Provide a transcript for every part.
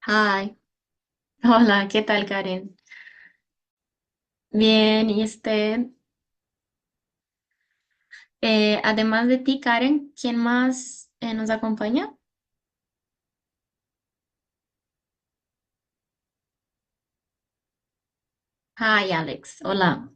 Hi, hola, ¿qué tal, Karen? Bien, ¿y usted? Además de ti, Karen, ¿quién más nos acompaña? Hi, Alex, hola.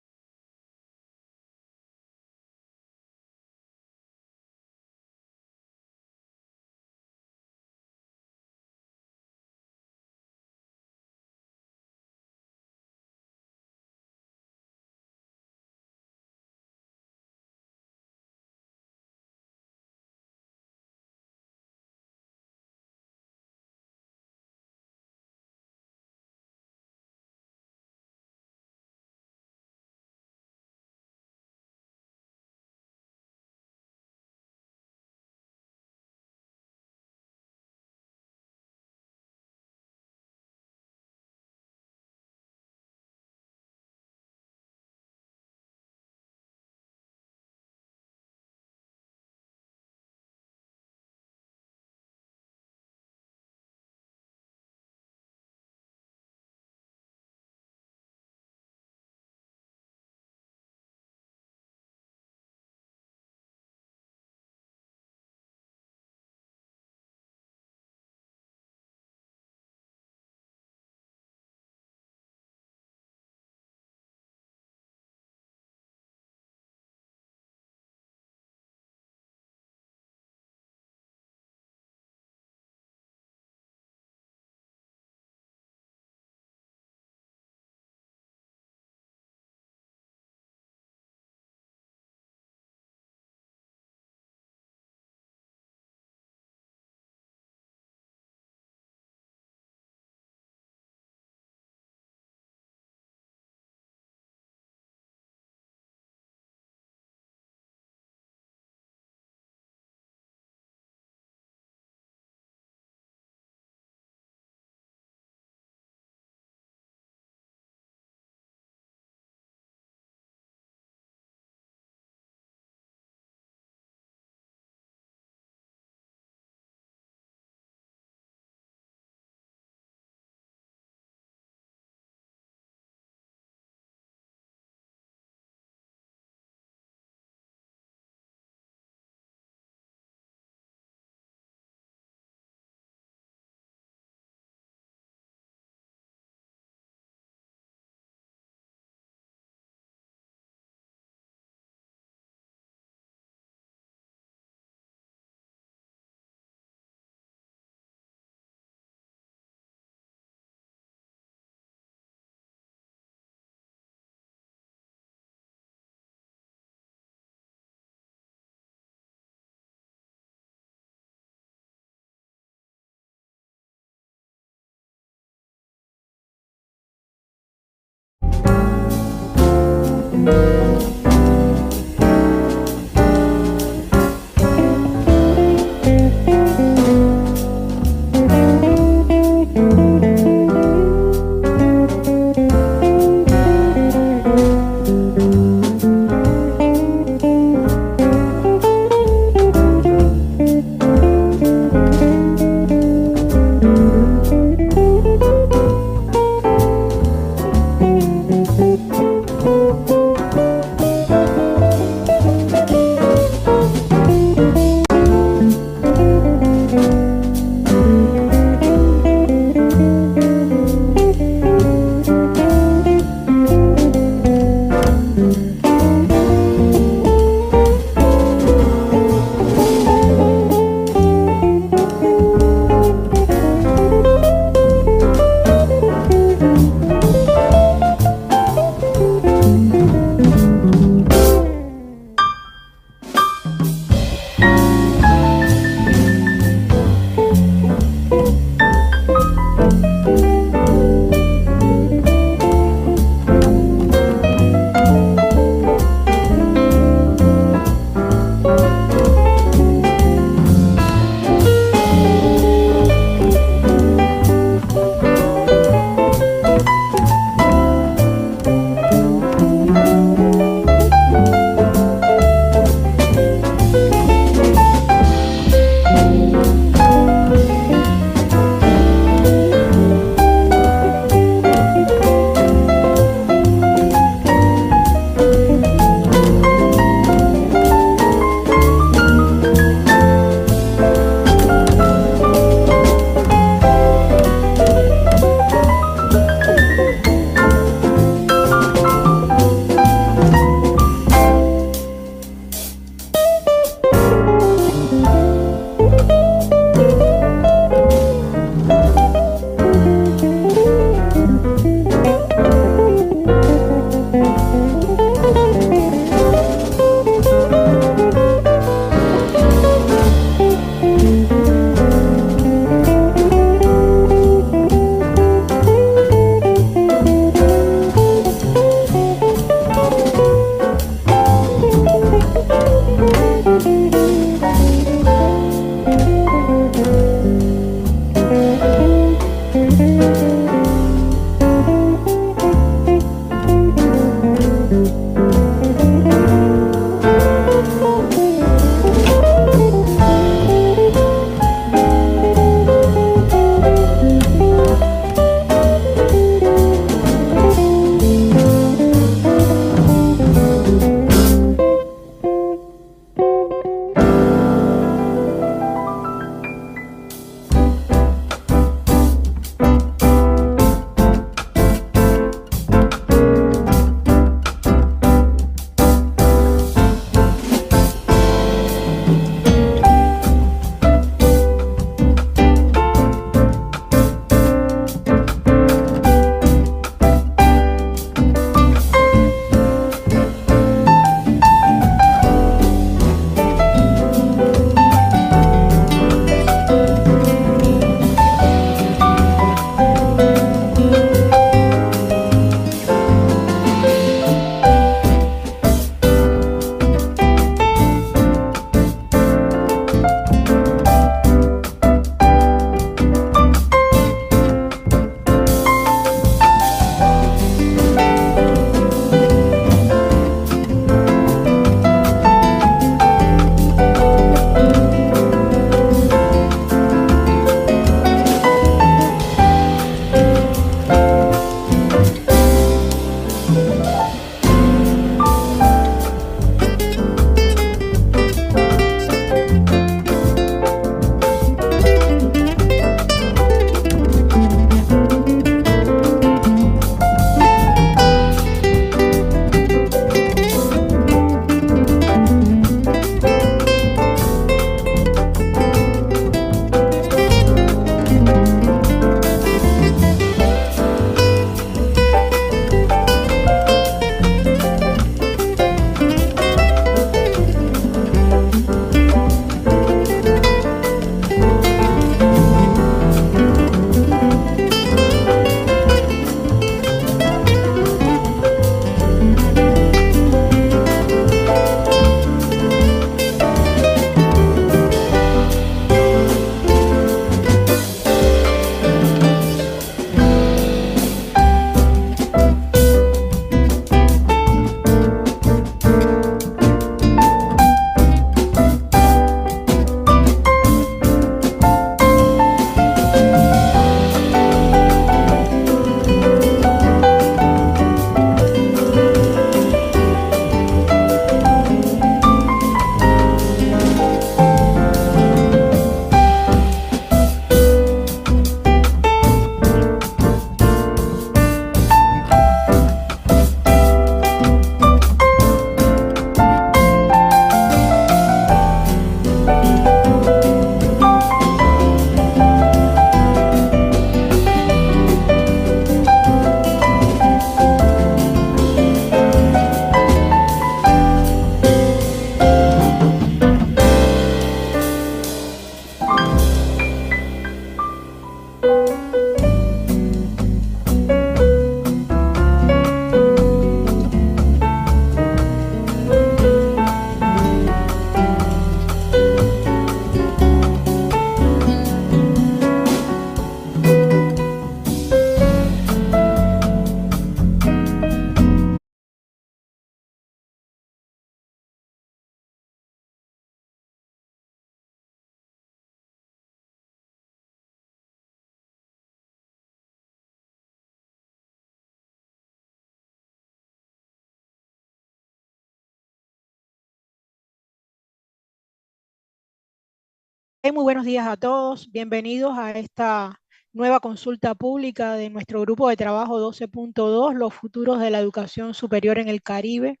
Muy buenos días a todos. Bienvenidos a esta nueva consulta pública de nuestro grupo de trabajo 12.2, los futuros de la educación superior en el Caribe.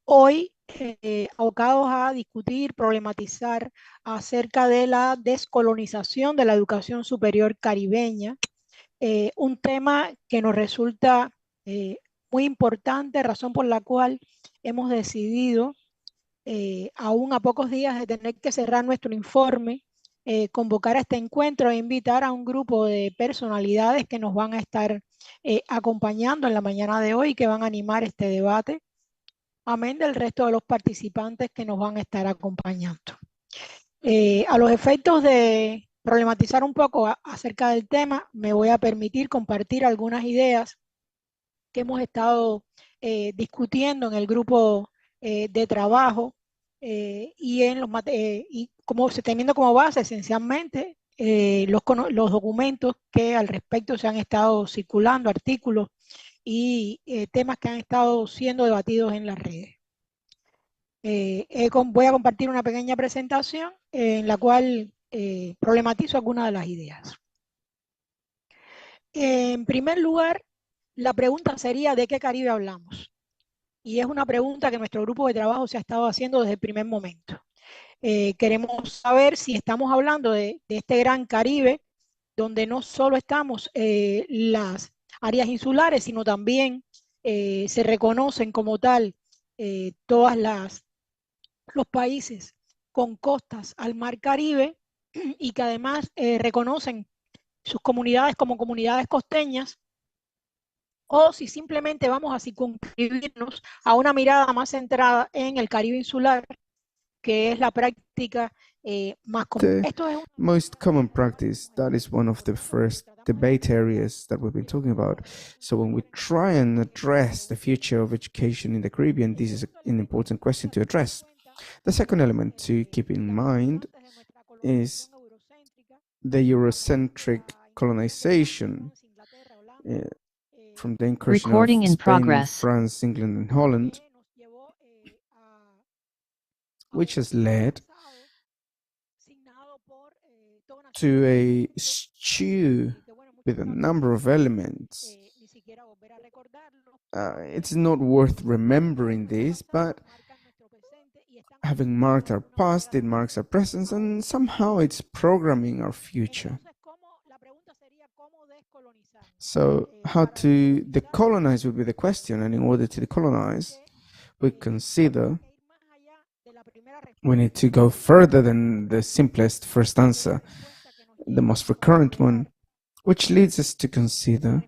Hoy, abocados a discutir, problematizar acerca de la descolonización de la educación superior caribeña, un tema que nos resulta muy importante, razón por la cual hemos decidido aún a pocos días de tener que cerrar nuestro informe, convocar a este encuentro e invitar a un grupo de personalidades que nos van a estar acompañando en la mañana de hoy, que van a animar este debate, amén del resto de los participantes que nos van a estar acompañando. A los efectos de problematizar un poco acerca del tema, me voy a permitir compartir algunas ideas que hemos estado discutiendo en el grupo de trabajo y como teniendo como base esencialmente los documentos que al respecto se han estado circulando, artículos y temas que han estado siendo debatidos en las redes. Voy a compartir una pequeña presentación en la cual problematizo algunas de las ideas. En primer lugar, la pregunta sería: ¿de qué Caribe hablamos? Y es una pregunta que nuestro grupo de trabajo se ha estado haciendo desde el primer momento. Queremos saber si estamos hablando de este gran Caribe, donde no solo estamos las áreas insulares, sino también se reconocen como tal todas los países con costas al mar Caribe y que además reconocen sus comunidades como comunidades costeñas, o si simplemente vamos a circunscribirnos a una mirada más centrada en el Caribe insular, que es la práctica más común. The most common practice, that is one of the first debate areas that we've been talking about. So when we try and address the future of education in the Caribbean, this is an important question to address. The second element to keep in mind is the Eurocentric colonization from the incursion of Spain, France, England, and Holland, which has led to a stew with a number of elements. It's not worth remembering this, but having marked our past, it marks our present, and somehow it's programming our future. So how to decolonize would be the question, and in order to decolonize, we consider we need to go further than the simplest first answer, the most recurrent one, which leads us to consider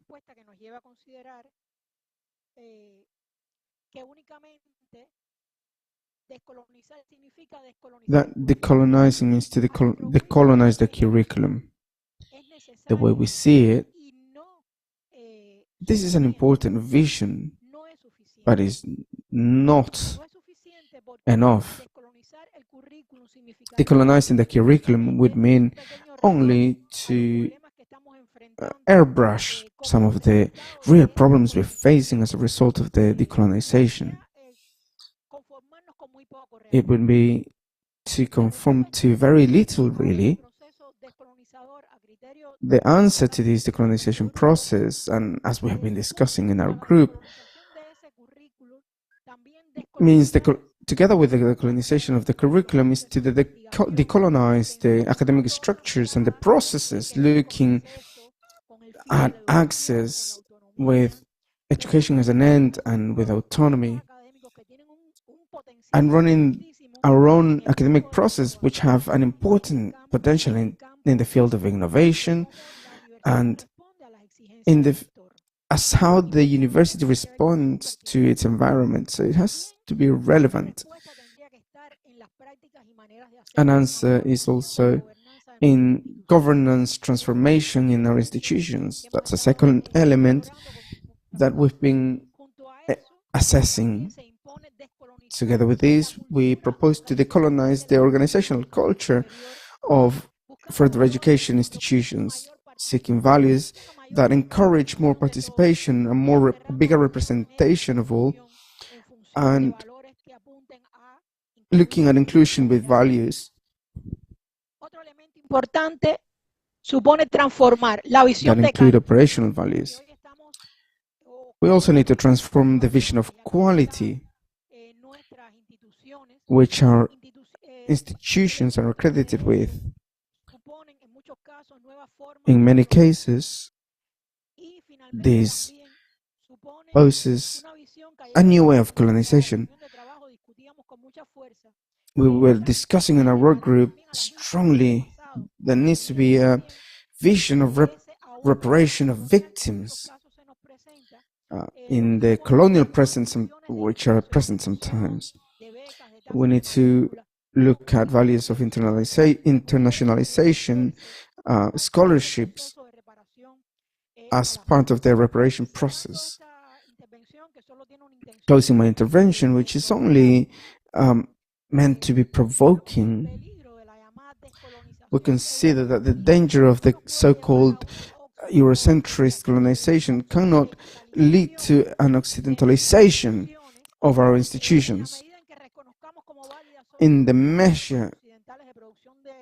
that decolonizing means to decolonize the curriculum. The way we see it, this is an important vision, but is not enough. Decolonizing the curriculum would mean only to airbrush some of the real problems we're facing as a result of the decolonization. It would be to conform to very little, really. The answer to this decolonization process, and as we have been discussing in our group, means together with the decolonization of the curriculum, is to decolonize the academic structures and the processes, looking at access with education as an end and with autonomy, and running our own academic process, which have an important potential in the field of innovation and in as how the university responds to its environment. So it has to be relevant. An answer is also in governance transformation in our institutions. That's a second element that we've been assessing. Together with this, we propose to decolonize the organizational culture of further education institutions, seeking values that encourage more participation and bigger representation of all, and looking at inclusion with values. importante supone transformar la that visión de include calidad. operational values. We also need to transform the vision of quality, which our institutions are accredited with. In many cases, this poses a new way of colonization. We were discussing in our work group strongly there needs to be a vision of reparation of victims in the colonial presence, which are present sometimes. We need to look at values of internationalization, scholarships as part of the reparation process. Closing my intervention, which is only meant to be provoking, we consider that the danger of the so-called Eurocentrist colonization cannot lead to an occidentalization of our institutions. In the measure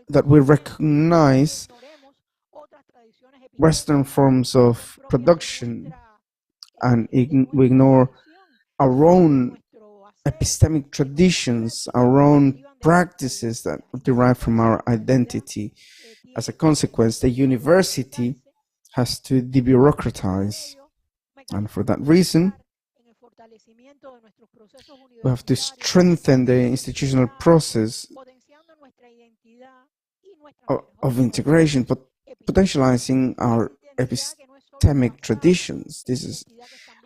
that we recognize Western forms of production and we ignore our own epistemic traditions, our own practices that derive from our identity. As a consequence, the university has to debureaucratize. And for that reason, we have to strengthen the institutional process of integration, but potentializing our epistemic traditions. This is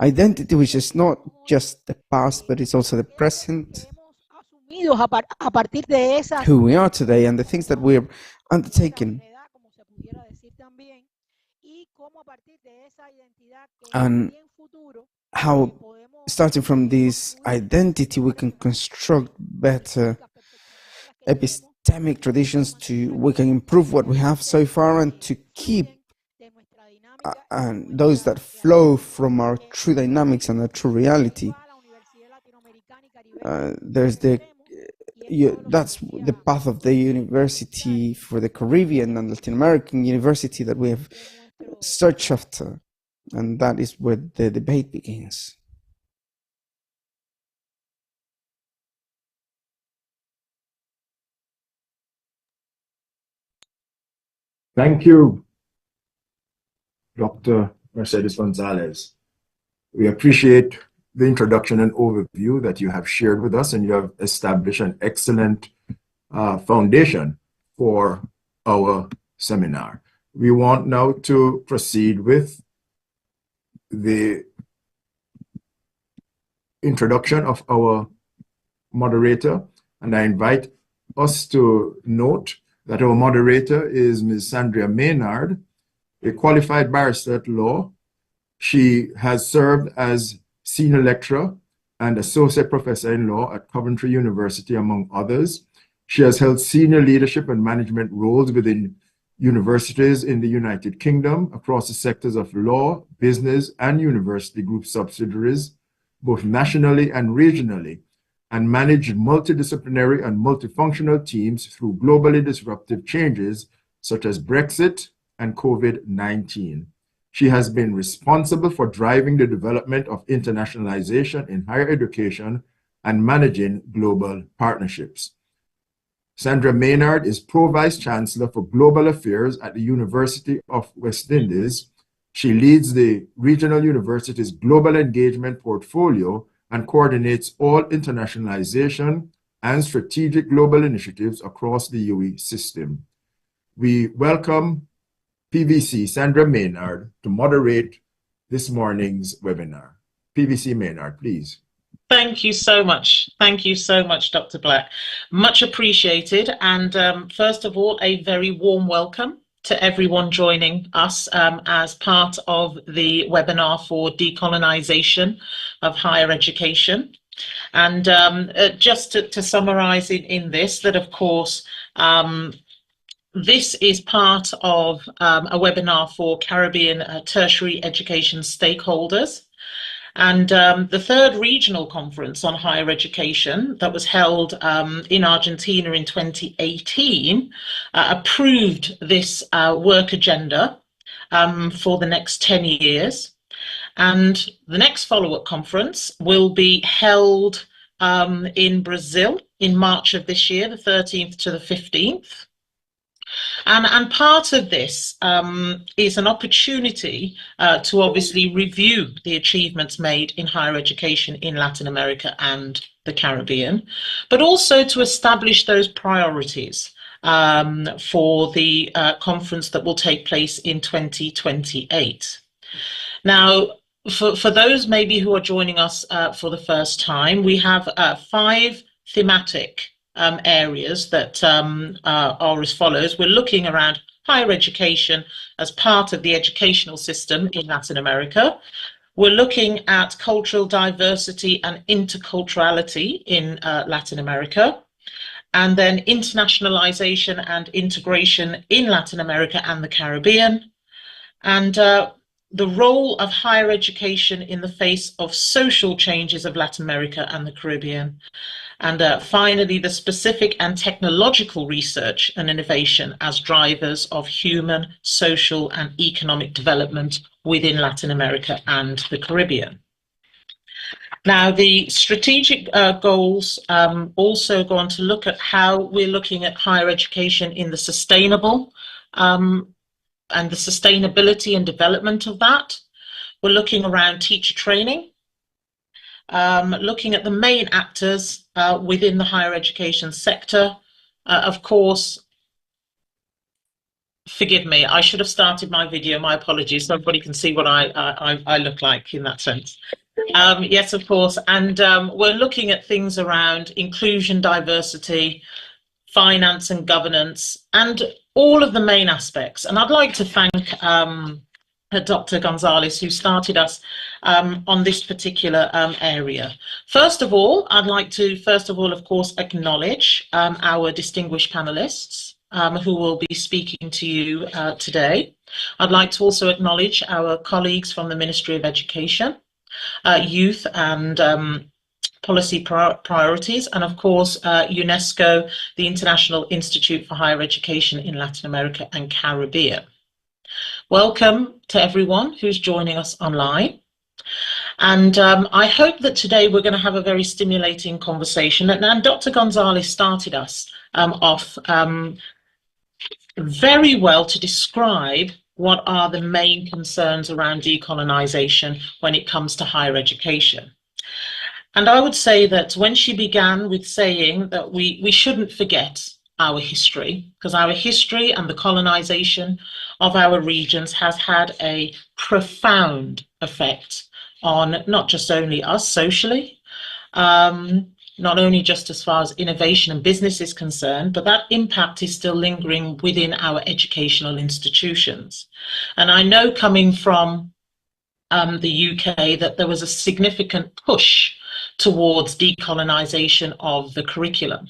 identity, which is not just the past, but it's also the present, who we are today, and the things that we're undertaking. And how, starting from this identity, we can construct better epistemic traditions we can improve what we have so far and to keep and those that flow from our true dynamics and our true reality. That's the path of the university for the Caribbean and Latin American university that we have searched after, and that is where the debate begins. Thank you, Dr. Mercedes Gonzalez. We appreciate the introduction and overview that you have shared with us, and you have established an excellent foundation for our seminar. We want now to proceed with the introduction of our moderator, and I invite us to note that our moderator is Ms. Sandra Maynard, a qualified barrister at law. She has served as senior lecturer and associate professor in law at Coventry University, among others. She has held senior leadership and management roles within universities in the United Kingdom across the sectors of law, business, and university group subsidiaries, both nationally and regionally, and managed multidisciplinary and multifunctional teams through globally disruptive changes such as Brexit and COVID-19. She has been responsible for driving the development of internationalization in higher education and managing global partnerships. Sandra Maynard is Pro-Vice Chancellor for Global Affairs at the University of West Indies. She leads the regional university's global engagement portfolio and coordinates all internationalization and strategic global initiatives across the UE system. We welcome PVC Sandra Maynard to moderate this morning's webinar. PVC Maynard, please. Thank you so much. Thank you so much, Dr. Black. Much appreciated. And first of all, a very warm welcome to everyone joining us as part of the webinar for decolonization of higher education. And just to summarize in this, that of course, this is part of a webinar for Caribbean tertiary education stakeholders. And the third regional conference on higher education that was held in Argentina in 2018 approved this work agenda for the next 10 years. And the next follow-up conference will be held in Brazil in March of this year, the 13th to the 15th. And part of this is an opportunity to obviously review the achievements made in higher education in Latin America and the Caribbean, but also to establish those priorities for the conference that will take place in 2028. Now, for those maybe who are joining us for the first time, we have 5 thematic areas that are as follows. We're looking around higher education as part of the educational system in Latin America. We're looking at cultural diversity and interculturality in Latin America, and then internationalization and integration in Latin America and the Caribbean, and the role of higher education in the face of social changes of Latin America and the Caribbean. And finally, the specific and technological research and innovation as drivers of human, social, and economic development within Latin America and the Caribbean. Now, the strategic goals also go on to look at how we're looking at higher education in the sustainable and the sustainability and development of that. We're looking around teacher training, looking at the main actors within the higher education sector. Of course, forgive me, I should have started my video, my apologies, so everybody can see what I look like in that sense. Yes, of course, and we're looking at things around inclusion, diversity, finance and governance, and all of the main aspects. And I'd like to thank Dr. Gonzalez, who started us on this particular area. First of all, I'd like to, of course, acknowledge our distinguished panelists who will be speaking to you today. I'd like to also acknowledge our colleagues from the Ministry of Education, Youth and Policy Priorities, and of course UNESCO, the International Institute for Higher Education in Latin America and Caribbean. Welcome to everyone who's joining us online. And I hope that today we're going to have a very stimulating conversation. And Dr. Gonzalez started us off very well to describe what are the main concerns around decolonization when it comes to higher education. And I would say that when she began with saying that we shouldn't forget our history, because our history and the colonization of our regions has had a profound effect on not just only us socially, not only just as far as innovation and business is concerned, but that impact is still lingering within our educational institutions. And I know coming from the UK that there was a significant push towards decolonization of the curriculum.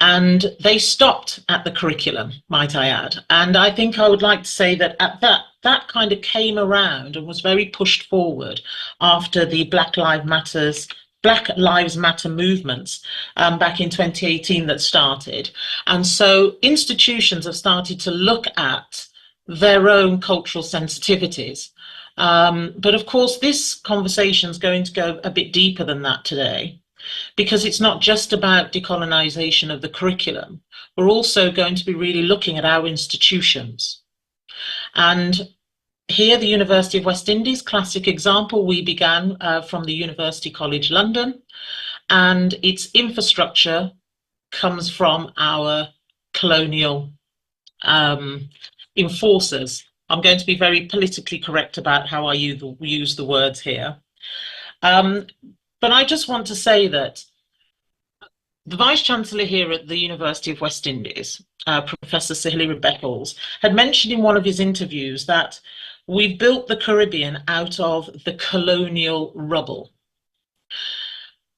And they stopped at the curriculum, might I add. And I think I would like to say that at that kind of came around and was very pushed forward after the Black Lives Matter movements back in 2018 that started. And so institutions have started to look at their own cultural sensitivities. But of course, this conversation is going to go a bit deeper than that today, because it's not just about decolonization of the curriculum. We're also going to be really looking at our institutions. And here, the University of West Indies, classic example, we began from the University College London, and its infrastructure comes from our colonial enforcers. I'm going to be very politically correct about how I use the words here. But I just want to say that the Vice-Chancellor here at the University of West Indies, Professor Sir Hilary Beckles, had mentioned in one of his interviews that we've built the Caribbean out of the colonial rubble.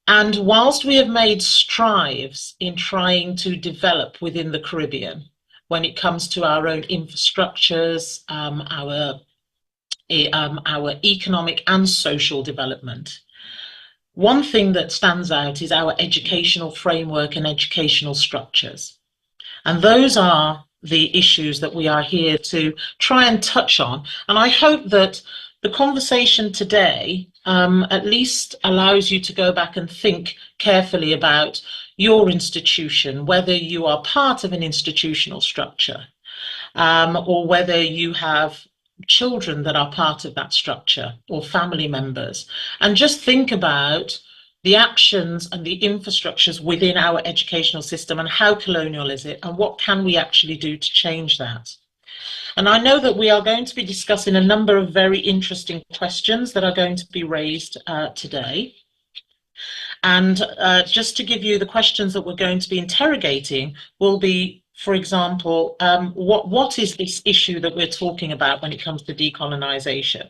And whilst we have made strides in trying to develop within the Caribbean, when it comes to our own infrastructures, our our economic and social development. One thing that stands out is our educational framework and educational structures. And those are the issues that we are here to try and touch on. And I hope that the conversation today at least allows you to go back and think carefully about your institution, whether you are part of an institutional structure, or whether you have children that are part of that structure or family members, and just think about the actions and the infrastructures within our educational system and how colonial is it and what can we actually do to change that. And I know that we are going to be discussing a number of very interesting questions that are going to be raised today. And just to give you the questions that we're going to be interrogating will be, for example, what is this issue that we're talking about when it comes to decolonization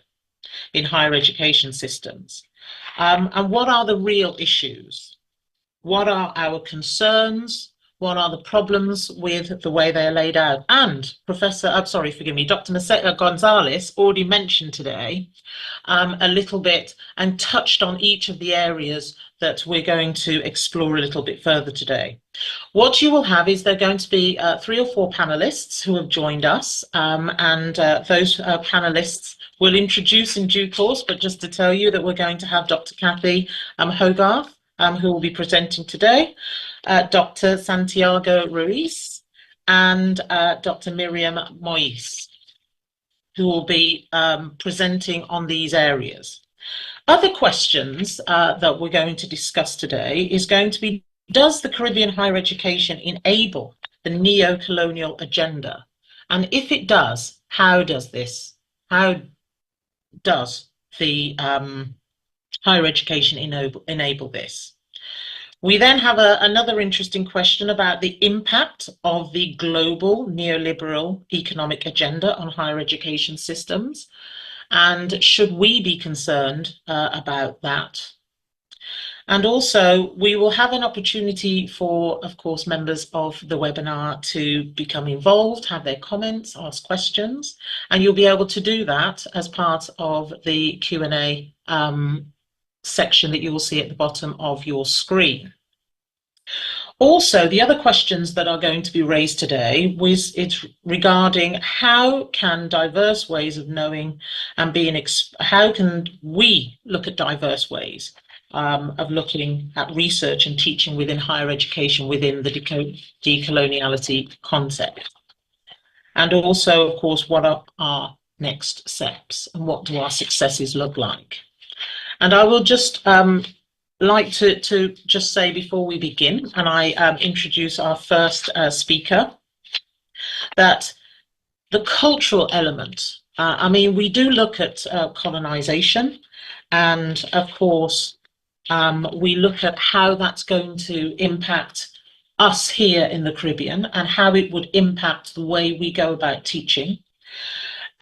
in higher education systems? And what are the real issues? What are our concerns? What are the problems with the way they are laid out? And Dr. Gonzalez already mentioned today a little bit and touched on each of the areas that we're going to explore a little bit further today. What you will have is there are going to be 3 or 4 panelists who have joined us, and those panelists will introduce in due course, but just to tell you that we're going to have Dr. Kathy Hogarth, who will be presenting today, Dr. Santiago Ruiz, and Dr. Miriam Mois, who will be presenting on these areas. Other questions that we're going to discuss today is going to be, does the Caribbean higher education enable the neo-colonial agenda? And if it does, how does this? How does the higher education enable this? We then have another interesting question about the impact of the global neoliberal economic agenda on higher education systems, and should we be concerned about that? And also, we will have an opportunity for, of course, members of the webinar to become involved, have their comments, ask questions, and you'll be able to do that as part of the Q&A section that you will see at the bottom of your screen. Also, the other questions that are going to be raised today it's regarding how can diverse ways of knowing and being, how can we look at diverse ways of looking at research and teaching within higher education within the decoloniality concept. And also, of course, what are our next steps and what do our successes look like? And I will just like to just say before we begin, and I introduce our first speaker, that the cultural element, I mean, we do look at colonization, and of course, we look at how that's going to impact us here in the Caribbean and how it would impact the way we go about teaching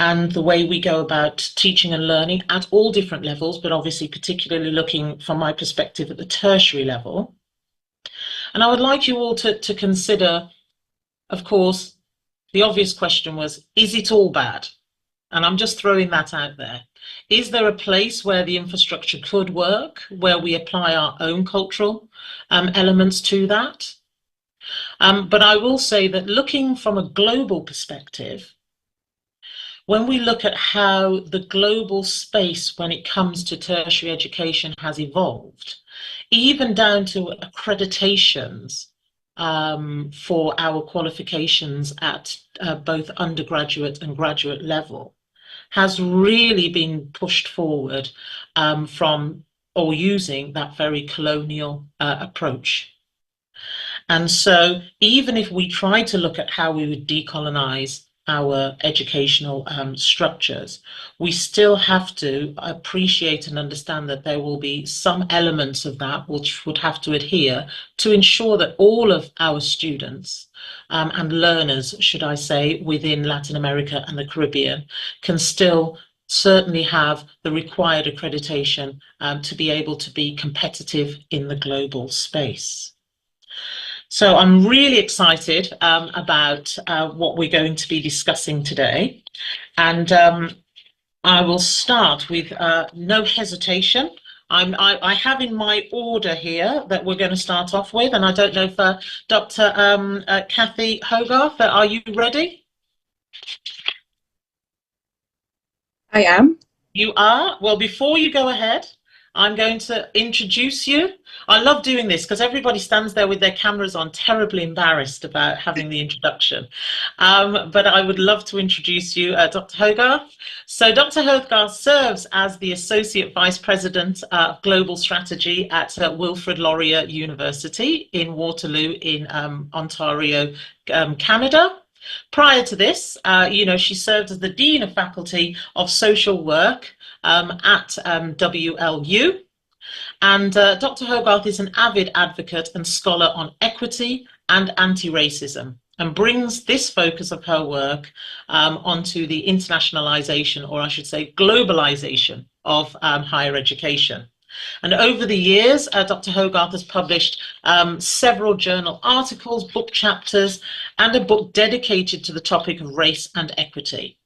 and the way we go about teaching and learning at all different levels, but obviously particularly looking from my perspective at the tertiary level. And I would like you all to consider, of course, the obvious question was, is it all bad? And I'm just throwing that out there. Is there a place where the infrastructure could work, where we apply our own cultural elements to that? But I will say that looking from a global perspective, when we look at how the global space when it comes to tertiary education has evolved, even down to accreditations for our qualifications at both undergraduate and graduate level, has really been pushed forward from or using that very colonial approach. And so even if we try to look at how we would decolonize our educational structures, we still have to appreciate and understand that there will be some elements of that which would have to adhere to ensure that all of our students and learners, should I say, within Latin America and the Caribbean can still certainly have the required accreditation to be able to be competitive in the global space. So I'm really excited about what we're going to be discussing today. And I will start with no hesitation. I have in my order here that we're going to start off with, and I don't know if Dr. Kathy Hogarth, are you ready? I am. You are? Well, before you go ahead, I'm going to introduce you. I love doing this because everybody stands there with their cameras on, terribly embarrassed about having the introduction. But I would love to introduce you, Dr. Hogarth. So Dr. Hogarth serves as the Associate Vice President of Global Strategy at Wilfrid Laurier University in Waterloo in Ontario, Canada. Prior to this, she served as the Dean of Faculty of Social Work at WLU. And Dr. Hogarth is an avid advocate and scholar on equity and anti-racism, and brings this focus of her work onto the internationalization, or I should say globalization, of higher education. And over the years, Dr. Hogarth has published several journal articles, book chapters, and a book dedicated to the topic of race and equity.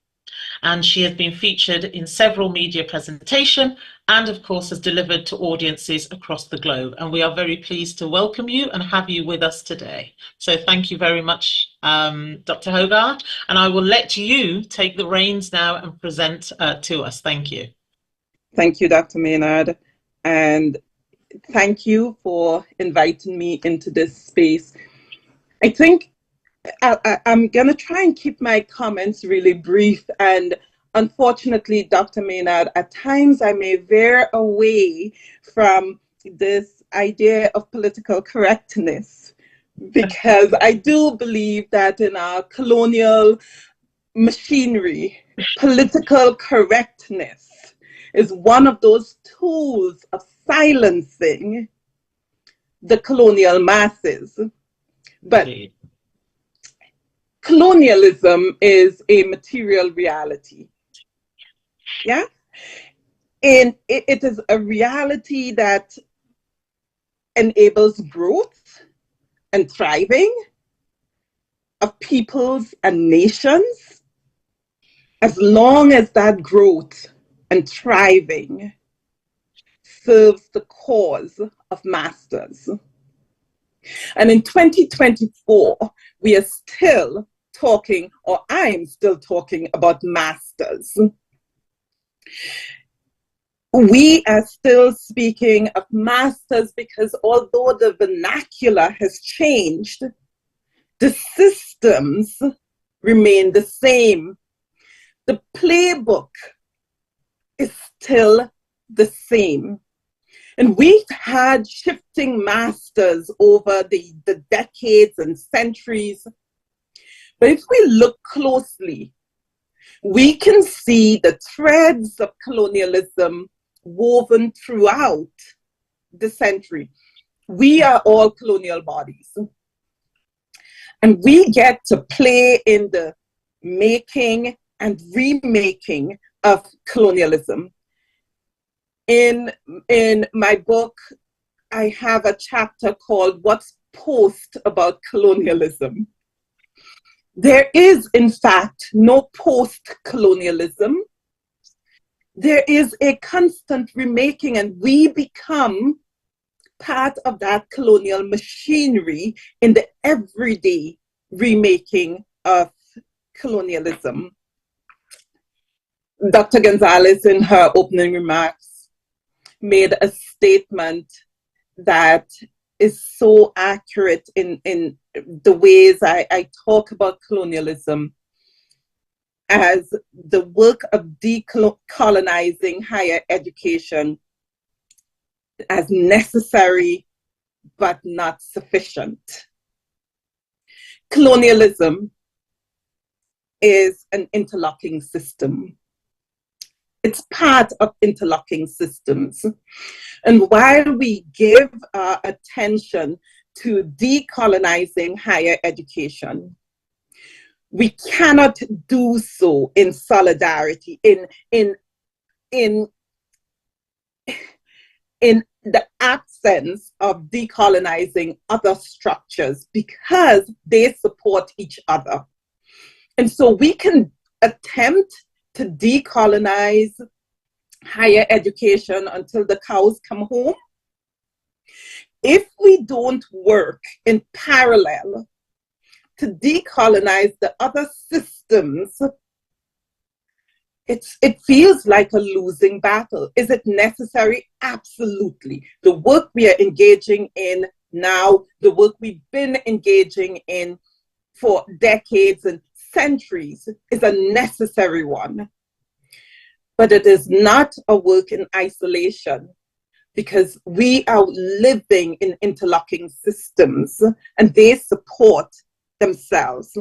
And she has been featured in several media presentations and, of course, has delivered to audiences across the globe. And we are very pleased to welcome you and have you with us today. So thank you very much, Dr. Hogarth. And I will let you take the reins now and present to us. Thank you. Thank you, Dr. Maynard. And thank you for inviting me into this space. I think I'm going to try and keep my comments really brief. And unfortunately, Dr. Maynard, at times I may veer away from this idea of political correctness, because I do believe that in our colonial machinery, political correctness is one of those tools of silencing the colonial masses. But colonialism is a material reality. Yeah? And it is a reality that enables growth and thriving of peoples and nations, as long as that growth and thriving serves the cause of masters. And in 2024, we are still talking, or I'm still talking about masters. We are still speaking of masters because although the vernacular has changed, the systems remain the same. The playbook is still the same. And we've had shifting masters over the decades and centuries. But if we look closely, we can see the threads of colonialism woven throughout the century. We are all colonial bodies. And we get to play in the making and remaking of colonialism. In my book, I have a chapter called What's Post About Colonialism. There is, in fact, no post-colonialism. There is a constant remaking, and we become part of that colonial machinery in the everyday remaking of colonialism. Dr. Gonzalez, in her opening remarks, made a statement that is so accurate in the ways I talk about colonialism as the work of decolonizing higher education as necessary but not sufficient. Colonialism is an interlocking system. It's part of interlocking systems. And while we give our attention to decolonizing higher education, we cannot do so in solidarity, in the absence of decolonizing other structures, because they support each other. And so we can attempt to decolonize higher education until the cows come home, if we don't work in parallel to decolonize the other systems, it feels like a losing battle. Is it necessary? Absolutely. The work we are engaging in now, the work we've been engaging in for decades and centuries, is a necessary one. But it is not a work in isolation, because we are living in interlocking systems and they support themselves.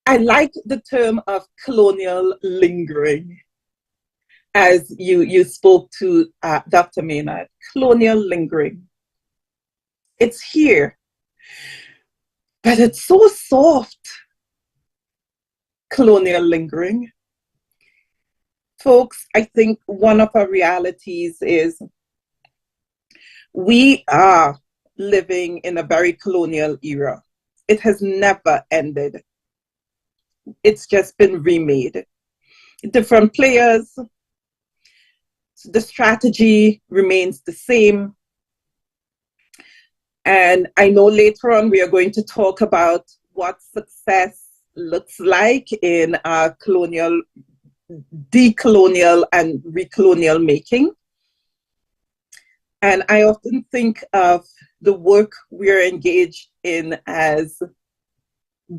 I like the term of colonial lingering, as you spoke to Dr. Maynard. Colonial lingering. It's here, but it's so soft. Colonial lingering. Folks, I think one of our realities is we are living in a very colonial era. It has never ended. It's just been remade. Different players, the strategy remains the same. And I know later on we are going to talk about what success looks like in colonial, decolonial and recolonial making. And I often think of the work we're engaged in as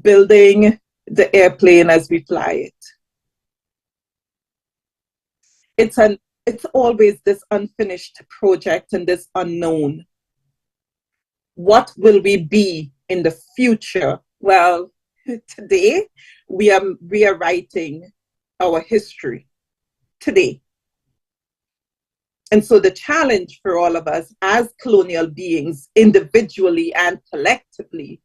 building the airplane as we fly it. It's always this unfinished project and this unknown. What will we be in the future? Well, today we are rewriting our history today. And so the challenge for all of us as colonial beings, individually and collectively,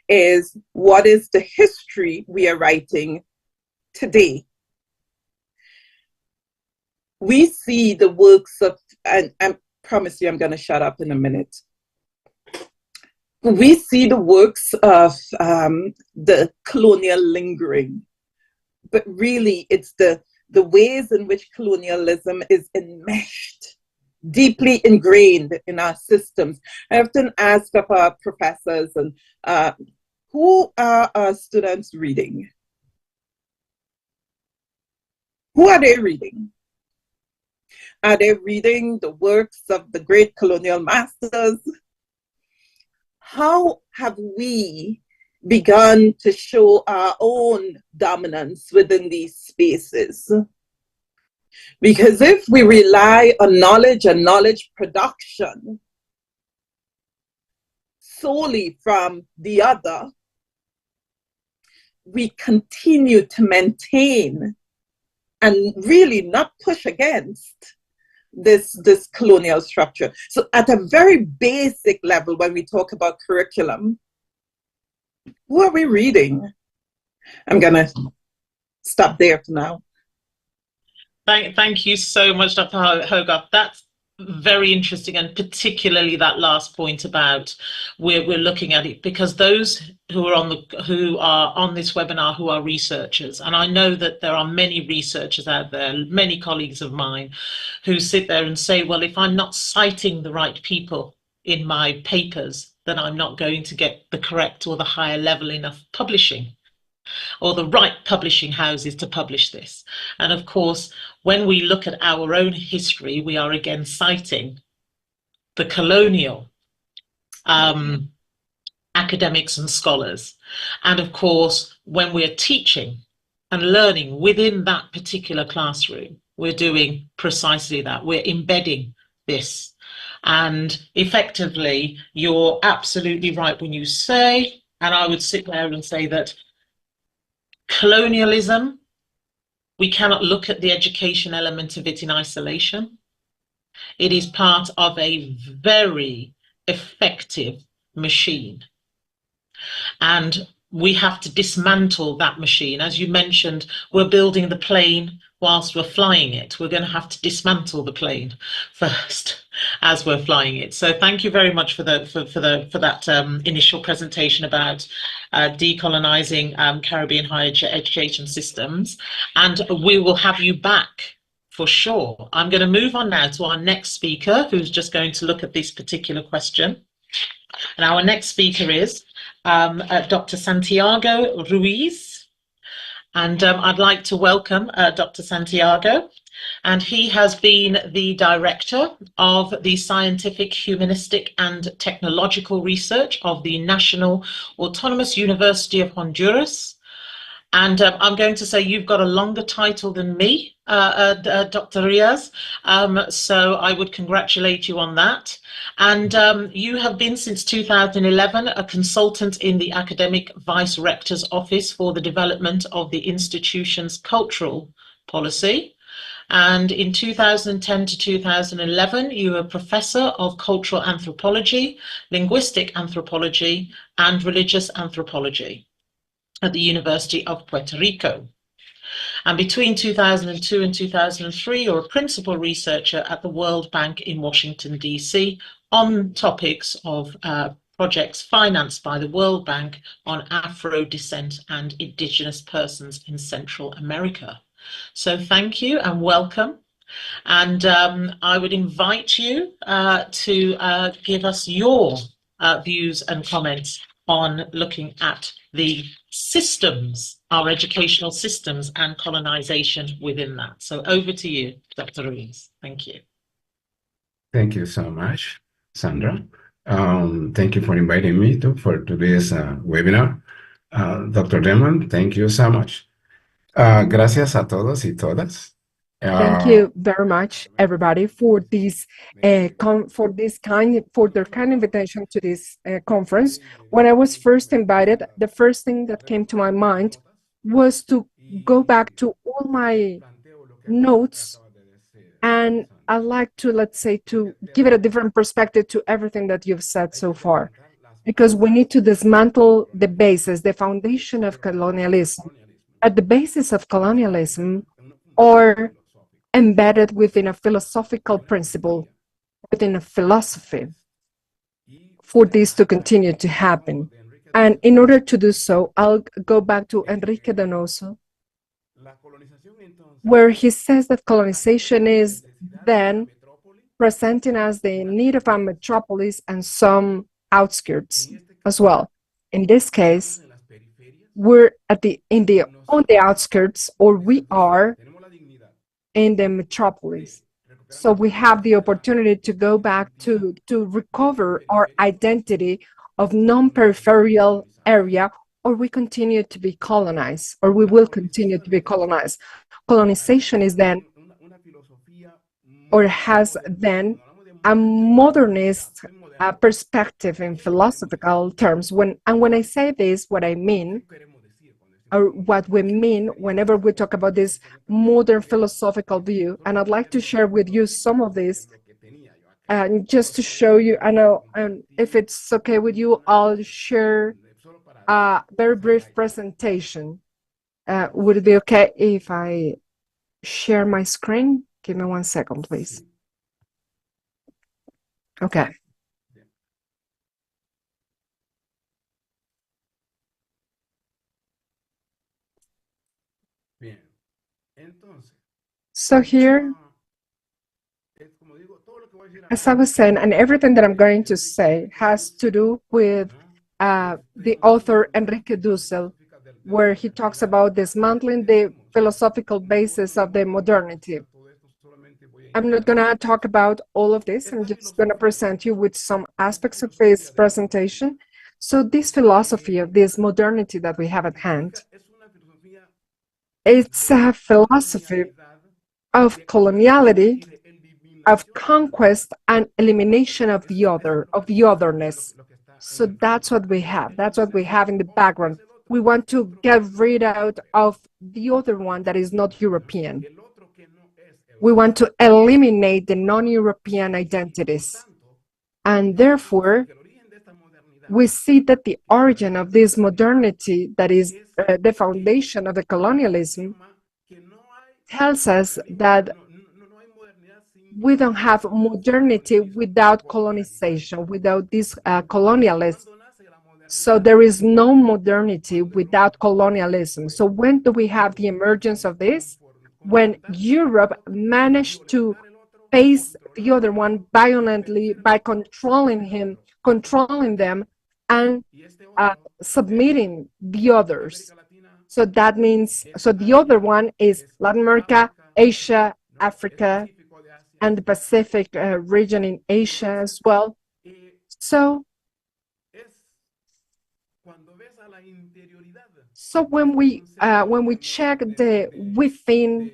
is what is the history we are writing today? We see the works of, and I promise you I'm going to shut up in a minute. We see the works of the colonial lingering, but really it's the ways in which colonialism is enmeshed, deeply ingrained in our systems. I often ask of our professors, and who are our students reading? Who are they reading? Are they reading the works of the great colonial masters? How have we begun to show our own dominance within these spaces? Because if we rely on knowledge and knowledge production solely from the other, we continue to maintain and really not push against this colonial structure. So at a very basic level, when we talk about curriculum, who are we reading? I'm going to stop there for now. Thank you so much, Dr. Hogarth. That's very interesting, and particularly that last point about we're looking at it because those who are on this webinar who are researchers, and I know that there are many researchers out there, many colleagues of mine who sit there and say, well, if I'm not citing the right people in my papers, then I'm not going to get the correct or the higher level enough publishing, or the right publishing houses to publish this. And of course, when we look at our own history, we are again citing the colonial academics and scholars. And of course, when we're teaching and learning within that particular classroom, we're doing precisely that. We're embedding this. And effectively, you're absolutely right when you say, and I would sit there and say that colonialism, we cannot look at the education element of it in isolation. It is part of a very effective machine. And we have to dismantle that machine. As you mentioned, we're building the plane whilst we're flying it. We're going to have to dismantle the plane first as we're flying it. So thank you very much for that initial presentation about decolonizing Caribbean higher education systems, and we will have you back for sure. I'm going to move on now to our next speaker, who's just going to look at this particular question. And our next speaker is Dr. Santiago Ruiz. And I'd like to welcome Dr. Santiago. And he has been the director of the Scientific, Humanistic and Technological Research of the National Autonomous University of Honduras. And I'm going to say you've got a longer title than me, Dr. Riaz, so I would congratulate you on that. And you have been since 2011 a consultant in the Academic Vice Rector's Office for the development of the institution's cultural policy. And in 2010 to 2011, you were Professor of Cultural Anthropology, Linguistic Anthropology, and Religious Anthropology at the University of Puerto Rico. And between 2002 and 2003, you're a principal researcher at the World Bank in Washington, D.C. on topics of projects financed by the World Bank on Afro descent and indigenous persons in Central America. So thank you and welcome. And I would invite you to give us your views and comments on looking at the systems, our educational systems and colonization within that. So over to you, Dr. Ruiz. Thank you. Thank you so much, Sandra. Thank you for inviting me for today's webinar. Dr. Demon, thank you so much. Gracias a todos y todas. Thank you very much, everybody, for this for their kind invitation to this conference. When I was first invited, the first thing that came to my mind was to go back to all my notes, and I'd like to, let's say, to give it a different perspective to everything that you've said so far, because we need to dismantle the basis, the foundation of colonialism. At the basis of colonialism, or embedded within a philosophical principle, within a philosophy, for this to continue to happen. And in order to do so, I'll go back to Enrique Donoso, where he says that colonization is then presenting as the need of a metropolis and some outskirts as well. In this case, we're on the outskirts, or we are in the metropolis. So we have the opportunity to go back to recover our identity of non-peripheral area, or we continue to be colonized, or we will continue to be colonized. Colonization is then, or has then, a modernist perspective in philosophical terms. When I say this, what I mean, or what we mean whenever we talk about this modern philosophical view, and I'd like to share with you some of this, and just to show you, I know, and if it's okay with you, I'll share a very brief presentation. Would it be okay if I share my screen? Give me 1 second, please. Okay. So here, as I was saying, and everything that I'm going to say has to do with the author Enrique Dussel, where he talks about dismantling the philosophical basis of the modernity. I'm not going to talk about all of this. I'm just going to present you with some aspects of his presentation. So this philosophy of this modernity that we have at hand, it's a philosophy of coloniality, of conquest and elimination of the other, of the otherness. So that's what we have. That's what we have in the background. We want to get rid out of the other one that is not European. We want to eliminate the non-European identities. And therefore, we see that the origin of this modernity, that is the foundation of the colonialism, tells us that we don't have modernity without colonization, without this colonialism. So there is no modernity without colonialism. So when do we have the emergence of this? When Europe managed to face the other one violently by controlling them, and submitting the others. So that means, so the other one is Latin America, Asia, Africa, and the Pacific region in Asia as well. So when we check the within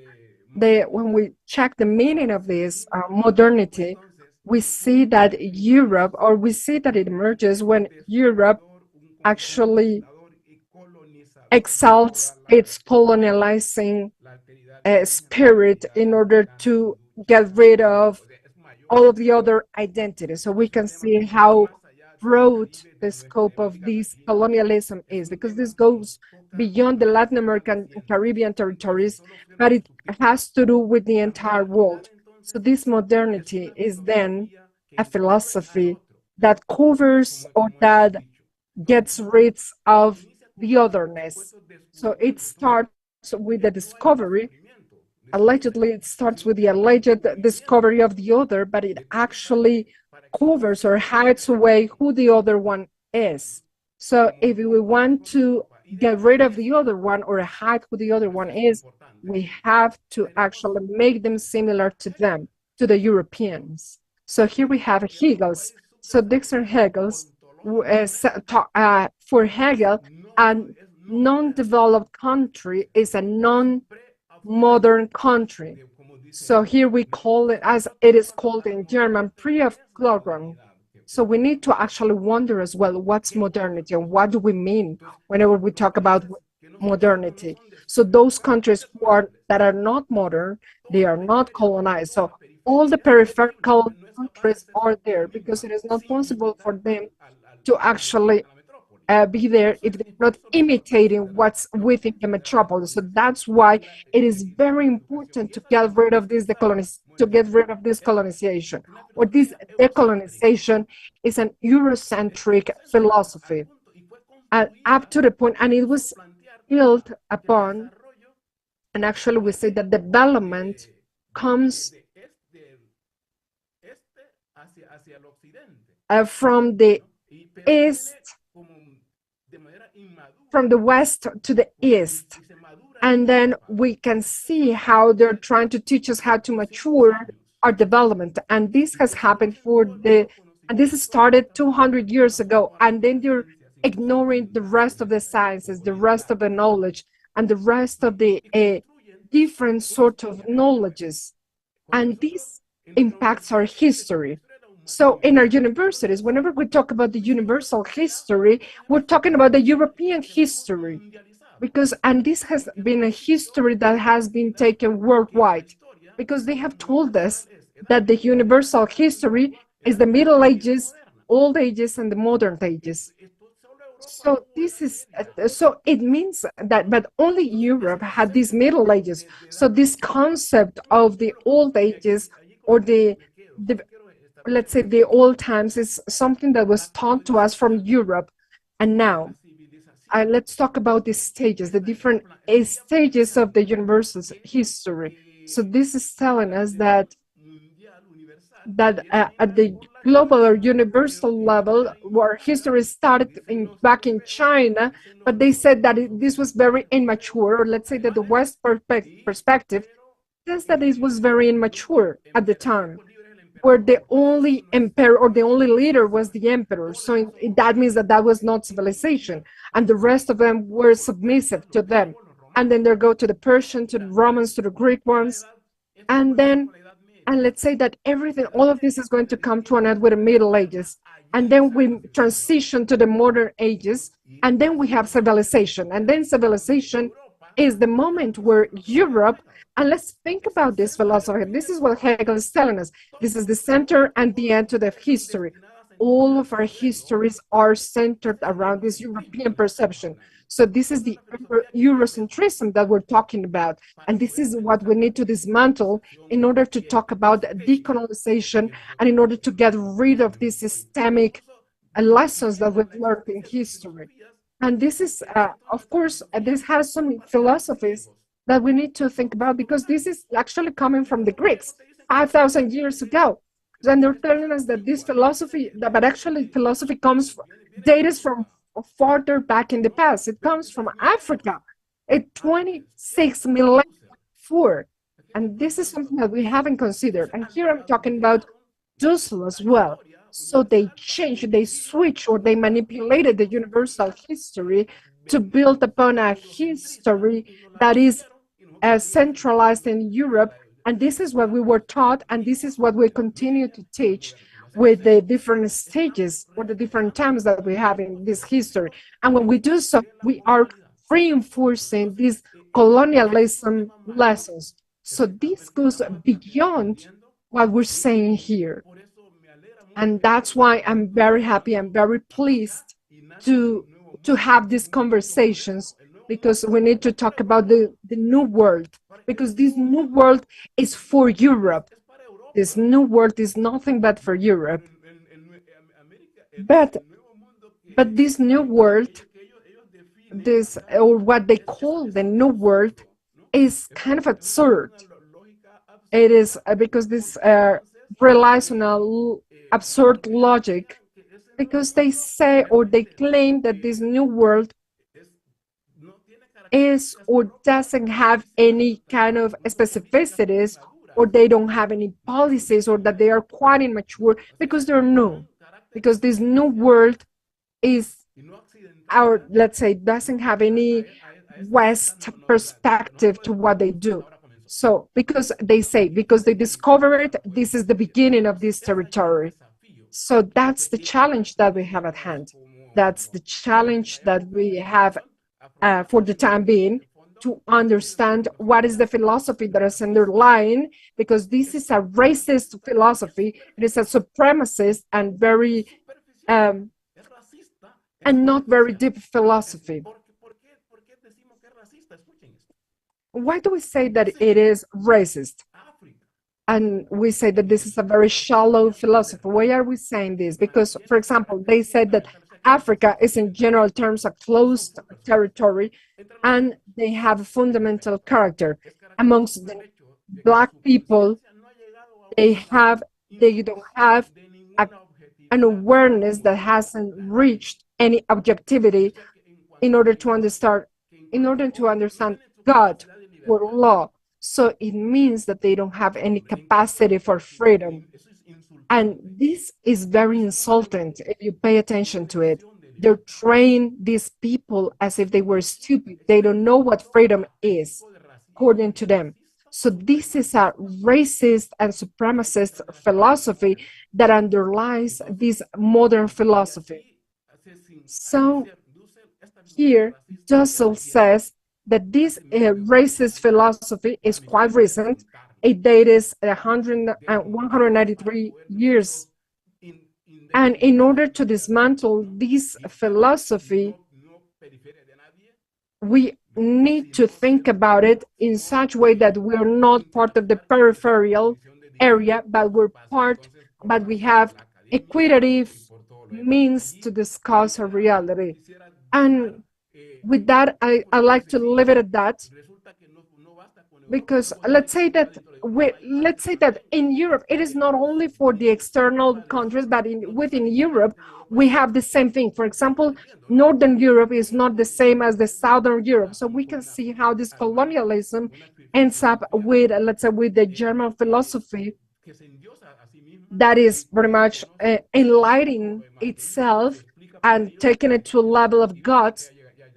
the when we check the meaning of this modernity, we see that Europe, or we see that it emerges when Europe actually exalts its colonializing spirit in order to get rid of all of the other identities. So we can see how broad the scope of this colonialism is, because this goes beyond the Latin American and Caribbean territories, but it has to do with the entire world. So this modernity is then a philosophy that covers, or that gets rid of, the otherness. So it starts with the discovery. Allegedly, it starts with the alleged discovery of the other, but it actually covers or hides away who the other one is. So if we want to get rid of the other one or hide who the other one is, we have to actually make them similar to them, to the Europeans. So here we have Hegel's. So Dixon Hegel's, for Hegel, a non-developed country is a non-modern country. So here we call it, as it is called in German, Pre-Aufklärung. So we need to actually wonder as well, what's modernity and what do we mean whenever we talk about modernity? So those countries that are not modern, they are not colonized. So all the peripheral countries are there because it is not possible for them to actually be there if they're not imitating what's within the metropolis. So that's why it is very important to get rid of this colonization. Or this decolonization is an Eurocentric philosophy, up to the point, and it was built upon, and actually we say that development comes from the east, from the west to the east, and then we can see how they're trying to teach us how to mature our development. And this has happened and this started 200 years ago, and then they're ignoring the rest of the sciences, the rest of the knowledge, and the rest of the different sort of knowledges, and this impacts our history. So in our universities, whenever we talk about the universal history, we're talking about the European history, and this has been a history that has been taken worldwide, because they have told us that the universal history is the Middle Ages, Old Ages, and the Modern Ages. So so it means that, but only Europe had these Middle Ages. So this concept of the Old Ages, or let's say the old times, is something that was taught to us from Europe. And now let's talk about the stages, the different stages of the universal history. So this is telling us that at the global or universal level, where history started back in China, but they said that this was very immature, or let's say that the West perspective says that it was very immature at the time, where the only emperor or the only leader was the emperor. So that means that was not civilization, and the rest of them were submissive to them. And then they go to the Persian, to the Romans, to the Greek ones, and let's say that all of this is going to come to an end with the Middle Ages, and then we transition to the Modern Ages, and then we have civilization, and then civilization is the moment where Europe, and let's think about this philosophy. This is what Hegel is telling us. This is the center and the end to the history. all of our histories are centered around this European perception. So this is the Eurocentrism that we're talking about. And this is what we need to dismantle in order to talk about decolonization and in order to get rid of these systemic lessons that we've learned in history. And this is, of course, this has some philosophies that we need to think about, because this is actually coming from the Greeks 5,000 years ago. And they're telling us that this philosophy, but actually philosophy dates from farther back in the past. It comes from Africa, 26 millennia before. And this is something that we haven't considered. And here I'm talking about Dussel as well. So they changed, they switched, or they manipulated the universal history to build upon a history that is centralized in Europe. And this is what we were taught, and this is what we continue to teach with the different stages or the different times that we have in this history. And when we do so, we are reinforcing these colonialism lessons. So this goes beyond what we're saying here. And that's why I'm very happy, I'm very pleased to have these conversations, because we need to talk about the new world, because this new world is for Europe. This new world is nothing but for Europe. But this new world, this, or what they call the new world, is kind of absurd. It is because this relies on a absurd logic, because they say or they claim that this new world is or doesn't have any kind of specificities, or they don't have any policies, or that they are quite immature because they're new, because this new world is our, let's say, doesn't have any West perspective to what they do. So because they say, because they discover it, this is the beginning of this territory. So that's the challenge that we have at hand. That's the challenge that we have for the time being, to understand what is the philosophy that is underlying, because this is a racist philosophy. It is a supremacist and very and not very deep philosophy. Why do we say that it is racist? And we say that this is a very shallow philosophy. Why are we saying this? Because, for example, they said that Africa is in general terms a closed territory, and they have a fundamental character. Amongst the Black people, they don't have an awareness that hasn't reached any objectivity in order to understand God or law. So it means that they don't have any capacity for freedom. And this is very insulting if you pay attention to it. They're training these people as if they were stupid. They don't know what freedom is, according to them. So this is a racist and supremacist philosophy that underlies this modern philosophy. So here, Dussel says that this racist philosophy is quite recent. It dates 193 years. And in order to dismantle this philosophy, we need to think about it in such a way that we're not part of the peripheral area, but we have equitative means to discuss our reality. And with that, I'd like to leave it at that, because let's say that in Europe, it is not only for the external countries, but within Europe, we have the same thing. For example, Northern Europe is not the same as the Southern Europe. So we can see how this colonialism ends up with, let's say, with the German philosophy that is very much enlightening itself and taking it to a level of God.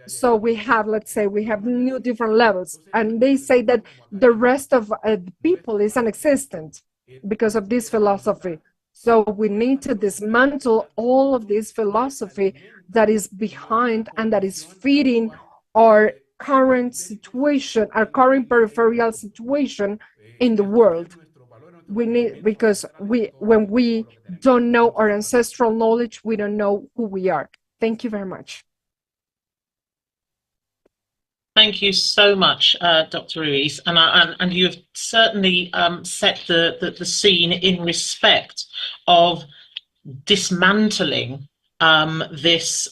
So we have, let's say, we have new different levels, and they say that the rest of the people is non-existent because of this philosophy. So we need to dismantle all of this philosophy that is behind and that is feeding our current situation, our current peripheral situation in the world. we need, because when we don't know our ancestral knowledge, we don't know who we are. Thank you very much. Thank you so much, Dr. Ruiz, and you've certainly set the scene in respect of dismantling this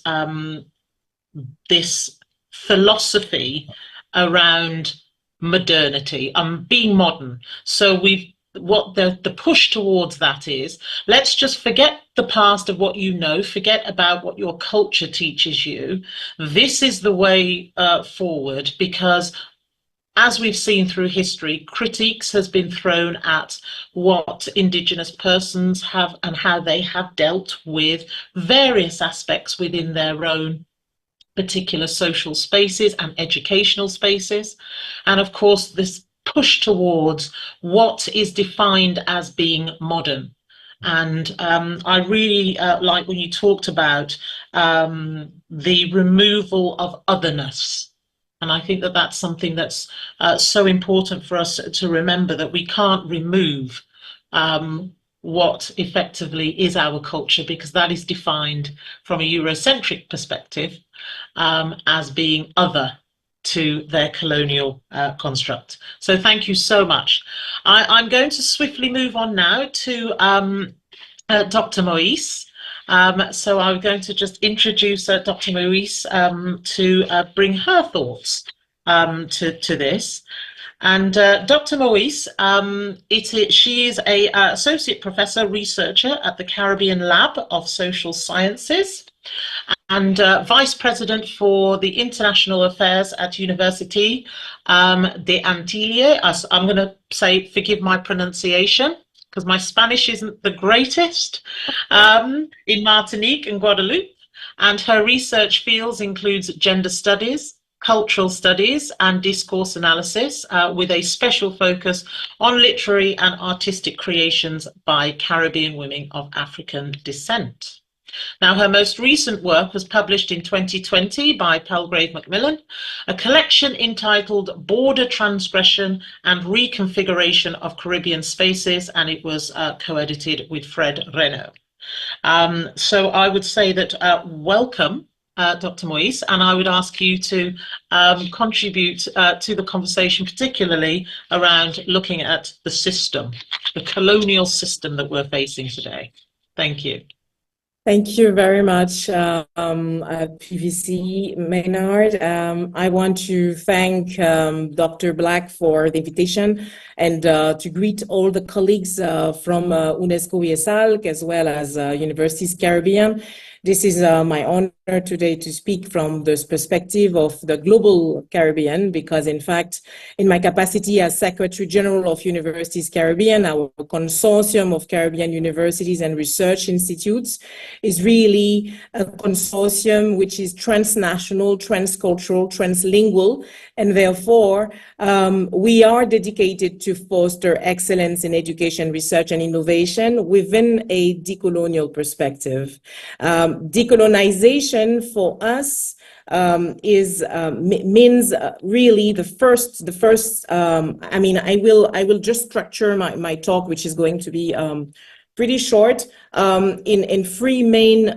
philosophy around modernity and being modern. So what the push towards that is, let's just forget the past of what you know, forget about what your culture teaches you. This is the way forward, because as we've seen through history, critiques has been thrown at what Indigenous persons have and how they have dealt with various aspects within their own particular social spaces and educational spaces. And of course, this push towards what is defined as being modern. And I really like when you talked about the removal of otherness. And I think that that's something that's so important for us to remember, that we can't remove what effectively is our culture, because that is defined from a Eurocentric perspective as being other to their colonial construct. So thank you so much. I'm going to swiftly move on now to Dr. Moise. So I'm going to just introduce Dr. Moise to bring her thoughts to this. And Dr. Moise, she is an associate professor researcher at the Caribbean Lab of Social Sciences, and Vice President for the International Affairs at Université des Antilles. I'm going to say, forgive my pronunciation, because my Spanish isn't the greatest, in Martinique and Guadeloupe. And her research fields includes gender studies, cultural studies, and discourse analysis, with a special focus on literary and artistic creations by Caribbean women of African descent. Now, her most recent work was published in 2020 by Palgrave Macmillan, a collection entitled Border Transgression and Reconfiguration of Caribbean Spaces, and it was co-edited with Fred Reno. So I would say that welcome, Dr. Moise, and I would ask you to contribute to the conversation, particularly around looking at the system, the colonial system that we're facing today. Thank you. Thank you very much, PVC Maynard. I want to thank Dr. Black for the invitation, and to greet all the colleagues from UNESCO ESALC as well as Universities Caribbean. This is my honor today to speak from this perspective of the global Caribbean, because in fact, in my capacity as Secretary General of Universities Caribbean, our consortium of Caribbean universities and research institutes is really a consortium which is transnational, transcultural, translingual, and therefore we are dedicated to foster excellence in education, research, and innovation within a decolonial perspective. Decolonization for us means really the first. I mean, I will just structure my talk, which is going to be pretty short, in three main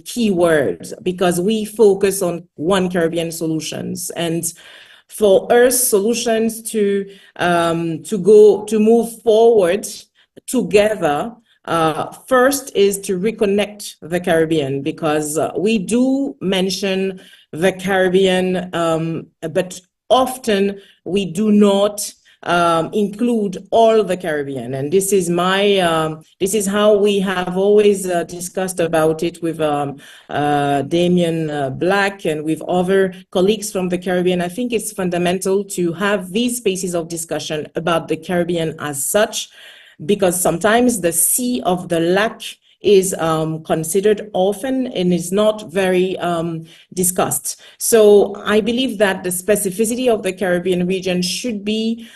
keywords, because we focus on One Caribbean solutions. And for us, solutions to move forward together, first is to reconnect the Caribbean, because we do mention the Caribbean, but often we do not include all the Caribbean. And this is this is how we have always discussed about it with Damien Black and with other colleagues from the Caribbean. I think it's fundamental to have these spaces of discussion about the Caribbean as such, because sometimes the sea of the lack is considered often and is not very discussed. So I believe that the specificity of the Caribbean region should be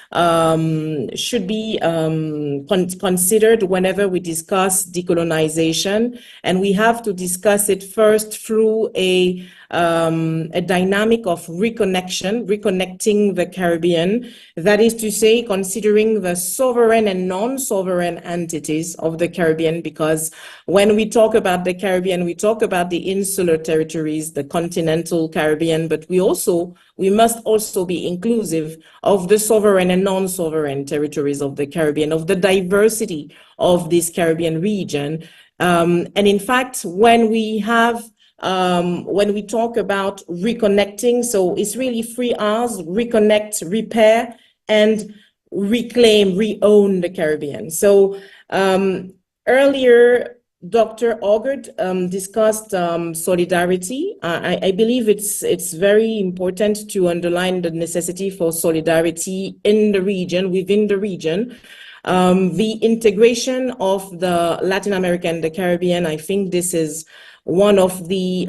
considered whenever we discuss decolonization, and we have to discuss it first through a dynamic of reconnecting the Caribbean. That is to say, considering the sovereign and non-sovereign entities of the Caribbean, because when we talk about the Caribbean, we talk about the insular territories, the continental Caribbean, but we must also be inclusive of the sovereign and non-sovereign territories of the Caribbean, of the diversity of this Caribbean region. And in fact, when we talk about reconnecting, so it's really 3 R's: reconnect, repair, and reclaim, re-own the Caribbean. So earlier, Dr. Augard discussed solidarity. I believe it's very important to underline the necessity for solidarity in the region, within the region. The integration of the Latin America and the Caribbean, I think this is one of the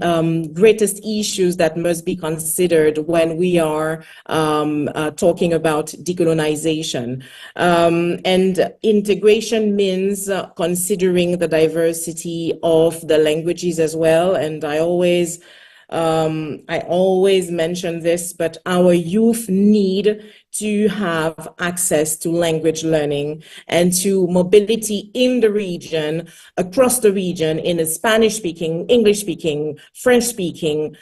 greatest issues that must be considered when we are talking about decolonization. And integration means considering the diversity of the languages as well. And I always mention this, but our youth need to have access to language learning and to mobility in the region, across the region, in a Spanish-speaking, English-speaking, French-speaking,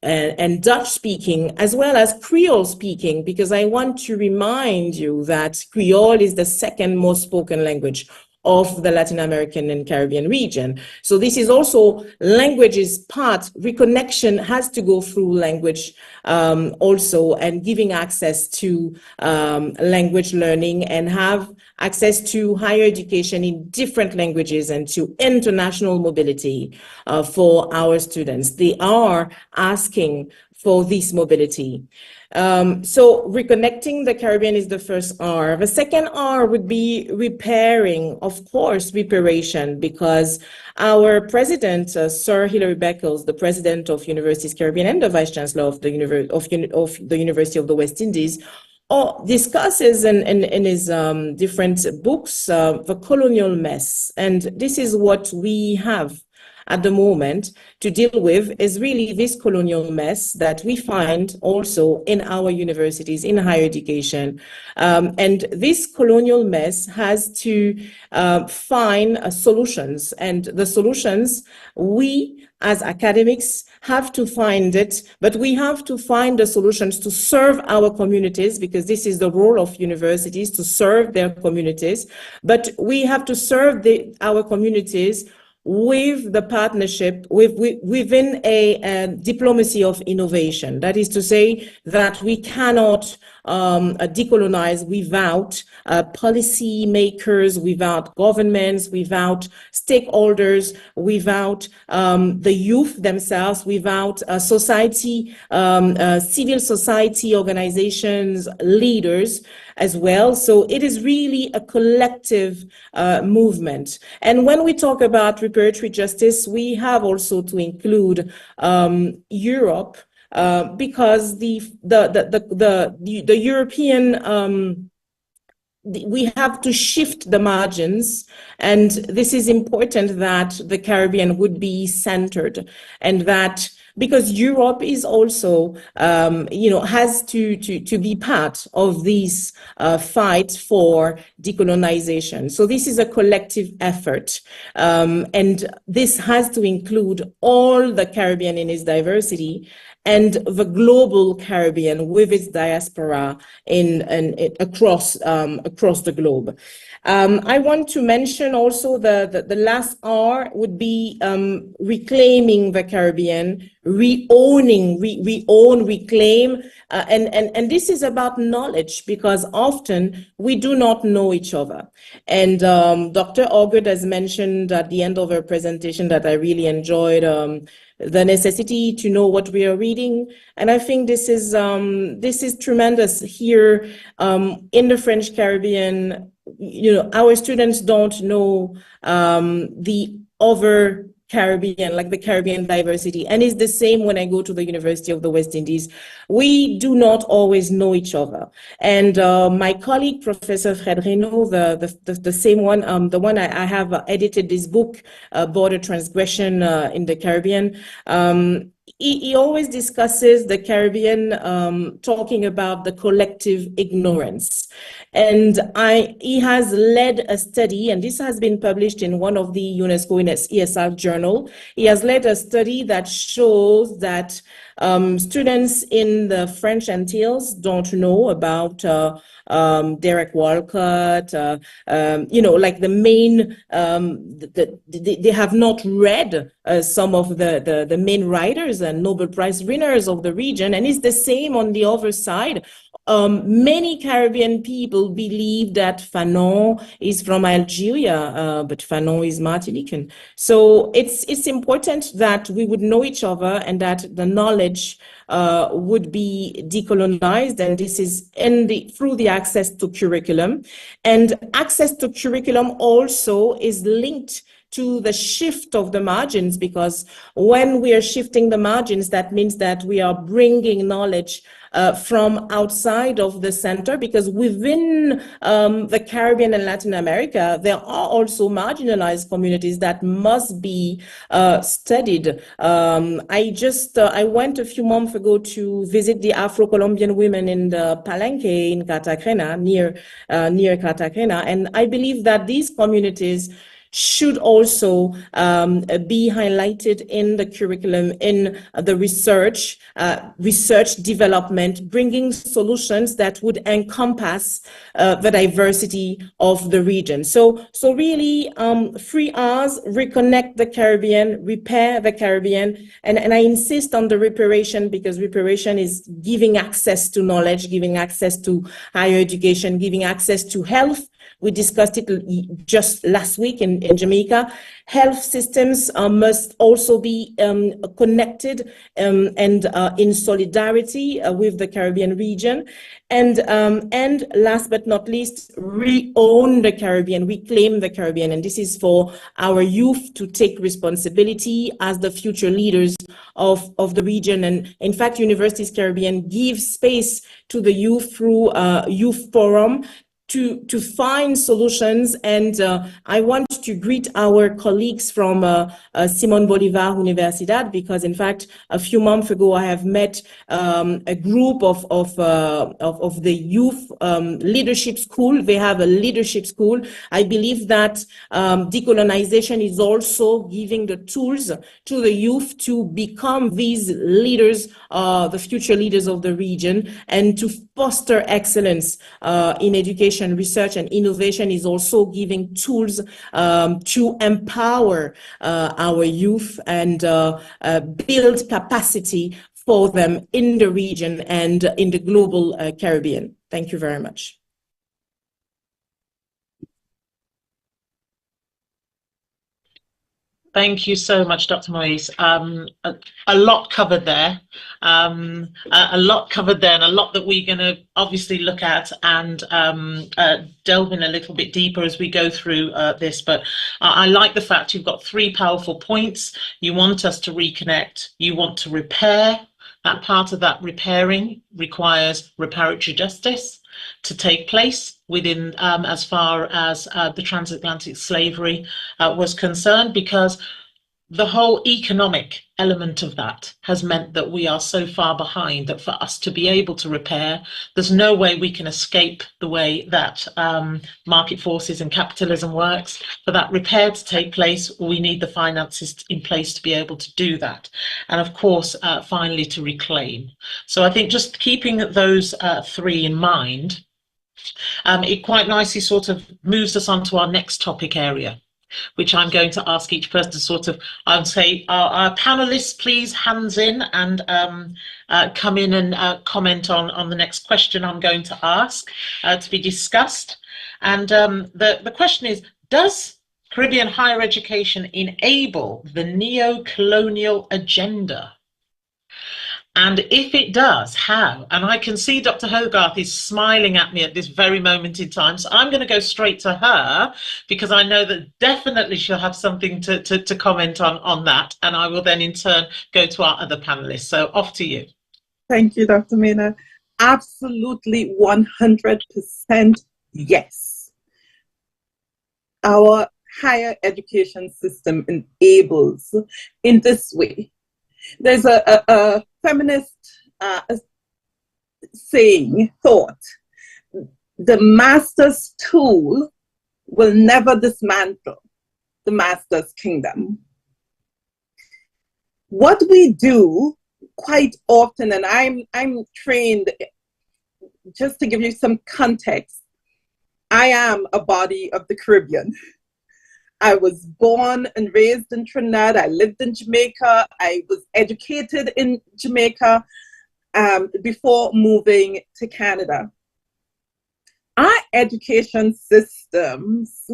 and Dutch-speaking, as well as Creole-speaking, because I want to remind you that Creole is the second most spoken language of the Latin American and Caribbean region. So this is also languages part. Reconnection has to go through language also, and giving access to language learning and have access to higher education in different languages and to international mobility for our students. They are asking for this mobility. So reconnecting the Caribbean is the first R. The second R would be repairing, of course, reparation, because our president, Sir Hilary Beckles, the president of Universities Caribbean and the vice chancellor of the University of the West Indies, discusses in his different books the colonial mess. And this is what we have at the moment to deal with, is really this colonial mess that we find also in our universities, in higher education. And this colonial mess has to find solutions. And the solutions, we as academics have to find it, but we have to find the solutions to serve our communities, because this is the role of universities, to serve their communities. But we have to serve our communities with the partnership, within a diplomacy of innovation. That is to say that we cannot decolonize without policy makers, without governments, without stakeholders, without the youth themselves, without society, civil society organizations, leaders as well. So it is really a collective movement. And when we talk about reparatory justice, we have also to include Europe, because the European we have to shift the margins, and this is important that the Caribbean would be centered, and that because Europe is also, has to be part of this fight for decolonization. So this is a collective effort, and this has to include all the Caribbean in its diversity, and the global Caribbean with its diaspora across the globe. I want to mention also the last R would be reclaiming the Caribbean, reowning, reclaim, and this is about knowledge, because often we do not know each other. And Dr. Augard has mentioned at the end of her presentation that I really enjoyed, the necessity to know what we are reading. And I think this is tremendous here in the French Caribbean. our students don't know the other Caribbean, like the Caribbean diversity. And it's the same when I go to the University of the West Indies. We do not always know each other. And my colleague, Professor Fred Reynaud, the same one, the one I have edited this book, Border Transgression in the Caribbean, he always discusses the Caribbean, talking about the collective ignorance. And he has led a study, and this has been published in one of the UNESCO ESR journal. He has led a study that shows that students in the French Antilles don't know about Derek Walcott, like the main, they have not read some of the main writers and Nobel Prize winners of the region. And it's the same on the other side. Many Caribbean people believe that Fanon is from Algeria, but Fanon is Martinican. So it's important that we would know each other and that the knowledge would be decolonized, and this is through the access to curriculum. And access to curriculum also is linked to the shift of the margins, because when we are shifting the margins, that means that we are bringing knowledge from outside of the center, because within the Caribbean and Latin America, there are also marginalized communities that must be studied. I went a few months ago to visit the Afro-Colombian women in the Palenque in Cartagena, near Cartagena, and I believe that these communities should also be highlighted in the curriculum, in the research development, bringing solutions that would encompass the diversity of the region. So really, 3 R's: reconnect the Caribbean, repair the Caribbean, and I insist on the reparation, because reparation is giving access to knowledge, giving access to higher education, giving access to health. We discussed it just last week in Jamaica. Health systems must also be connected and in solidarity with the Caribbean region. And last but not least, re-own the Caribbean, reclaim the Caribbean. And this is for our youth to take responsibility as the future leaders of the region. And in fact, Universities Caribbean gives space to the youth through Youth Forum to find solutions. And I want to greet our colleagues from Simon Bolivar Universidad, because in fact, a few months ago, I have met a group of the youth leadership school. They have a leadership school. I believe that decolonization is also giving the tools to the youth to become these leaders, the future leaders of the region, and to foster excellence in education. Research and innovation is also giving tools to empower our youth and build capacity for them in the region and in the global Caribbean. Thank you very much. Thank you so much, Dr. Moise. A lot covered there, and a lot that we're going to obviously look at and delve in a little bit deeper as we go through this. But I like the fact you've got 3 powerful points. You want us to reconnect, you want to repair. That part of that repairing requires reparatory justice to take place within as far as the transatlantic slavery was concerned, because the whole economic element of that has meant that we are so far behind that for us to be able to repair, there's no way we can escape the way that market forces and capitalism works. For that repair to take place, we need the finances in place to be able to do that. And of course, finally, to reclaim. So I think just keeping those 3 in mind, it quite nicely sort of moves us on to our next topic area, which I'm going to ask each person to sort of, I would say, our panelists, please, hands in and come in and comment on the next question I'm going to ask to be discussed. And the question is, does Caribbean higher education enable the neo-colonial agenda? And if it does, how? And I can see Dr. Hogarth is smiling at me at this very moment in time. So I'm going to go straight to her because I know that definitely she'll have something to comment on that. And I will then in turn go to our other panelists. So off to you. Thank you, Dr. Maynard. Absolutely 100% yes. Our higher education system enables in this way. There's a feminist thought, the master's tool will never dismantle the master's kingdom. What we do quite often, and I'm trained, just to give you some context, I am a body of the Caribbean. I was born and raised in Trinidad. I lived in Jamaica. I was educated in Jamaica before moving to Canada. Our education systems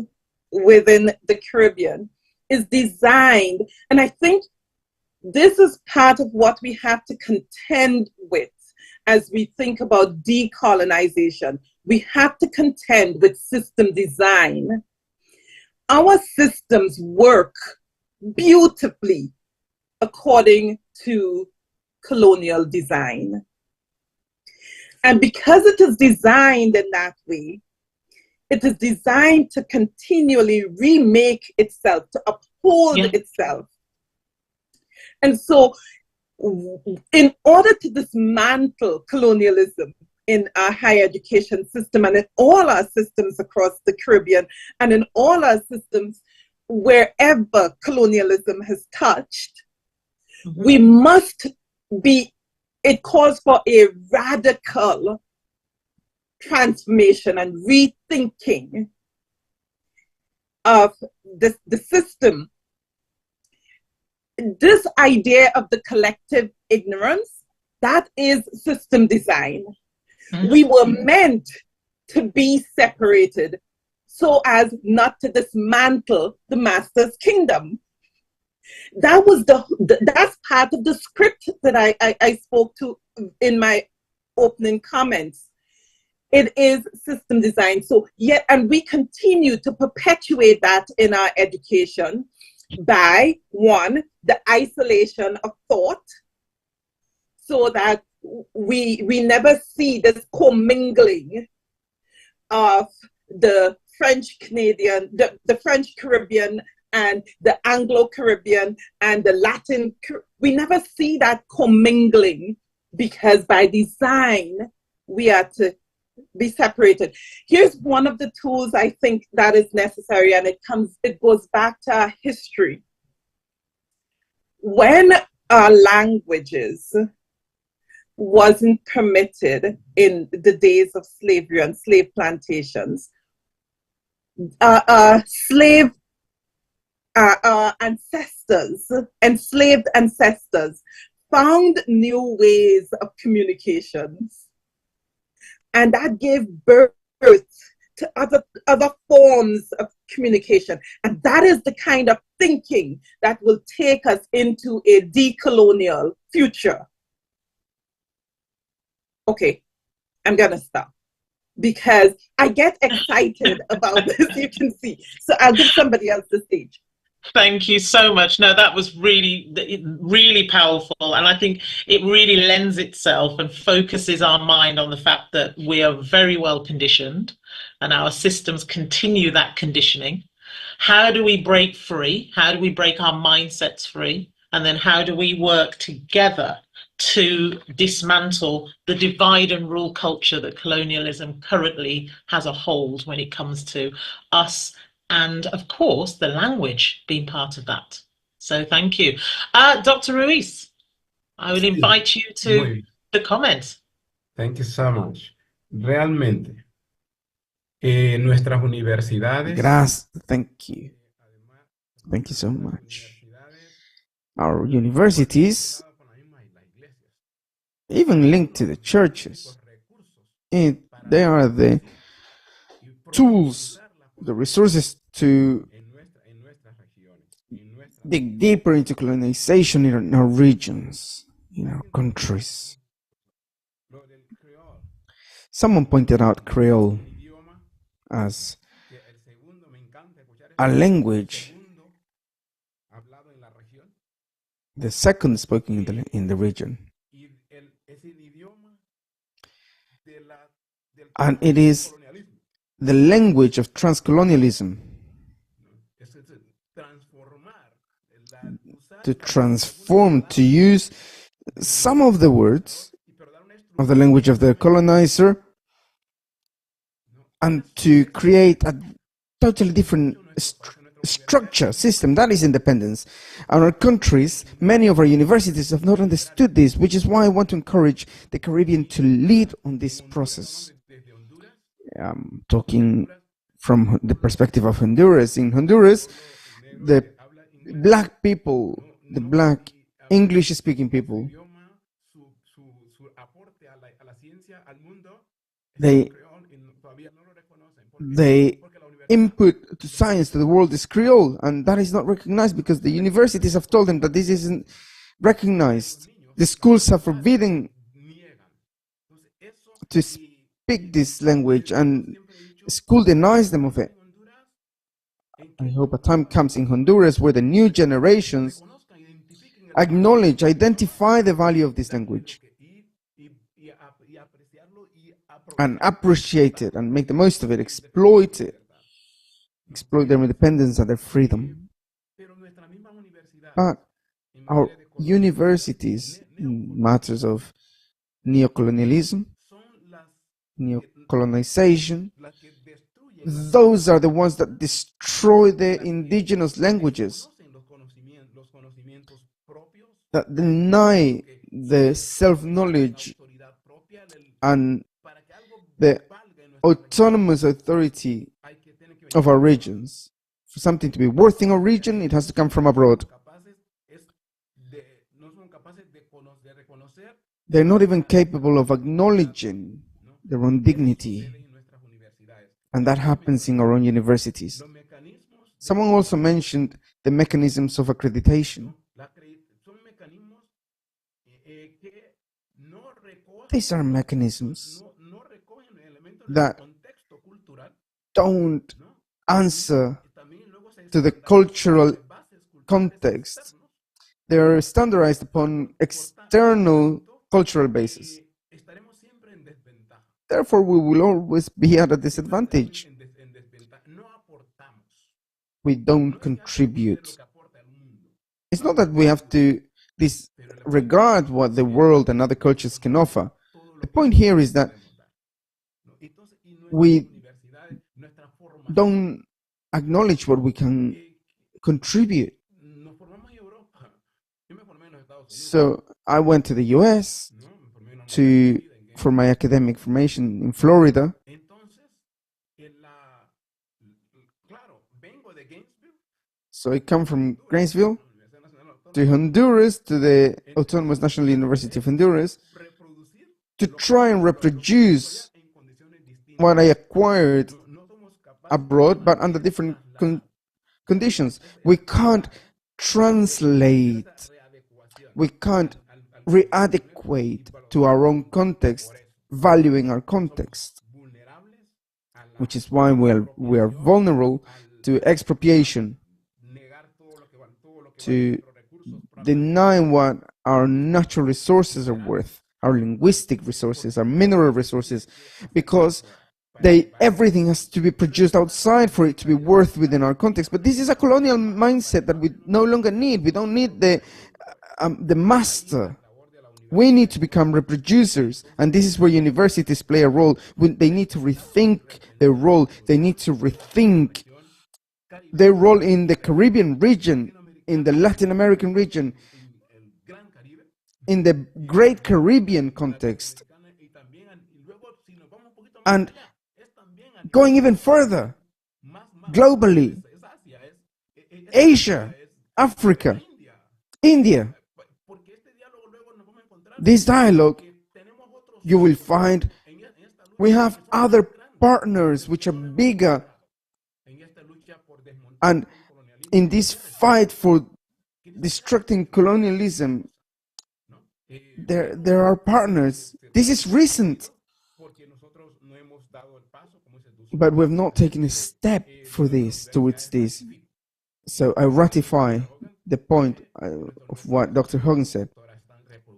within the Caribbean is designed, and I think this is part of what we have to contend with as we think about decolonization. We have to contend with system design. Our systems work beautifully according to colonial design. And because it is designed in that way, it is designed to continually remake itself, to uphold itself. And so, in order to dismantle colonialism in our higher education system and in all our systems across the Caribbean and in all our systems wherever colonialism has touched, we must be, it calls for a radical transformation and rethinking of the system. This idea of the collective ignorance, that is system design. We were meant to be separated so as not to dismantle the master's kingdom. That was that's part of the script that I spoke to in my opening comments. It is system design. So yet, and we continue to perpetuate that in our education by, one, the isolation of thought, so that we never see this commingling of the French Canadian, the French Caribbean and the Anglo-Caribbean and the Latin. We never see that commingling because by design, we are to be separated. Here's one of the tools I think that is necessary, and it goes back to our history. When our languages wasn't permitted in the days of slavery and slave plantations, enslaved ancestors found new ways of communications. And that gave birth to other forms of communication. And that is the kind of thinking that will take us into a decolonial future. Okay, I'm gonna stop because I get excited about this, you can see. So I'll give somebody else the stage. Thank you so much. No, that was really, really powerful. And I think it really lends itself and focuses our mind on the fact that we are very well conditioned and our systems continue that conditioning. How do we break free? How do we break our mindsets free? And then how do we work together to dismantle the divide and rule culture that colonialism currently has a hold when it comes to us, and of course the language being part of that. So thank you. Dr. Ruiz, I will invite you to the comments. Thank you so much. Realmente, nuestras universidades. Thank you. Thank you so much. Our universities, even linked to the churches, they are the tools, the resources to dig deeper into colonization in our regions. in our countries. Someone pointed out Creole as a language, the second spoken in the region. And it is the language of transcolonialism, to transform, to use some of the words of the language of the colonizer and to create a totally different structure, system, that is independence. And our countries, many of our universities have not understood this, which is why I want to encourage the Caribbean to lead on this process. I'm talking from the perspective of Honduras. In Honduras, the black people, the black English-speaking people, they input to science, to the world, is Creole, and that is not recognized because the universities have told them that this isn't recognized. The schools are forbidden to speak this language, and school denies them of it. I hope a time comes in Honduras where the new generations acknowledge, identify the value of this language and appreciate it and make the most of it, exploit it, exploit their independence and their freedom. But our universities, in matters of neocolonialism, neocolonization, those are the ones that destroy the indigenous languages, that deny the self-knowledge and the autonomous authority of our regions. For something to be worth in our region, it has to come from abroad. They're not even capable of acknowledging their own dignity, and that happens in our own universities. Someone also mentioned the mechanisms of accreditation. These are mechanisms that don't answer to the cultural context. They are standardized upon external cultural basis. Therefore, we will always be at a disadvantage. We don't contribute. It's not that we have to disregard what the world and other cultures can offer. The point here is that we don't acknowledge what we can contribute. So I went to the US for my academic formation in Florida. So I come from Gainesville to Honduras, to the Autonomous National University of Honduras, to try and reproduce what I acquired abroad, but under different conditions. We can't translate, we can't re-adequate to our own context, valuing our context, which is why we are vulnerable to expropriation, to deny what our natural resources are worth, our linguistic resources, our mineral resources, because everything has to be produced outside for it to be worth within our context. But this is a colonial mindset that we no longer need. We don't need the master. We need to become reproducers, and this is where universities play a role. They need to rethink their role. They need to rethink their role in the Caribbean region, in the Latin American region, in the Great Caribbean context, and going even further, globally, Asia, Africa, India. This dialogue, you will find we have other partners which are bigger, and in this fight for destructing colonialism, There are partners. This is recent, but we've not taken a step for this, towards this. So I ratify the point of what Dr. Hogan said.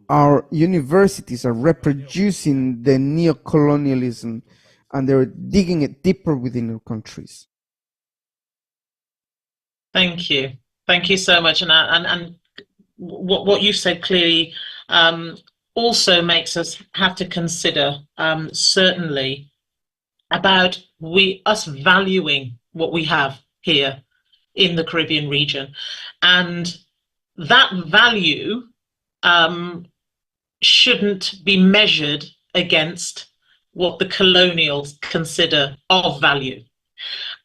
Our universities are reproducing the neo-colonialism, and they're digging it deeper within our countries. Thank you. Thank you so much. And what you said clearly also makes us have to consider certainly about us valuing what we have here in the Caribbean region, and that value shouldn't be measured against what the colonials consider of value.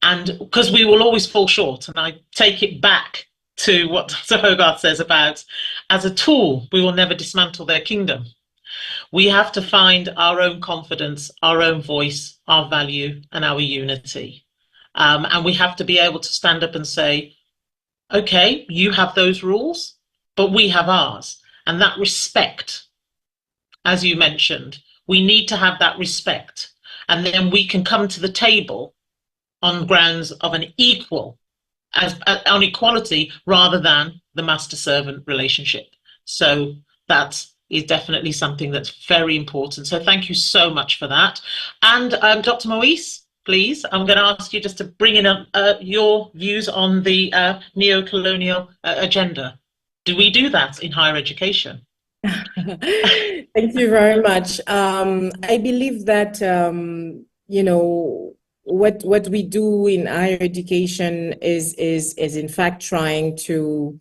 And because we will always fall short, and I take it back to what Dr. Hogarth says about, as a tool, we will never dismantle their kingdom. We have to find our own confidence, our own voice, our value, and our unity. And we have to be able to stand up and say, okay, you have those rules, but we have ours. And that respect, as you mentioned, we need to have that respect. And then we can come to the table on grounds of an on equality rather than the master-servant relationship. So that is definitely something that's very important. So thank you so much for that. And Dr. Moise, please, I'm going to ask you just to bring in your views on the neo-colonial agenda. Do we do that in higher education? Thank you very much. I believe that, you know, what we do in higher education is in fact trying to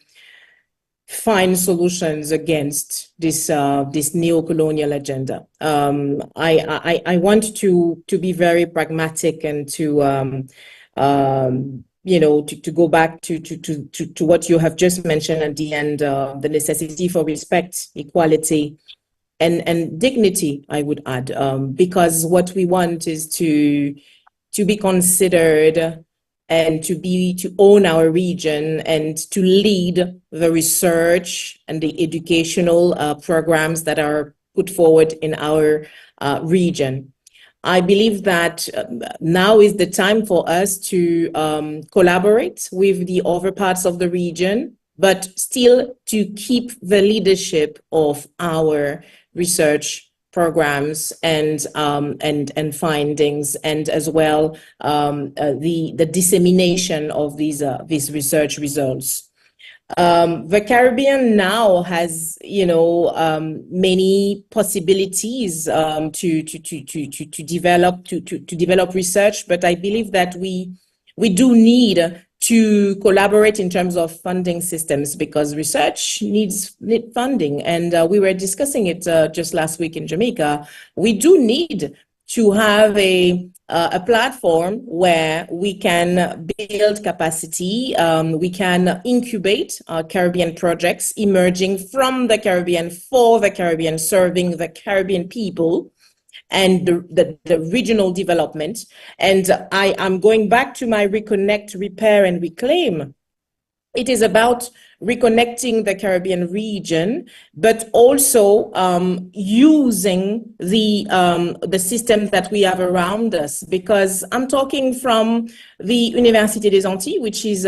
find solutions against this neo-colonial agenda. I want to be very pragmatic and to you know, to go back to what you have just mentioned at the end, the necessity for respect, equality, and dignity, I would add, because what we want is to be considered and to own our region and to lead the research and the educational programs that are put forward in our region. I believe that now is the time for us to collaborate with the other parts of the region, but still to keep the leadership of our research programs and findings, and as well the dissemination of these research results. The Caribbean now has, you know, many possibilities to develop research, but I believe that we do need to collaborate in terms of funding systems, because research needs funding. And we were discussing it just last week in Jamaica. We do need to have a platform where we can build capacity, we can incubate Caribbean projects emerging from the Caribbean, for the Caribbean, serving the Caribbean people and the regional development. And I am going back to my reconnect, repair, and reclaim. It is about reconnecting the Caribbean region, but also using the system that we have around us, because I'm talking from the Université des Antilles, which is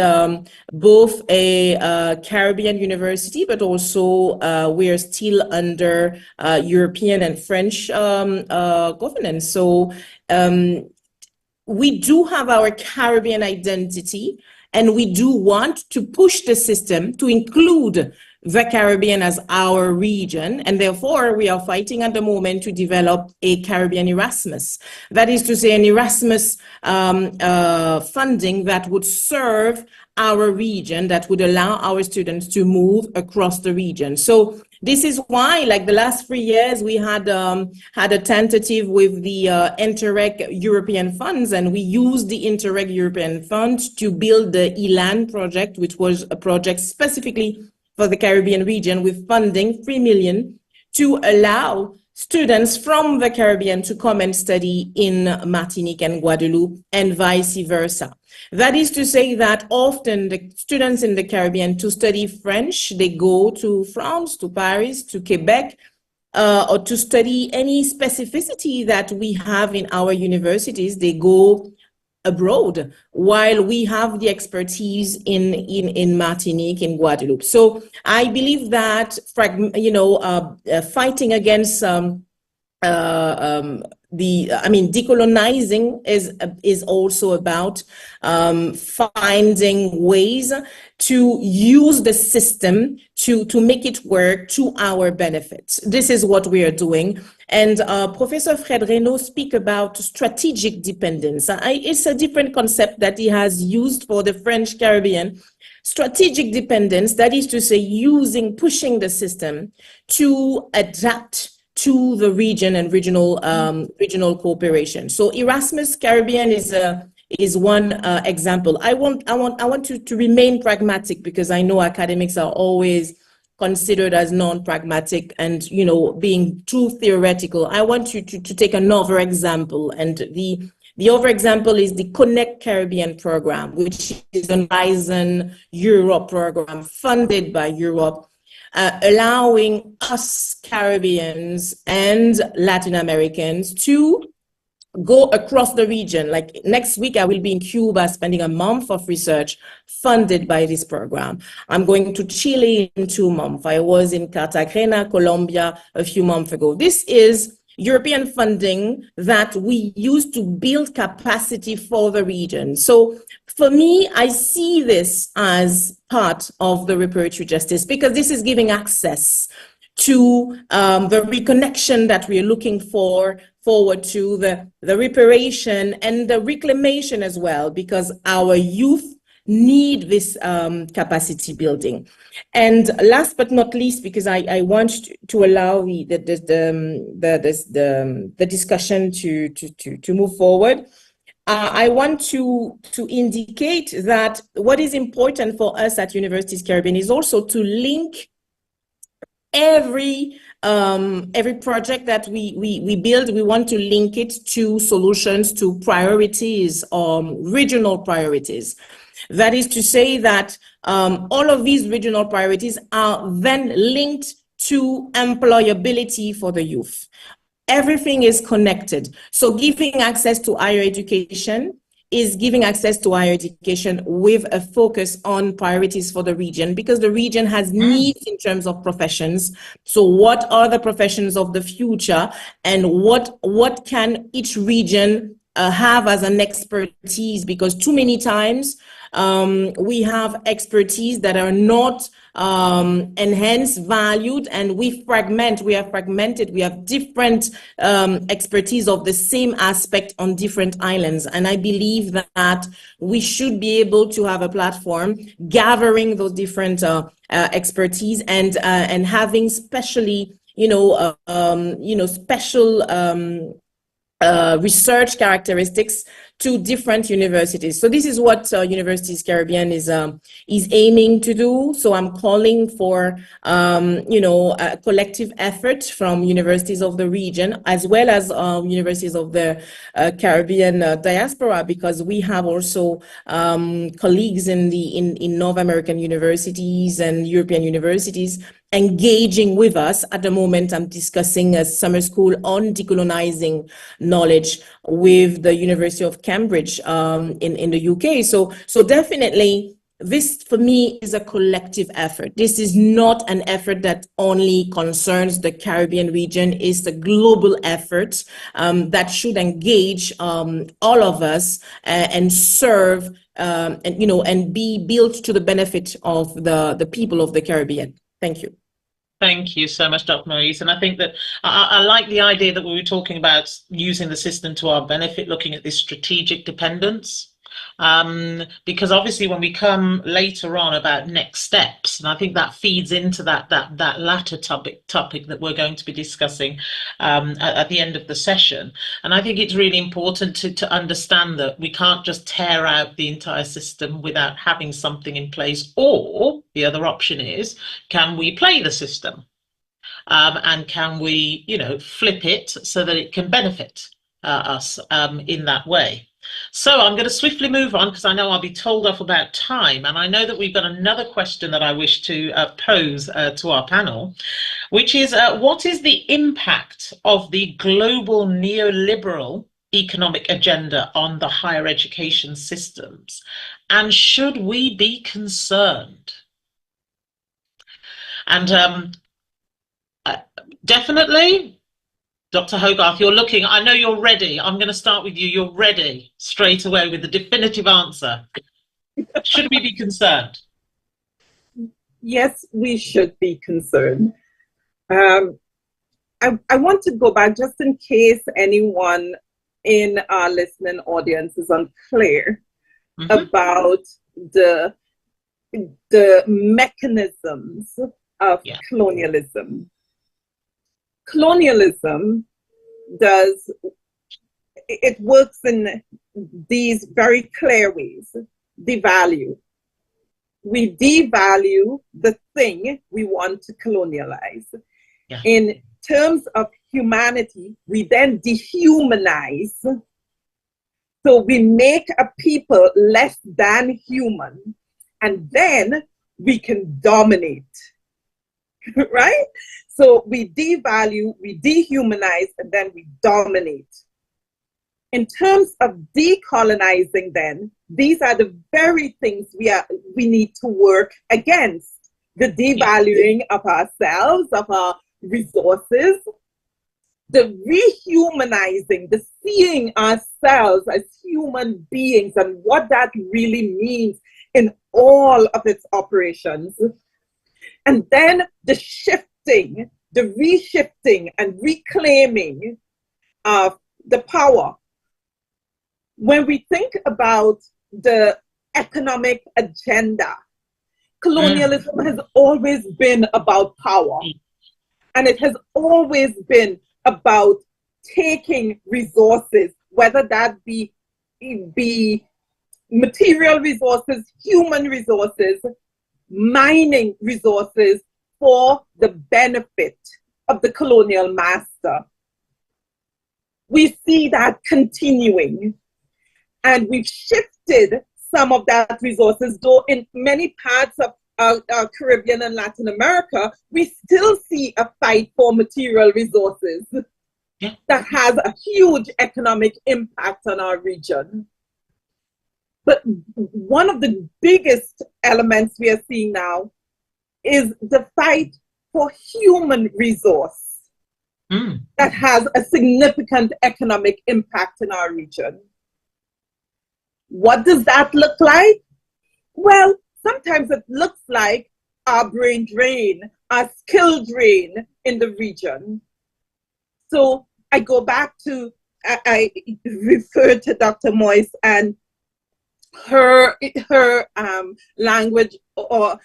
both a Caribbean university, but also we are still under European and French governance. So we do have our Caribbean identity, and we do want to push the system to include the Caribbean as our region. And therefore, we are fighting at the moment to develop a Caribbean Erasmus. That is to say, an Erasmus funding that would serve our region, that would allow our students to move across the region. So this is why, like the last 3 years, we had a tentative with the Interreg European funds, and we used the Interreg European funds to build the ELAN project, which was a project specifically for the Caribbean region, with funding 3 million to allow students from the Caribbean to come and study in Martinique and Guadeloupe, and vice versa. That is to say that often the students in the Caribbean, to study French, they go to France, to Paris, to Quebec, or to study any specificity that we have in our universities, they go abroad, while we have the expertise in Martinique, in Guadeloupe. So I believe that fighting against decolonizing is also about finding ways to use the system to make it work to our benefit. This is what we are doing. And Professor Fred Reynaud speak about strategic dependence. It's a different concept that he has used for the French Caribbean. Strategic dependence, that is to say, pushing the system to adapt to the region and regional cooperation. So Erasmus Caribbean is one example. I want to remain pragmatic, because I know academics are always considered as non-pragmatic and being too theoretical. I want you to take another example, and the other example is the Connect Caribbean program, which is an Horizon Europe program funded by Europe, allowing us Caribbeans and Latin Americans to go across the region. Like next week, I will be in Cuba spending a month of research funded by this program. I'm going to Chile in 2 months. I was in Cartagena, Colombia a few months ago. This is European funding that we use to build capacity for the region. So for me, I see this as part of the reparatory justice, because this is giving access to the reconnection that we are looking forward to, the reparation and the reclamation as well, because our youth need this capacity building. And last but not least, because I want to allow the discussion to move forward, I want to indicate that what is important for us at Universities Caribbean is also to link every project that we build. We want to link it to solutions, to priorities, regional priorities. That is to say that all of these regional priorities are then linked to employability for the youth. Everything is connected. So giving access to higher education is giving access to higher education with a focus on priorities for the region, because the region has needs in terms of professions. So what are the professions of the future, and what can each region have as an expertise? Because too many times we have expertise that are not enhanced, valued, and we are fragmented. We have different expertise of the same aspect on different islands. And I believe that we should be able to have a platform gathering those different expertise and having specially, special research characteristics to different universities. So this is what Universities Caribbean is aiming to do. So I'm calling for a collective effort from universities of the region, as well as universities of the Caribbean diaspora, because we have also colleagues in North American universities and European universities engaging with us. At the moment, I'm discussing a summer school on decolonizing knowledge with the University of Cambridge in the UK. So definitely, this for me is a collective effort. This is not an effort that only concerns the Caribbean region. It's the global effort that should engage all of us and serve and be built to the benefit of the people of the Caribbean. Thank you. Thank you so much, Dr. Maurice. And I think that I like the idea that we were talking about using the system to our benefit, looking at this strategic dependence. Because obviously when we come later on about next steps, and I think that feeds into that latter topic that we're going to be discussing at the end of the session. And I think it's really important to understand that we can't just tear out the entire system without having something in place, or the other option is, can we play the system? And can we, flip it so that it can benefit us in that way? So I'm going to swiftly move on, because I know I'll be told off about time, and I know that we've got another question that I wish to pose to our panel, which is what is the impact of the global neoliberal economic agenda on the higher education systems, and should we be concerned? And definitely, Dr. Hogarth, you're looking, I know you're ready. I'm going to start with you. You're ready straight away with the definitive answer. Should we be concerned? Yes, we should be concerned. I want to go back just in case anyone in our listening audience is unclear about the mechanisms of colonialism. Colonialism works in these very clear ways. Devalue. We devalue the thing we want to colonialize. Yeah. In terms of humanity, we then dehumanize. So we make a people less than human, and then we can dominate, right? So we devalue, we dehumanize, and then we dominate. In terms of decolonizing, then, these are the very things we need to work against. The devaluing of ourselves, of our resources, the rehumanizing, the seeing ourselves as human beings and what that really means in all of its operations. And then the shifting, the reshifting and reclaiming of the power. When we think about the economic agenda, colonialism has always been about power. And it has always been about taking resources, whether that be material resources, human resources, mining resources for the benefit of the colonial master. We see that continuing. And we've shifted some of that resources, though in many parts of Caribbean and Latin America, we still see a fight for material resources that has a huge economic impact on our region. But one of the biggest elements we are seeing now is the fight for human resource that has a significant economic impact in our region. What does that look like? Well, sometimes it looks like our brain drain, our skill drain in the region. So I go back to, I refer to Dr. Moyes and her language, or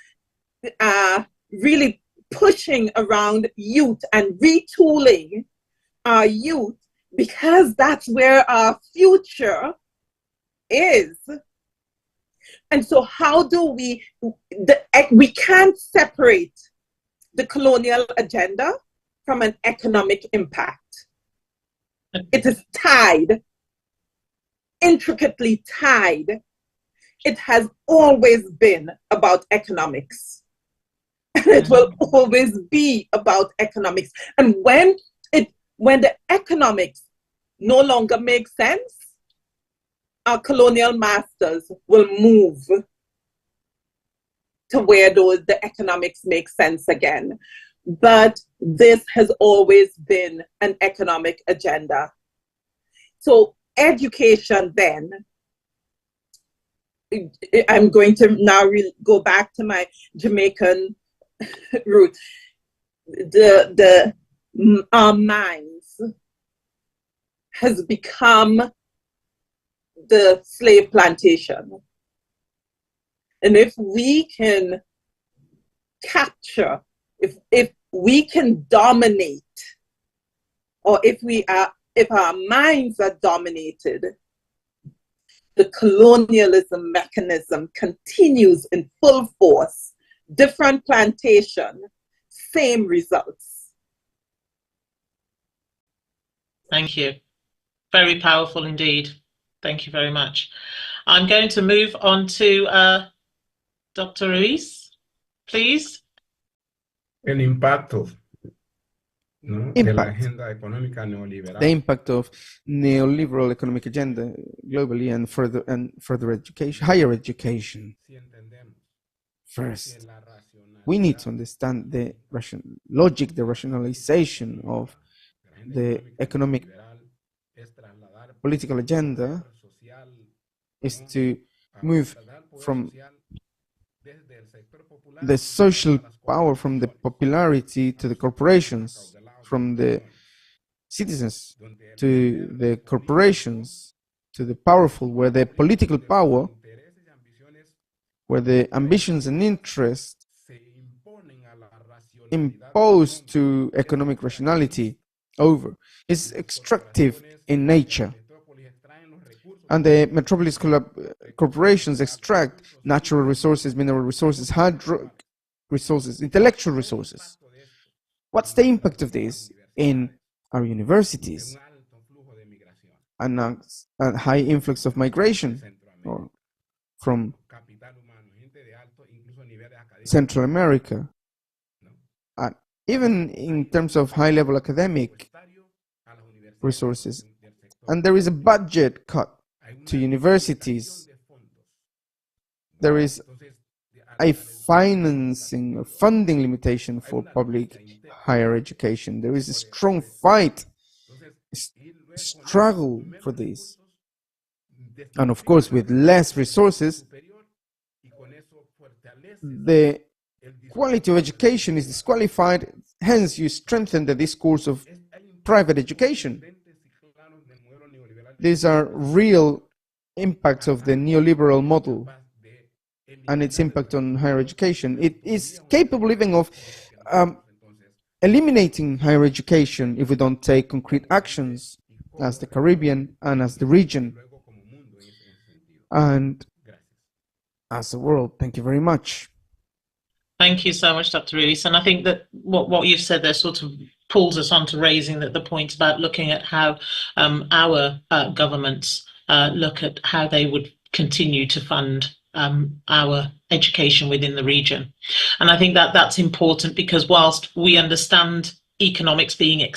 really pushing around youth and retooling our youth, because that's where our future is. And so how do we can't separate the colonial agenda from an economic impact. It is tied, intricately tied. It has always been about economics. And it will always be about economics. And when the economics no longer make sense, our colonial masters will move to where the economics make sense again. But this has always been an economic agenda. So education then, I'm going to now go back to my Jamaican root. Our minds has become the slave plantation. And if we can capture, if we can dominate, or if our minds are dominated, the colonialism mechanism continues in full force. Different plantation, same results. Thank you. Very powerful indeed. Thank you very much. I'm going to move on to Dr. Ruiz, please. El impacto impact, the impact of neoliberal economic agenda globally and further education, higher education. First, we need to understand the logic, the rationalization of the economic political agenda is to move from the social power, from the popularity to the corporations, from the citizens to the corporations, to the powerful, where the political power, where the ambitions and interests impose to economic rationality over, is extractive in nature. And the metropolis corporations extract natural resources, mineral resources, hydro resources, intellectual resources. What's the impact of this in our universities? And a high influx of migration from Central America. And even in terms of high-level academic resources. And there is a budget cut to universities. There is a financing or funding limitation for public higher education. There is a strong fight, struggle for this. And of course, with less resources, the quality of education is disqualified. Hence, you strengthen the discourse of private education. These are real impacts of the neoliberal model and its impact on higher education. It is capable even of eliminating higher education if we don't take concrete actions as the Caribbean and as the region and as the world. Thank you very much. Thank you so much, Dr. Ruiz. And I think that what you've said there sort of pulls us on to raising the point about looking at how our governments look at how they would continue to fund our education within the region. And I think that that's important because whilst we understand economics being,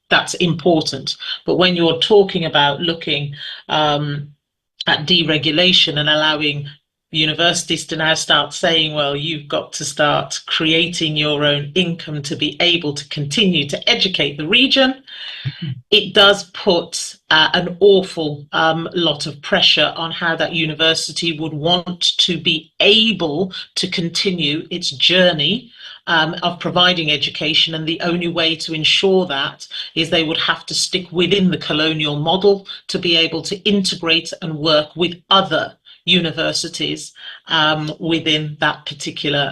that's important. But when you're talking about looking at deregulation and allowing universities to now start saying, well, you've got to start creating your own income to be able to continue to educate the region, it does put an awful lot of pressure on how that university would want to be able to continue its journey of providing education. And the only way to ensure that is they would have to stick within the colonial model to be able to integrate and work with other universities within that particular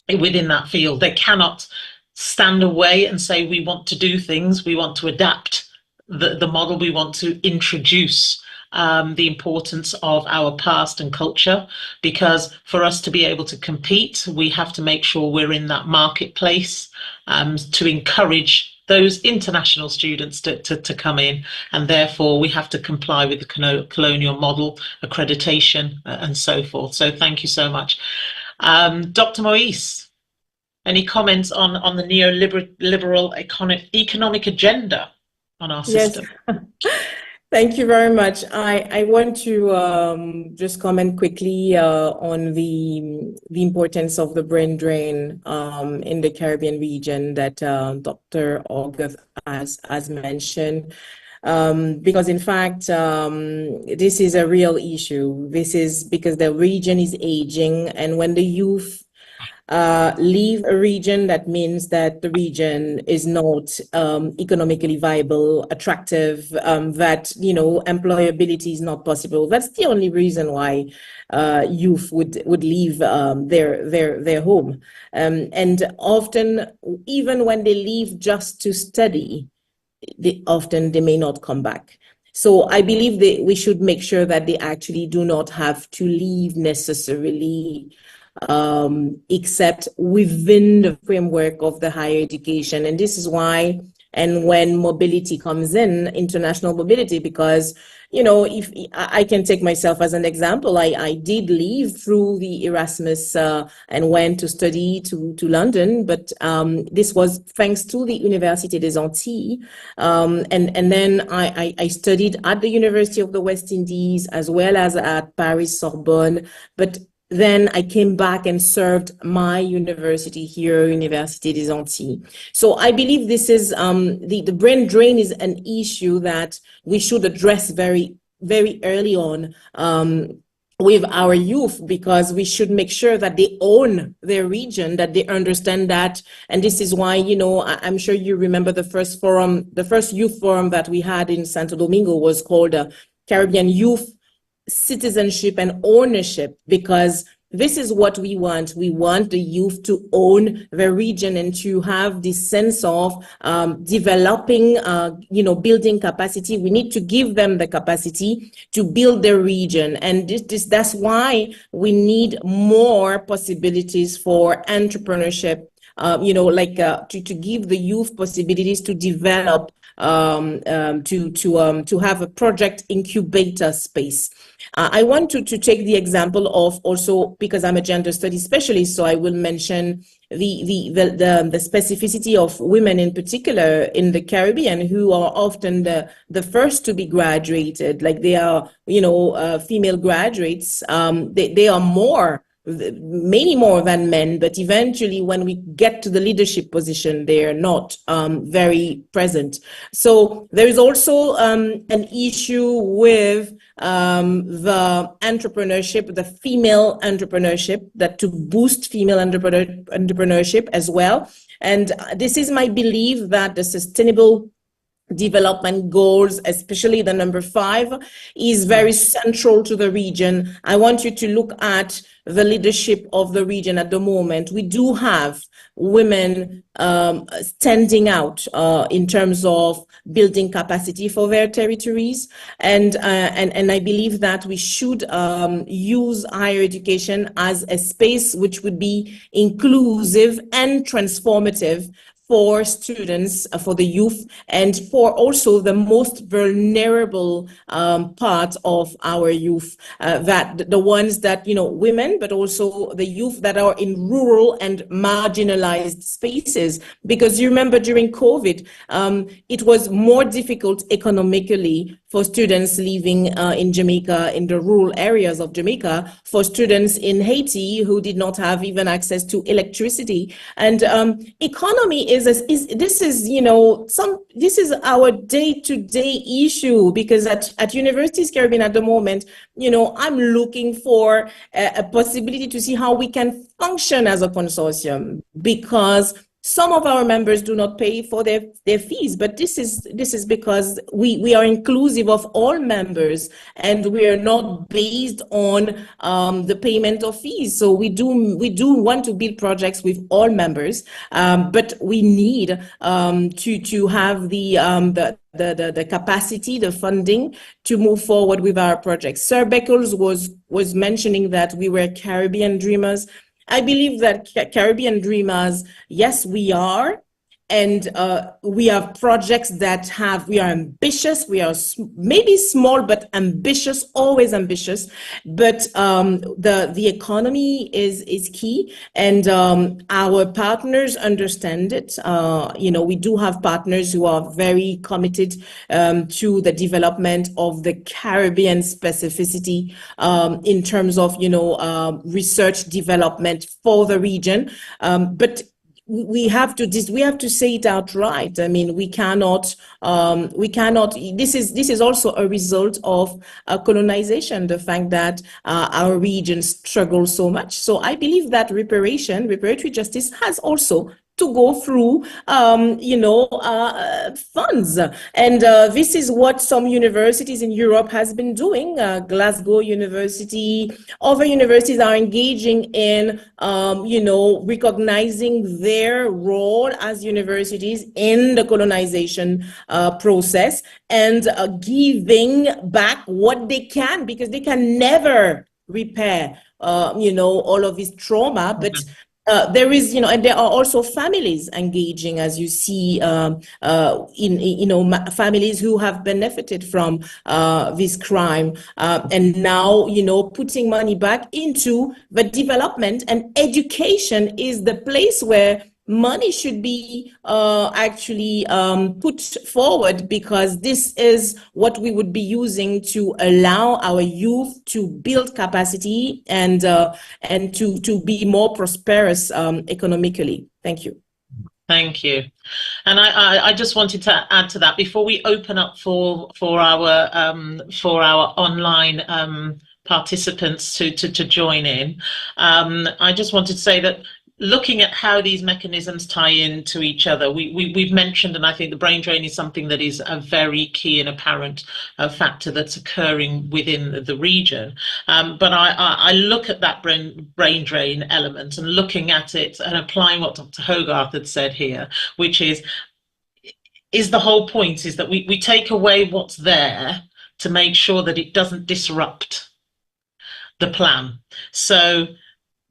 within that field. They cannot stand away and say we want to do things, we want to adapt the model, we want to introduce the importance of our past and culture, because for us to be able to compete we have to make sure we're in that marketplace to encourage those international students to come in, and therefore we have to comply with the colonial model, accreditation and so forth. So thank you so much. Dr. Moise, any comments on the neoliberal economic agenda on our system? Yes. Thank you very much. I want to just comment quickly on the importance of the brain drain in the Caribbean region that Dr. August has mentioned. Because in fact, this is a real issue. This is because the region is aging, and when the youth leave a region, that means that the region is not economically viable, attractive, that employability is not possible. That's the only reason why youth would leave their home. And often, even when they leave just to study, they may not come back. So I believe that we should make sure that they actually do not have to leave necessarily, except within the framework of the higher education. And this is why and when mobility comes in, international mobility, because if I can take myself as an example, I did leave through the Erasmus and went to study to London, but this was thanks to the Université des Antilles, and then I studied at the University of the West Indies as well as at Paris Sorbonne, but then I came back and served my university here, Université des Antilles. So I believe this is the brain drain is an issue that we should address very, very early on with our youth, because we should make sure that they own their region, that they understand that. And this is why, I'm sure you remember the first youth forum that we had in Santo Domingo was called Caribbean Youth Citizenship and Ownership, because this is what we want. We want the youth to own the region and to have this sense of developing, building capacity. We need to give them the capacity to build their region. And that's why we need more possibilities for entrepreneurship, to give the youth possibilities to develop, to have a project incubator space. I want to take the example of, also because I'm a gender studies specialist, so I will mention the specificity of women in particular in the Caribbean, who are often the first to be graduated. Like they are, female graduates. They are many more than men, but eventually when we get to the leadership position, they are not very present. So there is also an issue with the entrepreneurship, the female entrepreneurship, that to boost female entrepreneurship as well. And this is my belief that the sustainable development goals, especially the number 5, is very central to the region. I want you to look at the leadership of the region at the moment. We do have women standing out in terms of building capacity for their territories, and I believe that we should use higher education as a space which would be inclusive and transformative for students, for the youth, and for also the most vulnerable part of our youth, that the ones that, women, but also the youth that are in rural and marginalized spaces. Because you remember during COVID, it was more difficult economically for students living in Jamaica, in the rural areas of Jamaica, for students in Haiti who did not have even access to electricity. And economy this is our day-to-day issue, because at Universities Caribbean at the moment, I'm looking for a possibility to see how we can function as a consortium, because some of our members do not pay for their fees, but this is because we are inclusive of all members, and we are not based on the payment of fees. So we do want to build projects with all members, but we need to have the capacity, the funding to move forward with our projects. Sir Beckles was mentioning that we were Caribbean dreamers. I believe that Caribbean dreamers, yes, we are. And we have projects that we are ambitious. We are maybe small, but ambitious, always ambitious. But the economy is key, and our partners understand it. We do have partners who are very committed to the development of the Caribbean specificity in terms of, research development for the region. But we have to say it outright. I mean, we cannot, this is also a result of colonization, the fact that our region struggles so much. So I believe that reparatory justice has also to go through, funds. And this is what some universities in Europe has been doing. Glasgow University, other universities are engaging in, recognizing their role as universities in the colonization process, and giving back what they can, because they can never repair, all of this trauma, but there is, and there are also families engaging, as you see, families who have benefited from this crime, and now, putting money back into the development, and education is the place where money should be actually put forward, because this is what we would be using to allow our youth to build capacity and to be more prosperous economically. Thank you. Thank you. And I just wanted to add to that before we open up for our online participants to join in. I just wanted to say that looking at how these mechanisms tie into each other, we've mentioned, and I think the brain drain is something that is a very key and apparent factor that's occurring within the region. But I look at that brain drain element and looking at it and applying what Dr. Hogarth had said here, which is the whole point is that we take away what's there to make sure that it doesn't disrupt the plan. So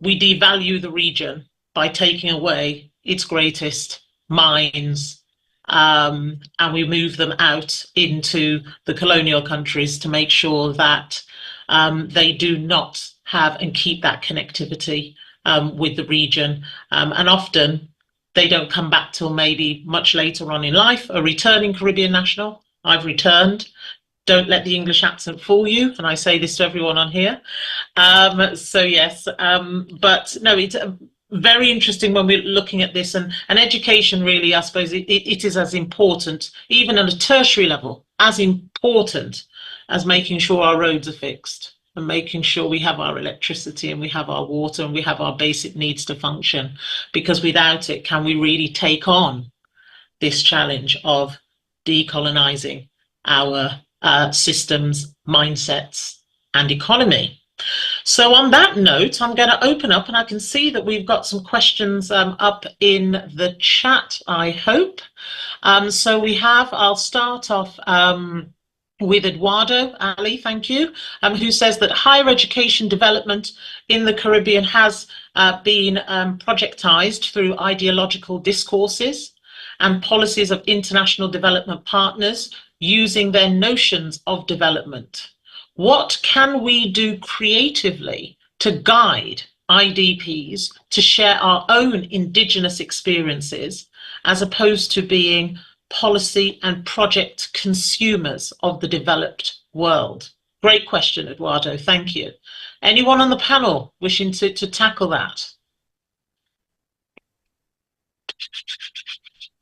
we devalue the region by taking away its greatest minds, and we move them out into the colonial countries to make sure that they do not have and keep that connectivity with the region. And often they don't come back till maybe much later on in life. A returning Caribbean national, I've returned. Don't let the English accent fool you, and I say this to everyone on here. So yes, but no, it's very interesting when we're looking at this, and education really, I suppose, it is as important, even at a tertiary level, as important as making sure our roads are fixed and making sure we have our electricity and we have our water and we have our basic needs to function, because without it, can we really take on this challenge of decolonizing our systems, mindsets, and economy? So on that note, I'm going to open up, and I can see that we've got some questions up in the chat, I hope. So I'll start off with Eduardo Ali, thank you, who says that higher education development in the Caribbean has been projectized through ideological discourses and policies of international development partners using their notions of development. What can we do creatively to guide IDPs to share our own indigenous experiences, as opposed to being policy and project consumers of the developed world? Great question, Eduardo, thank you. Anyone on the panel wishing to tackle that?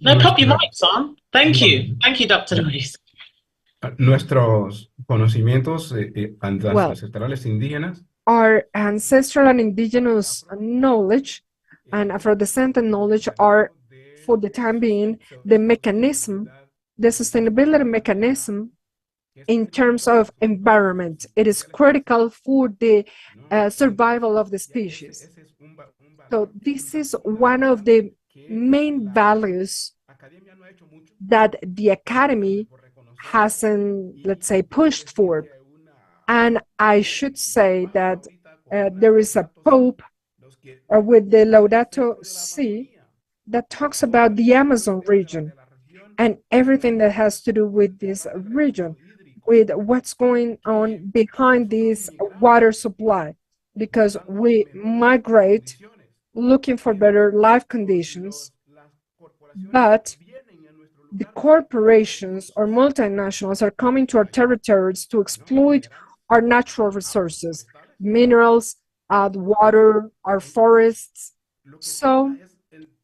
No, pop your mics on. Thank you, Dr. Luis. Nuestros conocimientos ancestrales indígenas. Our ancestral and indigenous knowledge and Afro-descendant knowledge are, for the time being, the mechanism, the sustainability mechanism in terms of environment. It is critical for the survival of the species. So this is one of the main values that the academy hasn't, let's say, pushed for. And I should say that there is a pope with the Laudato Si that talks about the Amazon region and everything that has to do with this region, with what's going on behind this water supply, because we migrate looking for better life conditions, but the corporations or multinationals are coming to our territories to exploit our natural resources, minerals, the water, our forests. So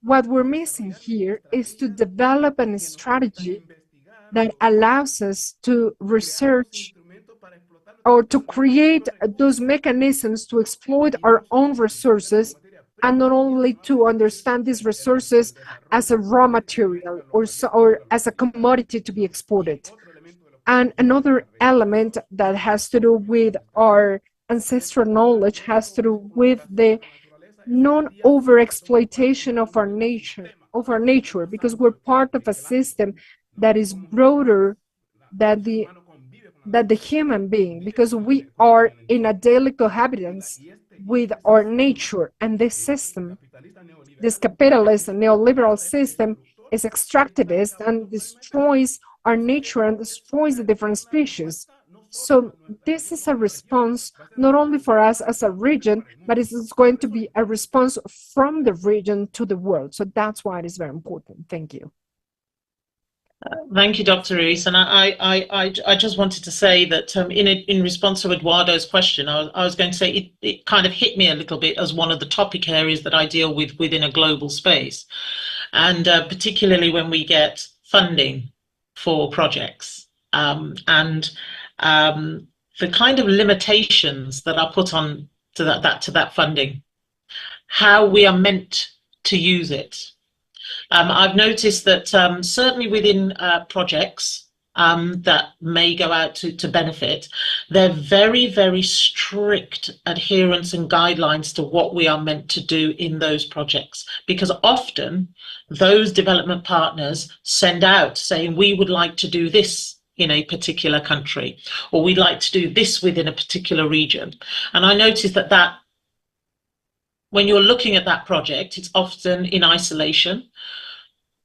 what we're missing here is to develop a strategy that allows us to research or to create those mechanisms to exploit our own resources, and not only to understand these resources as a raw material or as a commodity to be exported. And another element that has to do with our ancestral knowledge has to do with the non-overexploitation of our nature, because we're part of a system that is broader than the human being, because we are in a daily cohabitance with our nature, and this system this capitalist and neoliberal system is extractivist and destroys our nature and destroys the different species. So this is a response not only for us as a region, but it is going to be a response from the region to the world. So that's why it is very important. Thank you. Thank you, Dr. Ruiz. And I just wanted to say that in response to Eduardo's question, I was going to say it kind of hit me a little bit as one of the topic areas that I deal with within a global space. And particularly when we get funding for projects and the kind of limitations that are put on to that funding, how we are meant to use it. I've noticed that certainly within projects that may go out to benefit, they're very, very strict adherence and guidelines to what we are meant to do in those projects. Because often those development partners send out saying, we would like to do this in a particular country, or we'd like to do this within a particular region. And I noticed that when you're looking at that project, it's often in isolation.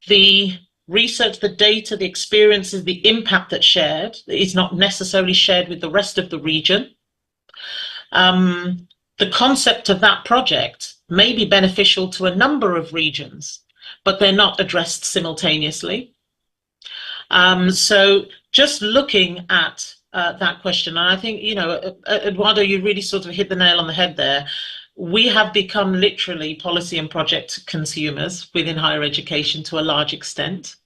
The research, the data, the experiences, the impact that's shared is not necessarily shared with the rest of the region. The concept of that project may be beneficial to a number of regions, but they're not addressed simultaneously. So just looking at that question, and I think, you know, Eduardo, you really sort of hit the nail on the head there. We have become literally policy and project consumers within higher education to a large extent,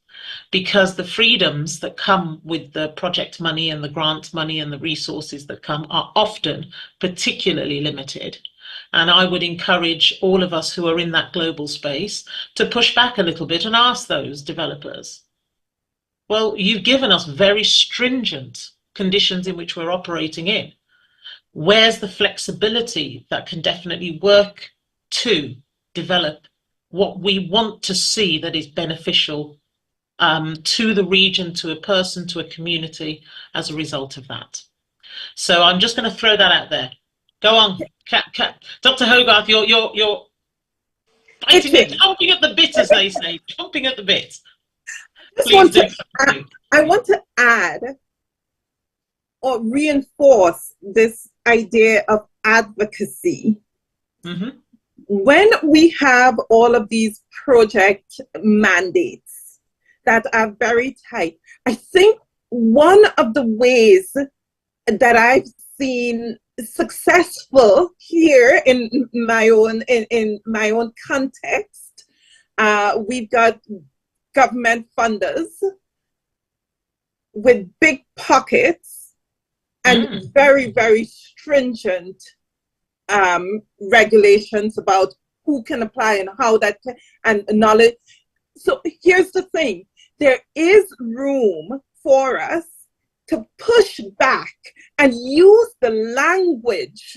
because the freedoms that come with the project money and the grant money and the resources that come are often particularly limited. And I would encourage all of us who are in that global space to push back a little bit and ask those developers, well, you've given us very stringent conditions in which we're operating in. Where's the flexibility that can definitely work to develop what we want to see that is beneficial to the region, to a person, to a community as a result of that? So I'm just going to throw that out there. Go on, Dr. Hogarth, you're biting it, chomping at the bit, as they say, chomping at the bit. Please do. I want to add or reinforce this idea of advocacy. Mm-hmm. When we have all of these project mandates that are very tight, I think one of the ways that I've seen successful here in my own context, we've got government funders with big pockets and very, very stringent regulations about who can apply and how that can, and knowledge. So here's the thing, there is room for us to push back and use the language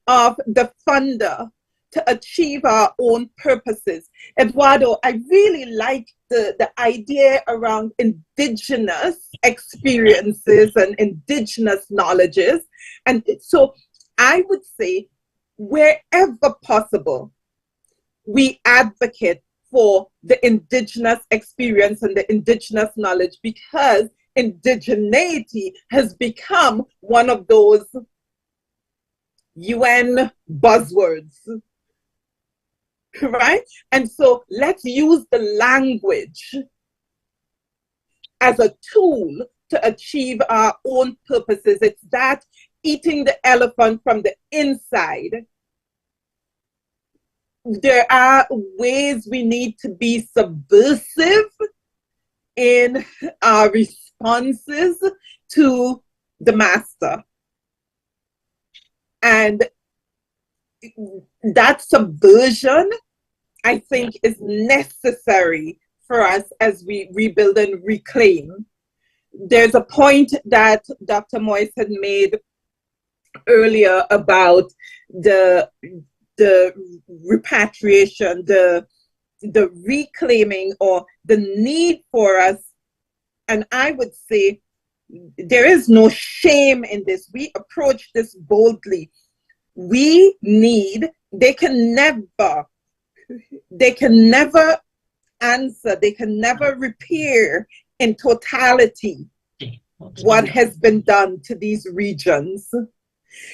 of the funder to achieve our own purposes. Eduardo, I really like the idea around indigenous experiences and indigenous knowledges. And so I would say, wherever possible, we advocate for the indigenous experience and the indigenous knowledge, because indigeneity has become one of those UN buzzwords, right? And so let's use the language as a tool to achieve our own purposes. It's that eating the elephant from the inside. There are ways we need to be subversive in our responses to the master. And that subversion, I think, is necessary for us as we rebuild and reclaim. There's a point that Dr. Moyes had made earlier about the repatriation, the reclaiming, or the need for us. And I would say there is no shame in this. We approach this boldly. We need, they can never they can never answer, they can never repair in totality what has been done to these regions.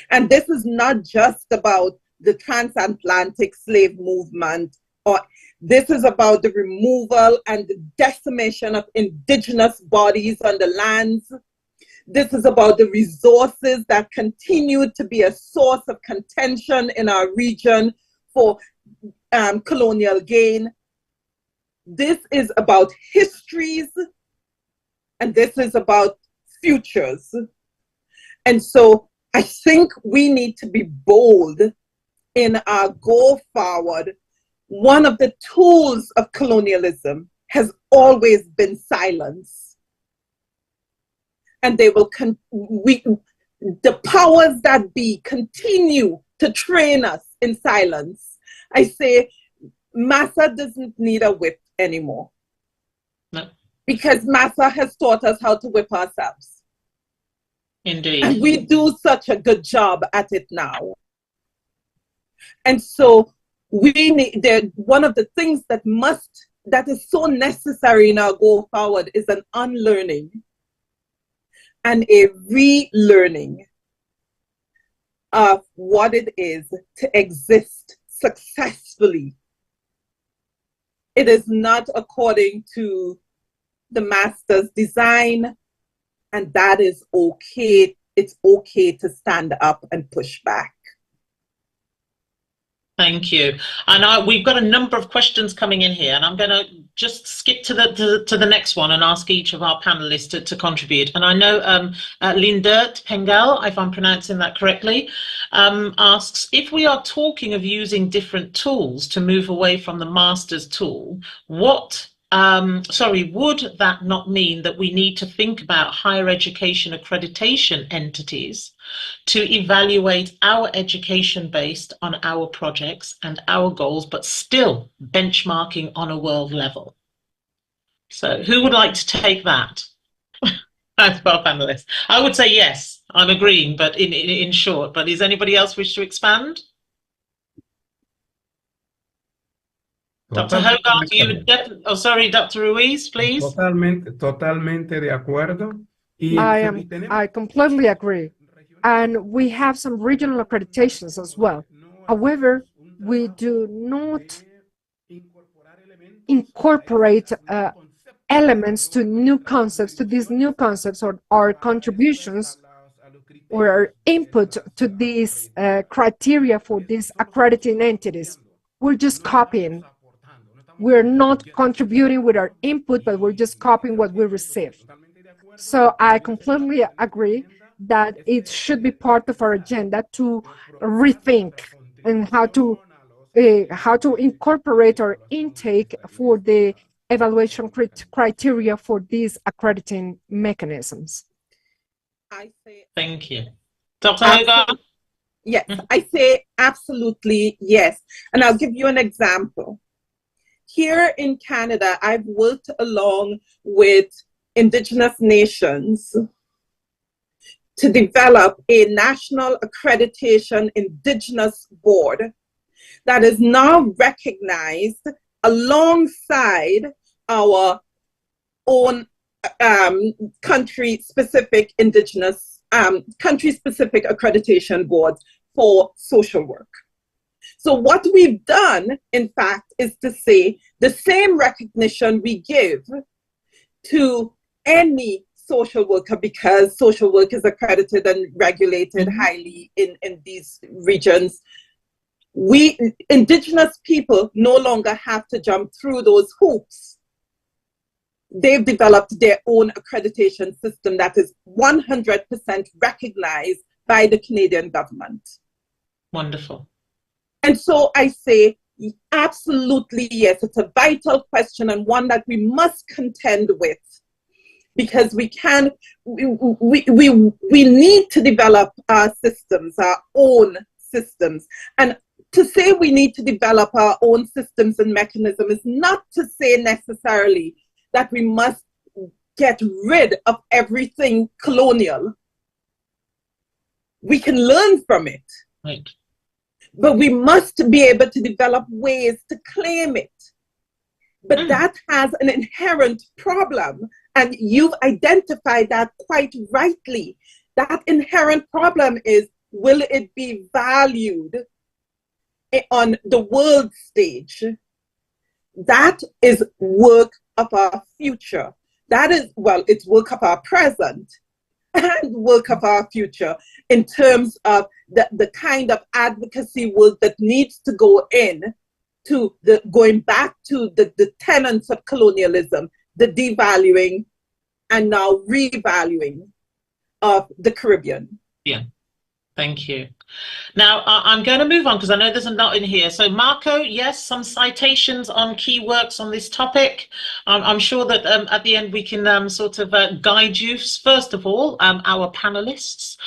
And this is not just about the transatlantic slave movement, or this is about the removal and the decimation of indigenous bodies on the lands. This is about the resources that continue to be a source of contention in our region for colonial gain. This is about histories, and this is about futures. And so I think we need to be bold in our go forward. One of the tools of colonialism has always been silence. And they will, the powers that be continue to train us in silence. I say, Massa doesn't need a whip anymore. No. Because Massa has taught us how to whip ourselves. Indeed. And we do such a good job at it now. And so we need, one of the things that is so necessary in our go forward is an unlearning and a relearning of what it is to exist successfully. It is not according to the master's design, and that is okay. It's okay to stand up and push back. Thank you. And we've got a number of questions coming in here, and I'm going to just skip to the next one and ask each of our panelists to contribute. And I know Lindert Pengal, if I'm pronouncing that correctly, asks, if we are talking of using different tools to move away from the master's tool, would that not mean that we need to think about higher education accreditation entities to evaluate our education based on our projects and our goals, but still benchmarking on a world level? So who would like to take that? As our panelists. I would say yes, I'm agreeing, but in short, but does anybody else wish to expand? Dr. Hogarth, you would definitely, oh sorry, Dr. Ruiz, please. Totalmente de acuerdo. I completely agree. And we have some regional accreditations as well. However, we do not incorporate elements to new concepts, to these new concepts, or our contributions or our input to these criteria for these accrediting entities. We're just copying. We're not contributing with our input, but we're just copying what we receive. So I completely agree that it should be part of our agenda to rethink and how to incorporate our intake for the evaluation criteria for these accrediting mechanisms. Thank you. Dr. Hogarth? Yes, I say absolutely yes. And I'll give you an example. Here in Canada, I've worked along with Indigenous nations to develop a national accreditation Indigenous board that is now recognized alongside our own country-specific Indigenous, country-specific accreditation boards for social work. So what we've done, in fact, is to say the same recognition we give to any social worker, because social work is accredited and regulated highly in these regions. We, Indigenous people, no longer have to jump through those hoops. They've developed their own accreditation system that is 100% recognized by the Canadian government. Wonderful. And so I say, absolutely yes, it's a vital question and one that we must contend with, because we need to develop our systems, our own systems. And to say we need to develop our own systems and mechanisms is not to say necessarily that we must get rid of everything colonial. We can learn from it. Right. but we must be able to develop ways to claim it. But that has an inherent problem, and you've identified that quite rightly. That inherent problem is, will it be valued on the world stage? That is work of our future. That is, well, it's work of our present and work of our future in terms of the kind of advocacy work that needs to go in to going back to the tenets of colonialism, the devaluing and now revaluing of the Caribbean. Yeah, thank you. Now, I'm going to move on because I know there's a lot in here. So, Marco, yes, some citations on key works on this topic. I'm sure that at the end we can sort of guide you, first of all, our panelists,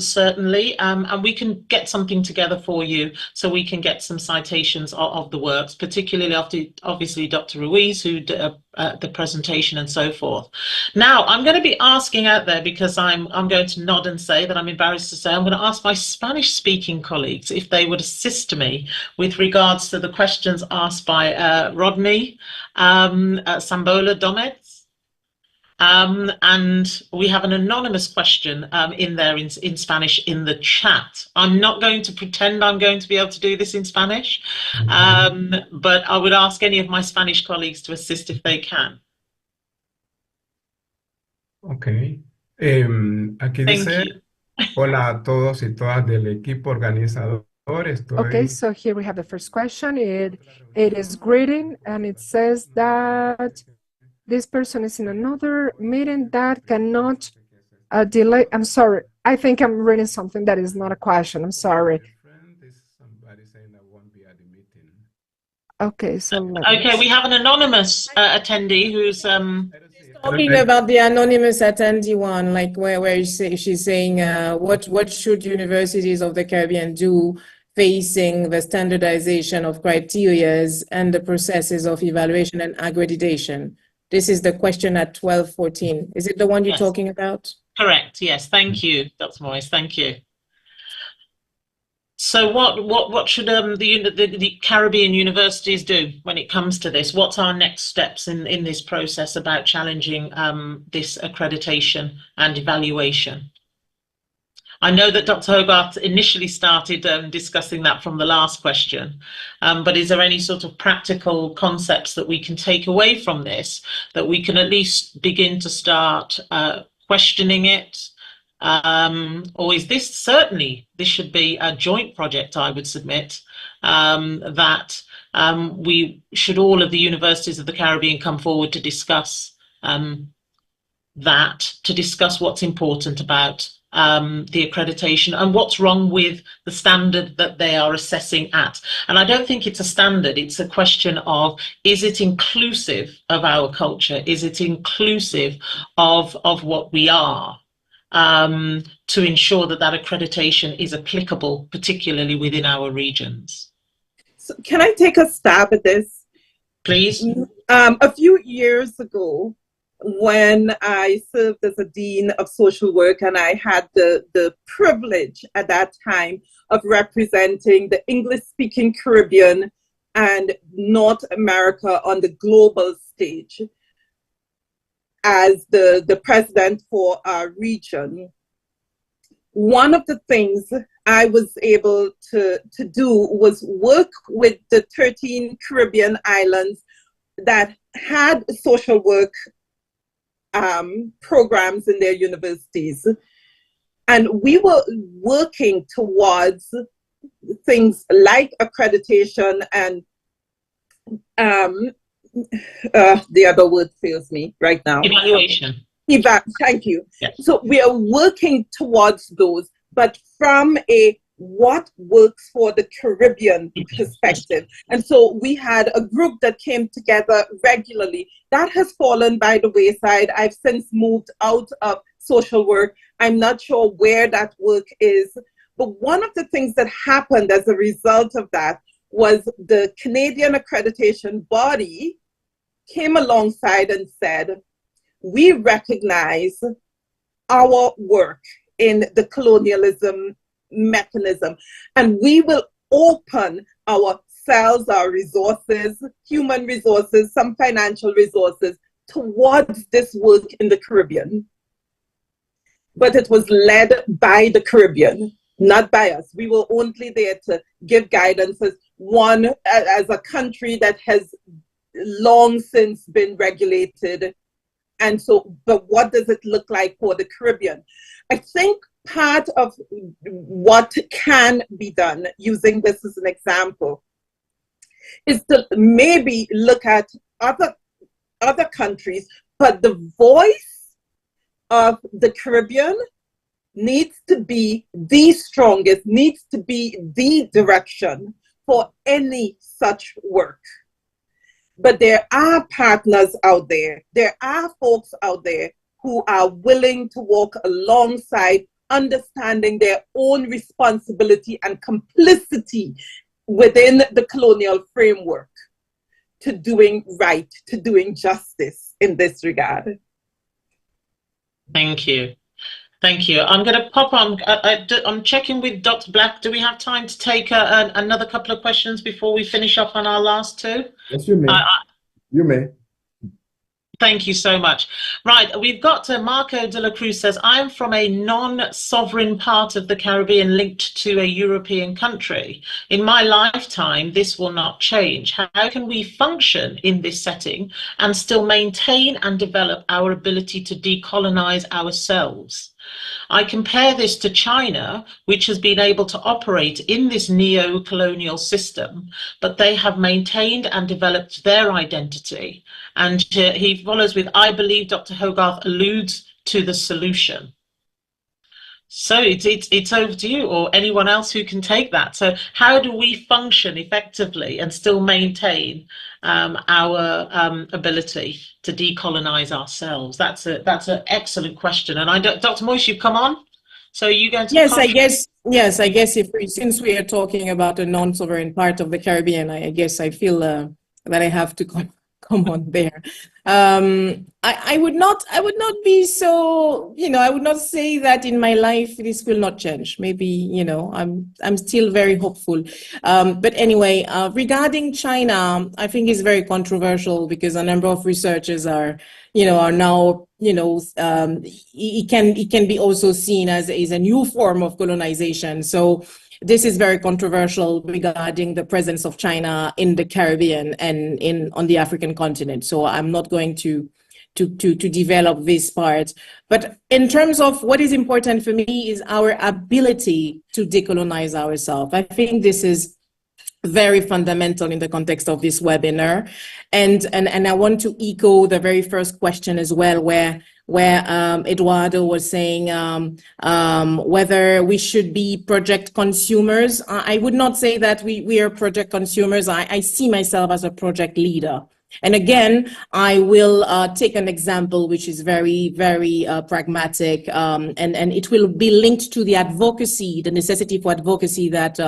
certainly, and we can get something together for you so we can get some citations of the works, particularly after, obviously, Dr. Ruiz, who did the presentation and so forth. Now, I'm going to be asking out there, because I'm going to nod and say that I'm embarrassed to say, I'm going to ask my Spanish-speaking colleagues if they would assist me with regards to the questions asked by Rodney Sambola Domez. And we have an anonymous question in there in Spanish in the chat. I'm not going to pretend I'm going to be able to do this in Spanish, but I would ask any of my Spanish colleagues to assist if they can. Okay. Aquí dice, hola a todos y todas del equipo organizador. Okay, so here we have the first question. It is greeting, and it says that this person is in another meeting that cannot delay. I'm sorry. I think I'm reading something that is not a question. I'm sorry. Okay, so okay, we have an anonymous attendee who's talking about the anonymous attendee one, like where she's saying what should universities of the Caribbean do facing the standardization of criterias and the processes of evaluation and accreditation. This is the question at 12:14. Is it the one you're talking about? Correct. Yes. Thank you, Dr. Moyes. Thank you. So what should the Caribbean universities do when it comes to this? What's our next steps in this process about challenging this accreditation and evaluation? I know that Dr. Hogarth initially started discussing that from the last question, but is there any sort of practical concepts that we can take away from this, that we can at least begin to start questioning it? Or is this, certainly, this should be a joint project, I would submit, that we should, all of the universities of the Caribbean come forward to discuss what's important about the accreditation and what's wrong with the standard that they are assessing at. And I don't think it's a standard, it's a question of, is it inclusive of our culture? Is it inclusive of what we are? To ensure that accreditation is applicable, particularly within our regions. So can I take a stab at this? Please. A few years ago, when I served as a dean of social work, and I had the privilege at that time of representing the English-speaking Caribbean and North America on the global stage as the president for our region, one of the things I was able to do was work with the 13 Caribbean islands that had social work programs in their universities. And we were working towards things like accreditation and the other word fails me right now. Evaluation. Thank you. Yes. So we are working towards those, but from what works for the Caribbean perspective. And so we had a group that came together regularly. That has fallen by the wayside. I've since moved out of social work. I'm not sure where that work is. But one of the things that happened as a result of that was the Canadian accreditation body came alongside and said, we recognize our work in the colonialism mechanism, and we will open ourselves, our resources, human resources, some financial resources towards this work in the Caribbean. But it was led by the Caribbean, not by us. We were only there to give guidance as a country that has long since been regulated. And so, but what does it look like for the Caribbean? I think part of what can be done, using this as an example, is to maybe look at other countries, but the voice of the Caribbean needs to be the strongest, needs to be the direction for any such work. But there are partners out there, there are folks out there who are willing to walk alongside, understanding their own responsibility and complicity within the colonial framework to doing right, to doing justice in this regard. Thank you. Thank you. I'm going to pop on. I'm checking with Dr. Black. Do we have time to take another couple of questions before we finish up on our last two? Yes, you may. You may. Thank you so much. Right, we've got Marco de la Cruz says, I'm from a non-sovereign part of the Caribbean linked to a European country. In my lifetime, this will not change. How can we function in this setting and still maintain and develop our ability to decolonize ourselves? I compare this to China, which has been able to operate in this neo-colonial system, but they have maintained and developed their identity. And he follows with, I believe Dr. Hogarth alludes to the solution. So it's over to you or anyone else who can take that. So how do we function effectively and still maintain our ability to decolonize ourselves? That's an excellent question. And Dr. Moyes, you've come on. So are you going to? Yes, I guess since we are talking about a non-sovereign part of the Caribbean, I guess I feel that I have to come on there. I would not be so, I would not say that in my life this will not change. Maybe, I'm still very hopeful. But anyway, regarding China, I think it's very controversial because a number of researchers are now, it can be also seen as a new form of colonization. So this is very controversial regarding the presence of China in the Caribbean and on the African continent. So I'm not going to develop this part. But in terms of what is important for me is our ability to decolonize ourselves. I think this is very fundamental in the context of this webinar. And I want to echo the very first question as well, where Eduardo was saying whether we should be project consumers. I would not say that we are project consumers. I see myself as a project leader. And again, I will take an example which is very, very pragmatic, and it will be linked to the advocacy, the necessity for advocacy that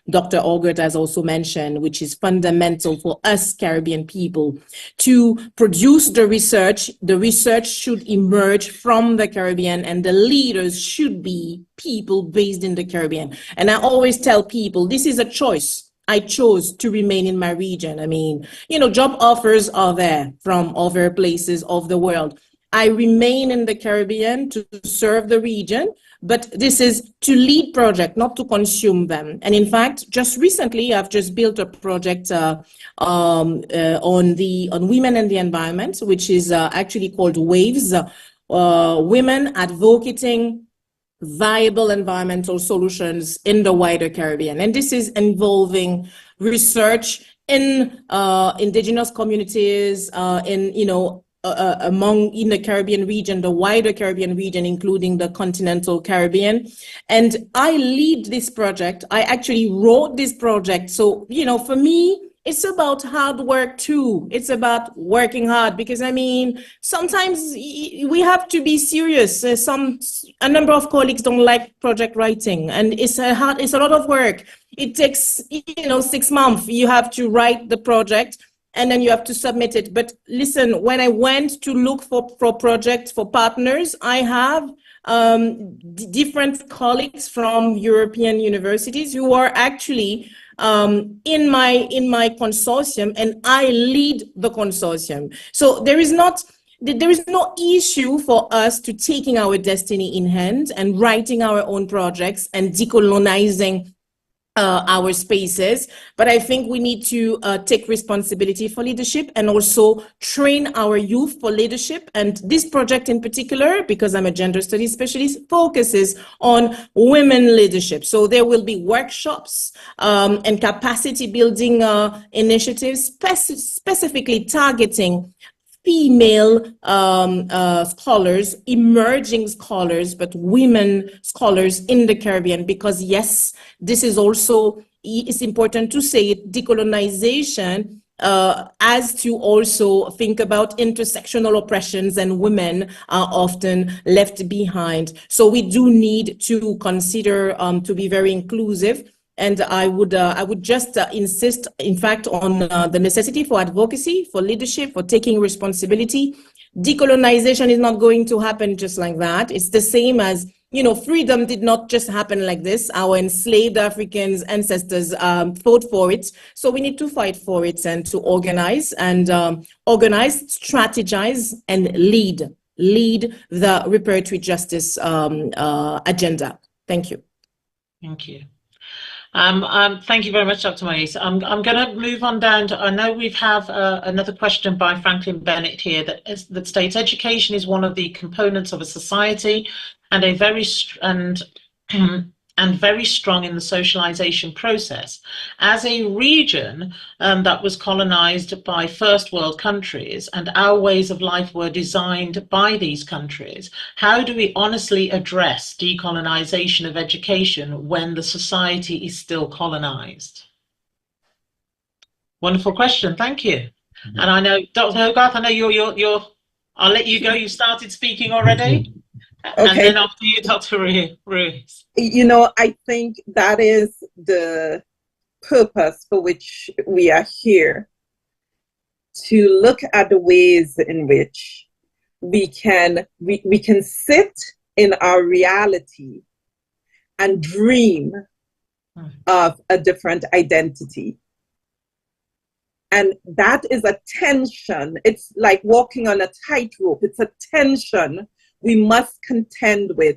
Dr. Augert has also mentioned, which is fundamental for us Caribbean people to produce the research. The research should emerge from the Caribbean, and the leaders should be people based in the Caribbean. And I always tell people, this is a choice. I chose to remain in my region. I mean, job offers are there from other places of the world. I remain in the Caribbean to serve the region, but this is to lead projects, not to consume them. And in fact, just recently, I've just built a project on women and the environment, which is actually called WAVES, Women Advocating Viable Environmental Solutions in the wider Caribbean. And this is involving research in indigenous communities, in the Caribbean region, the wider Caribbean region, including the continental Caribbean. And I lead this project. I actually wrote this project. So, for me, it's about hard work too. It's about working hard because, sometimes we have to be serious. A number of colleagues don't like project writing, and it's a lot of work. It takes, 6 months. You have to write the project and then you have to submit it. But listen, when I went to look for projects, for partners, I have different colleagues from European universities who are actually in my consortium, and I lead the consortium. So there is no issue for us to taking our destiny in hand and writing our own projects and decolonizing our spaces, but I think we need to take responsibility for leadership and also train our youth for leadership. And this project in particular, because I'm a gender studies specialist, focuses on women leadership. So there will be workshops and capacity building initiatives specifically targeting female scholars, emerging scholars, but women scholars in the Caribbean, because yes, this is also, it's important to say, decolonization as to also think about intersectional oppressions, and women are often left behind. So we do need to consider to be very inclusive. And I would just insist, in fact, on the necessity for advocacy, for leadership, for taking responsibility. Decolonization is not going to happen just like that. It's the same as, you know, freedom did not just happen like this. Our enslaved Africans ancestors fought for it. So we need to fight for it and to organize, strategize, and lead the reparatory justice agenda. Thank you. Thank you. Thank you very much, Dr. Moise. I'm going to move on down to, I know we have another question by Franklin Bennett here that states, education is one of the components of a society and very strong in the socialization process. As a region that was colonized by first world countries and our ways of life were designed by these countries, how do we honestly address decolonization of education when the society is still colonized? Wonderful question, thank you. Mm-hmm. And I know, Dr. Hogarth, I know I'll let you go, you started speaking already. Okay. And then after you, Dr. Ruiz. You know, I think that is the purpose for which we are here, to look at the ways in which we can sit in our reality and dream of a different identity. And that is a tension. It's like walking on a tightrope. It's a tension we must contend with,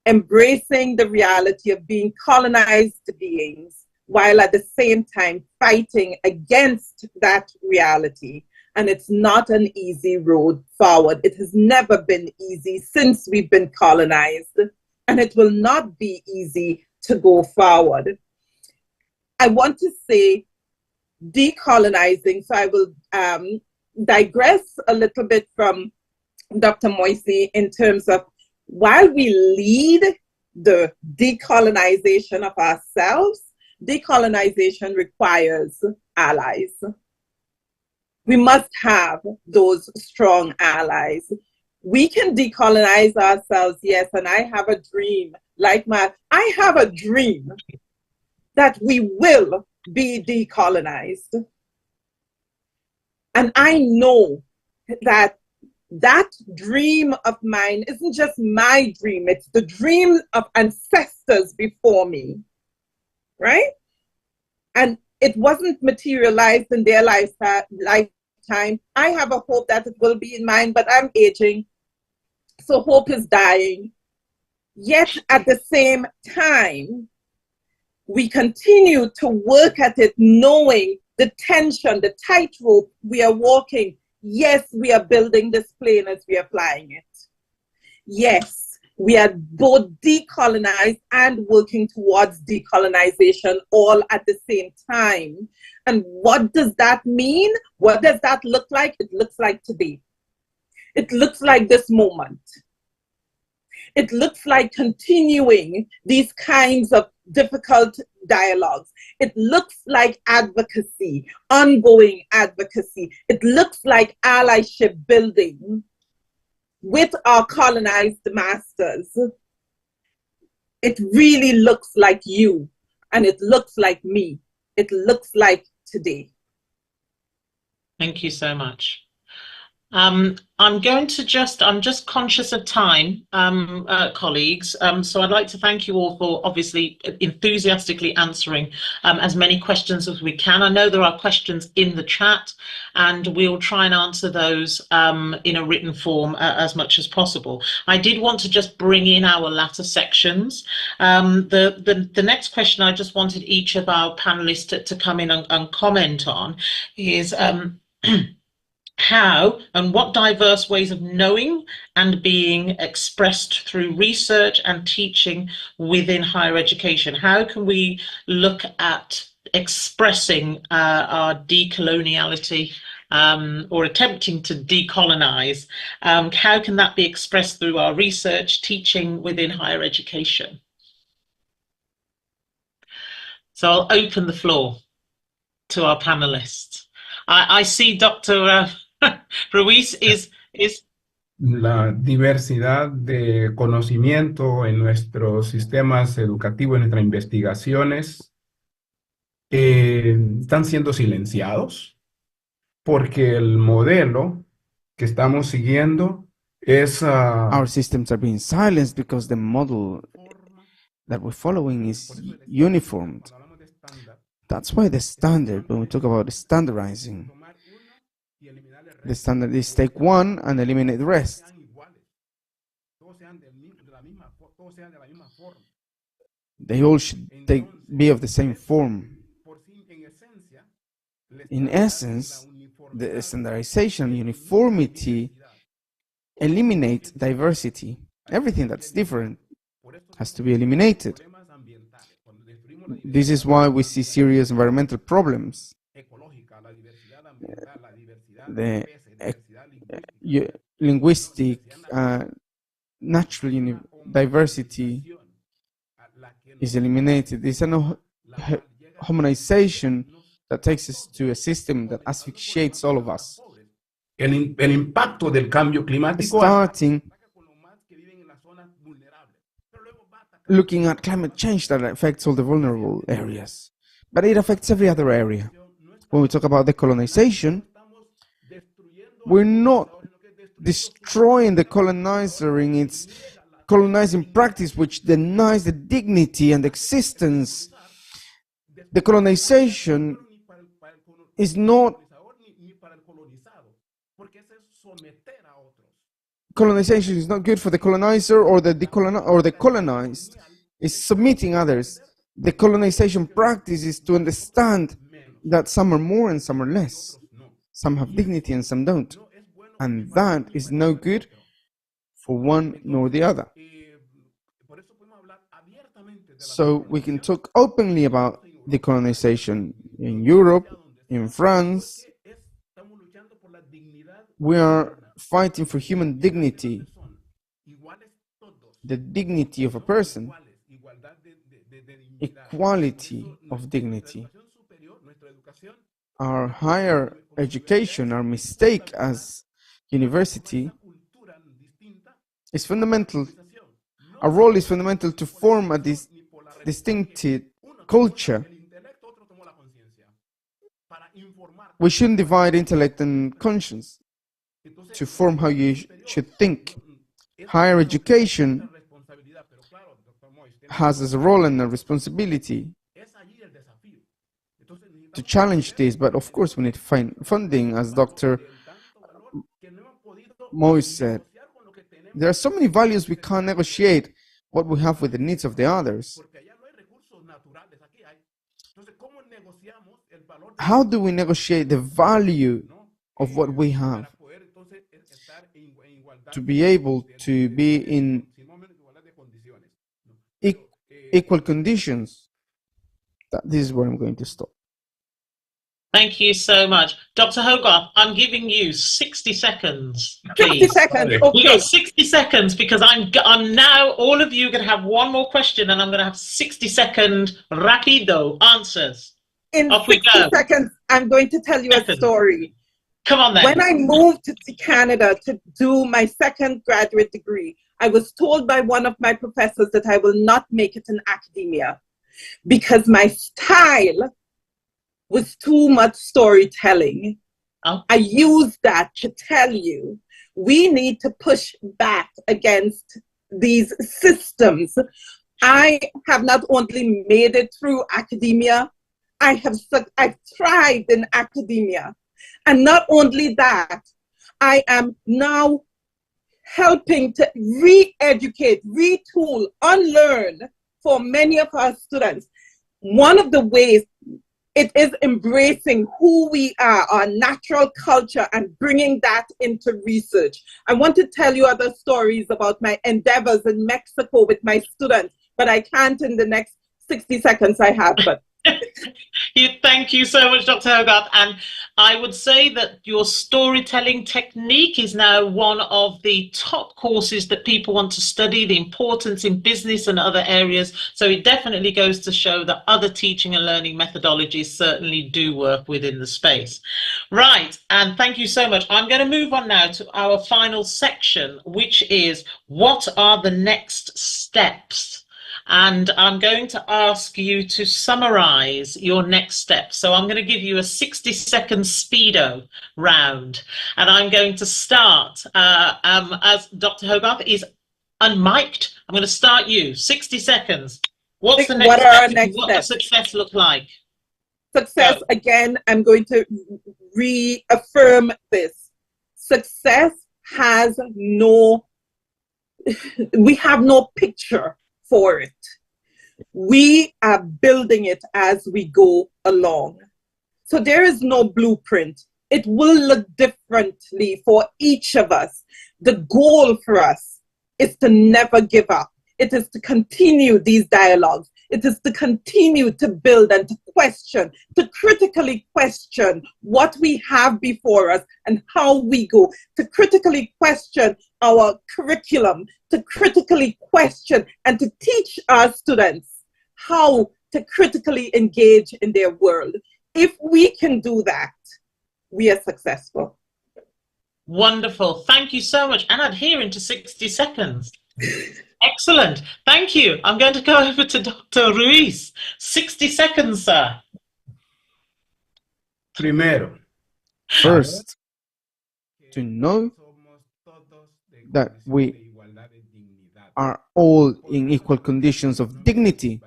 embracing the reality of being colonized beings, while at the same time fighting against that reality. And it's not an easy road forward. It has never been easy since we've been colonized, and it will not be easy to go forward. I want to say decolonizing, so I will digress a little bit from Dr. Moise in terms of, while we lead the decolonization of ourselves, decolonization requires allies. We must have those strong allies. We can decolonize ourselves, yes, and I have a dream, I have a dream that we will be decolonized. And I know that dream of mine isn't just my dream, it's the dream of ancestors before me, right? And it wasn't materialized in their lifetime. I have a hope that it will be in mine, but I'm aging, so hope is dying. Yet at the same time, we continue to work at it, knowing the tension, the tightrope we are walking. Yes, we are building this plane as we are flying it. Yes, we are both decolonized and working towards decolonization all at the same time. And what does that mean? What does that look like? It looks like today. It looks like this moment. It looks like continuing these kinds of difficult dialogues. It looks like advocacy, ongoing advocacy. It looks like allyship building with our colonized masters. It really looks like you, and it looks like me. It looks like today. Thank you so much. I'm just conscious of time, colleagues. So I'd like to thank you all for obviously enthusiastically answering as many questions as we can. I know there are questions in the chat, and we'll try and answer those in a written form as much as possible. I did want to just bring in our latter sections. The next question I just wanted each of our panelists to come in and comment on is how and what diverse ways of knowing and being expressed through research and teaching within higher education. How can we look at expressing our decoloniality or attempting to decolonize? How can that be expressed through our research, teaching within higher education? So I'll open the floor to our panelists. I see Dr. Ruiz is La diversidad de conocimiento en nuestros sistemas educativos, en nuestras investigaciones, están siendo silenciados porque el modelo que estamos siguiendo es... Our systems are being silenced because the model that we're following is uniformed. That's why the standard, when we talk about standardizing, the standard is take one and eliminate the rest. They all should be of the same form. In essence, the standardization, uniformity, eliminate diversity. Everything that's different has to be eliminated. This is why we see serious environmental problems. The linguistic, natural diversity is eliminated. There's a homogenization that takes us to a system that asphyxiates all of us. El impacto del cambio climático. Starting looking at climate change that affects all the vulnerable areas, but it affects every other area. When we talk about decolonization, we're not destroying the colonizer in its colonizing practice, which denies the dignity and existence. The colonization is not good for the colonizer or the colonized. It's submitting others. The colonization practice is to understand that some are more and some are less. Some have dignity and some don't. And that is no good for one nor the other. So we can talk openly about decolonization in Europe, in France. We are fighting for human dignity, the dignity of a person, equality of dignity. Our higher education, our mistake as university is fundamental. Our role is fundamental to form a distinctive culture. We shouldn't divide intellect and conscience to form how you should think. Higher education has as a role and a responsibility to challenge this, but of course we need to find funding, as Dr. Moise said. There are so many values we can't negotiate what we have with the needs of the others. How do we negotiate the value of what we have to be able to be in equal conditions? This is where I'm going to stop. Thank you so much. Dr. Hogarth, I'm giving you 60 seconds,60 please. seconds, okay. We got 60 seconds because I'm now, all of you are going to have one more question and I'm going to have 60-second rapido answers. In Off we 60 go. seconds, I'm going to tell you a story. Come on then. When I moved to Canada to do my second graduate degree, I was told by one of my professors that I will not make it in academia because my style was too much storytelling. Oh. I use that to tell you we need to push back against these systems. I have not only made it through academia, I've thrived in academia. And not only that, I am now helping to re-educate, retool, unlearn for many of our students. One of the ways it is embracing who we are, our natural culture, and bringing that into research. I want to tell you other stories about my endeavors in Mexico with my students, but I can't in the next 60 seconds I have. But Thank you so much, Dr. Hogarth. And I would say that your storytelling technique is now one of the top courses that people want to study, the importance in business and other areas. So it definitely goes to show that other teaching and learning methodologies certainly do work within the space. Right, and thank you so much. I'm going to move on now to our final section, which is what are the next steps? And I'm going to ask you to summarize your next steps. So I'm going to give you a 60-second speedo round. And I'm going to start, as Dr. Hogarth is unmiked, I'm going to start you. 60 seconds. What's the next what are our step? next What steps? does success look like? Success, again, I'm going to reaffirm this. Success has no, we have no picture for it. We are building it as we go along. So there is no blueprint. It will look differently for each of us. The goal for us is to never give up. It is to continue these dialogues. It is to continue to build and to question, to critically question what we have before us and how we go, to critically question our curriculum, to critically question and to teach our students how to critically engage in their world. If we can do that, we are successful. Wonderful. Thank you so much. And adhering to 60 seconds. Excellent. Thank you. I'm going to go over to Dr. Ruiz. 60 seconds, sir. Primero. First, to know that we are all in equal conditions of dignity.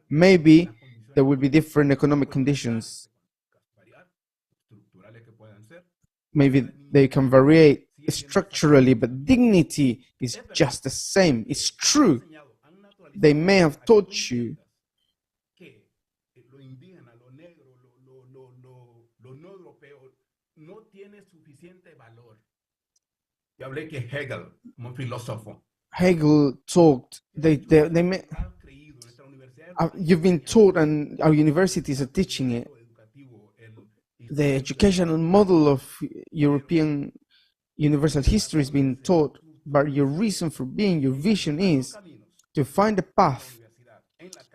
Maybe there will be different economic conditions. Maybe they can vary structurally, but dignity is just the same. It's true. They may have taught you Hegel talked, you've been taught, and our universities are teaching it, the educational model of European universal history is being taught, but your reason for being, your vision is to find a path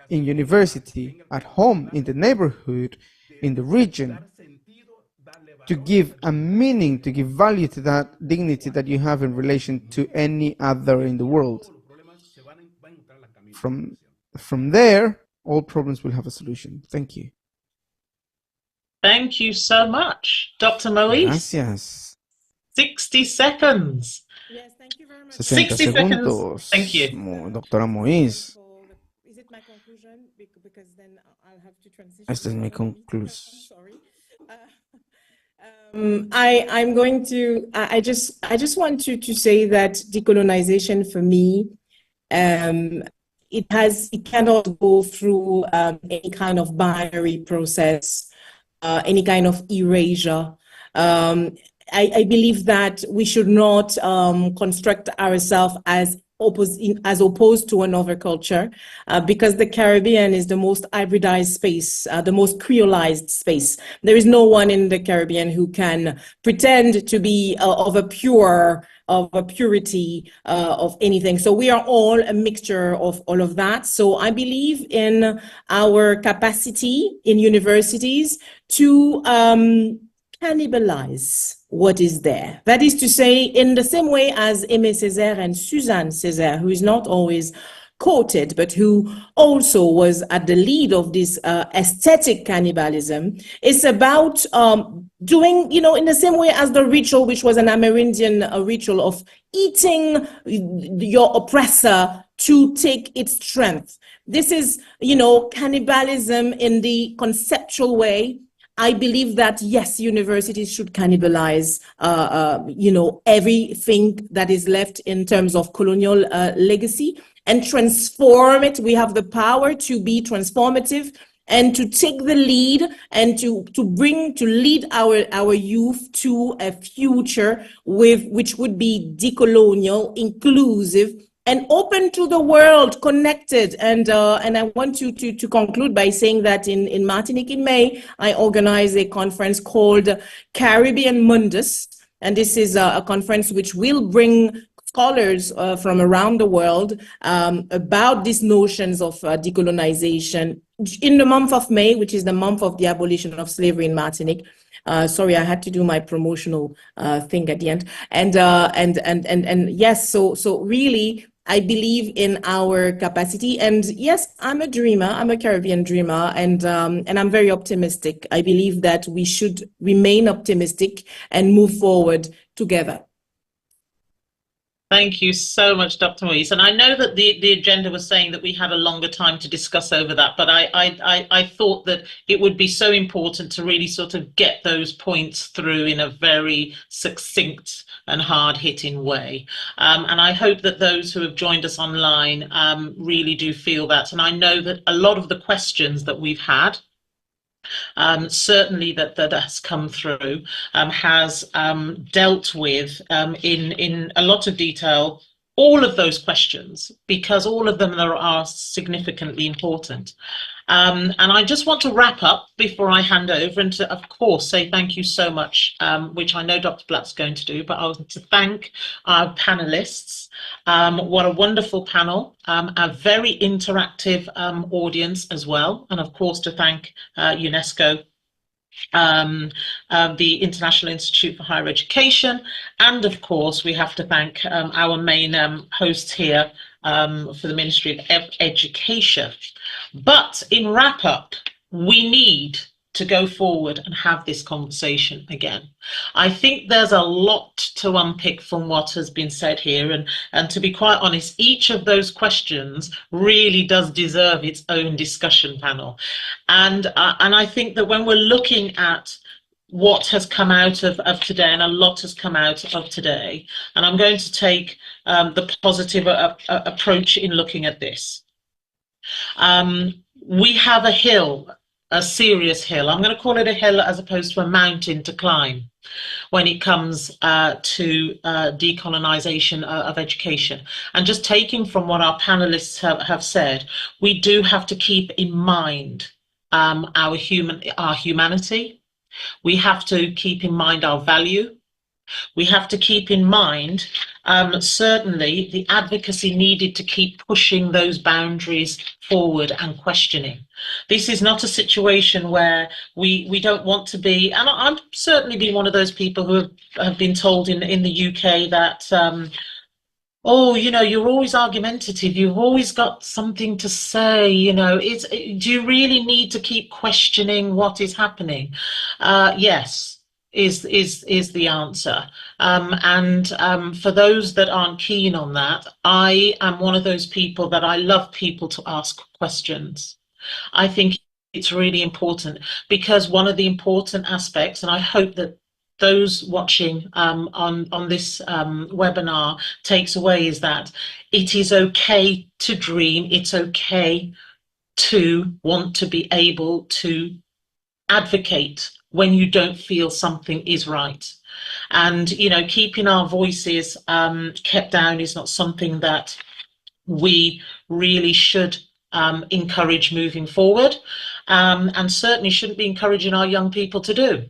in university, at home, in the neighborhood, in the region, to give a meaning, to give value to that dignity that you have in relation to any other in the world. From there, all problems will have a solution. Thank you. Thank you so much, Dr. Moise. Gracias. 60 seconds. Yes, thank you very much. 60 60 seconds. segundos. Thank you. Doctora Moise. Is it my conclusion? Because then I'll have to transition. Esta es mi conclusión. Sorry. I'm going to. I just want to say that decolonization for me, it cannot go through any kind of binary process, any kind of erasure. I believe that we should not construct ourselves as opposed to another culture, because the Caribbean is the most hybridized space, the most creolized space. There is no one in the Caribbean who can pretend to be of a purity of anything. So we are all a mixture of all of that. So I believe in our capacity in universities to cannibalize what is there. That is to say, in the same way as Aimé Césaire and Suzanne Césaire, who is not always quoted, but who also was at the lead of this aesthetic cannibalism, is about doing, in the same way as the ritual, which was an Amerindian ritual of eating your oppressor to take its strength. This is, cannibalism in the conceptual way. I believe that, yes, universities should cannibalize, everything that is left in terms of colonial legacy and transform it. We have the power to be transformative and to take the lead and to lead our youth to a future which would be decolonial, inclusive, and open to the world, connected. And I want to conclude by saying that in Martinique in May, I organize a conference called Caribbean Mundus. And this is a conference which will bring scholars from around the world about these notions of decolonization in the month of May, which is the month of the abolition of slavery in Martinique. Sorry, I had to do my promotional thing at the end. And yes, so really, I believe in our capacity. And yes, I'm a dreamer. I'm a Caribbean dreamer, and I'm very optimistic. I believe that we should remain optimistic and move forward together. Thank you so much, Dr. Moise. And I know that the agenda was saying that we had a longer time to discuss over that, but I thought that it would be so important to really sort of get those points through in a very succinct and hard-hitting way. And I hope that those who have joined us online really do feel that. And I know that a lot of the questions that we've had, certainly that has come through, has dealt with in a lot of detail all of those questions, because all of them are significantly important. And I just want to wrap up before I hand over and to, of course, say thank you so much, which I know Dr. Black's going to do, but I want to thank our panelists. What a wonderful panel, a very interactive audience as well. And of course, to thank UNESCO, the International Institute for Higher Education, and of course we have to thank our main host here for the Ministry of Education. But in wrap up, we need to go forward and have this conversation again. I think there's a lot to unpick from what has been said here, and to be quite honest, each of those questions really does deserve its own discussion panel. And I think that when we're looking at what has come out of today, and a lot has come out of today, and I'm going to take the positive approach in looking at this. We have a hill, a serious hill. I'm going to call it a hill as opposed to a mountain to climb when it comes to decolonization of education. And just taking from what our panelists have said, we do have to keep in mind our humanity. We have to keep in mind our value. We have to keep in mind, certainly, the advocacy needed to keep pushing those boundaries forward and questioning. This is not a situation where we don't want to be, and I've certainly been one of those people who have been told in the UK that, oh, you're always argumentative, you've always got something to say, do you really need to keep questioning what is happening? Yes. Is the answer. For those that aren't keen on that, I am one of those people that I love people to ask questions. I think it's really important, because one of the important aspects, and I hope that those watching on this webinar takes away, is that it is okay to dream. It's okay to want to be able to advocate when you don't feel something is right. And, keeping our voices kept down is not something that we really should encourage moving forward, and certainly shouldn't be encouraging our young people to do.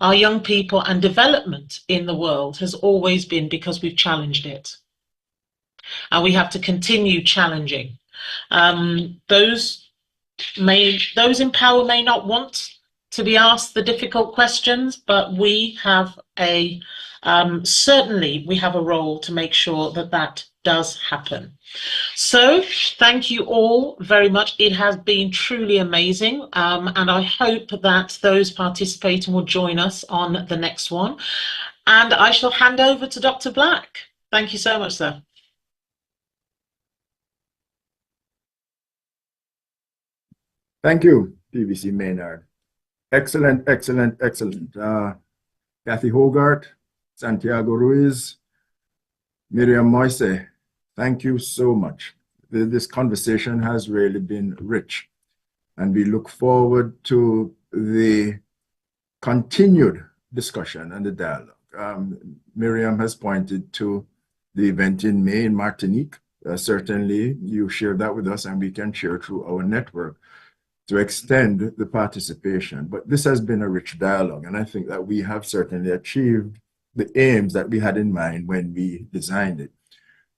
Our young people and development in the world has always been because we've challenged it. And we have to continue challenging. Those in power may not want to be asked the difficult questions, but we have certainly we have a role to make sure that does happen. So thank you all very much. It has been truly amazing, and I hope that those participating will join us on the next one. And I shall hand over to Dr. Black. Thank you so much, sir. Thank you, PVC Maynard. Excellent, excellent, excellent. Kathy Hogarth, Santiago Ruiz, Miriam Moise, thank you so much. This conversation has really been rich, and we look forward to the continued discussion and the dialogue. Miriam has pointed to the event in May in Martinique. Certainly, you share that with us, and we can share through our network to extend the participation. But this has been a rich dialogue, and I think that we have certainly achieved the aims that we had in mind when we designed it.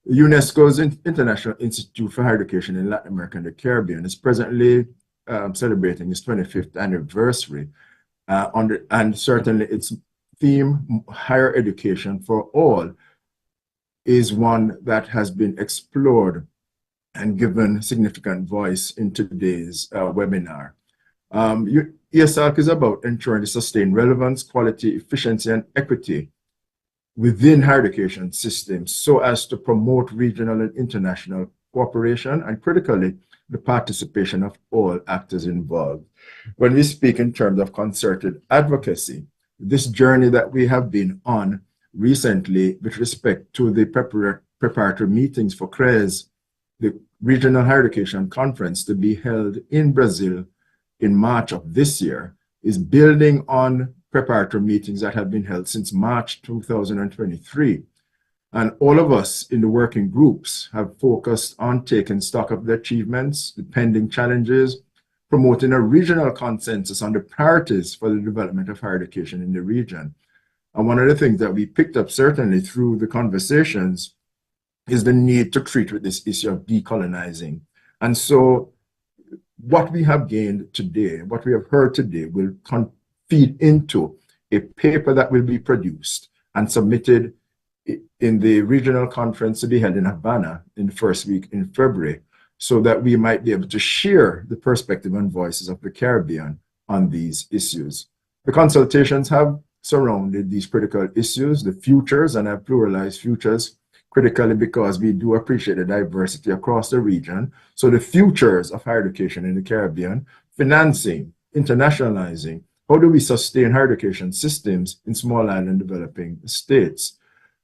UNESCO's International Institute for Higher Education in Latin America and the Caribbean is presently celebrating its 25th anniversary, and certainly its theme, Higher Education for All, is one that has been explored and given significant voice in today's webinar. ESALC is about ensuring the sustained relevance, quality, efficiency, and equity within higher education systems so as to promote regional and international cooperation and, critically, the participation of all actors involved. When we speak in terms of concerted advocacy, this journey that we have been on recently with respect to the preparatory meetings for CRES, the Regional Higher Education Conference to be held in Brazil in March of this year, is building on preparatory meetings that have been held since March 2023. And all of us in the working groups have focused on taking stock of the achievements, the pending challenges, promoting a regional consensus on the priorities for the development of higher education in the region. And one of the things that we picked up certainly through the conversations is the need to treat with this issue of decolonizing. And so what we have gained today, what we have heard today, will feed into a paper that will be produced and submitted in the regional conference to be held in Havana in the first week in February, so that we might be able to share the perspective and voices of the Caribbean on these issues. The consultations have surrounded these critical issues, the futures, and I've pluralized futures critically because we do appreciate the diversity across the region. So the futures of higher education in the Caribbean, financing, internationalizing, how do we sustain higher education systems in small island developing states,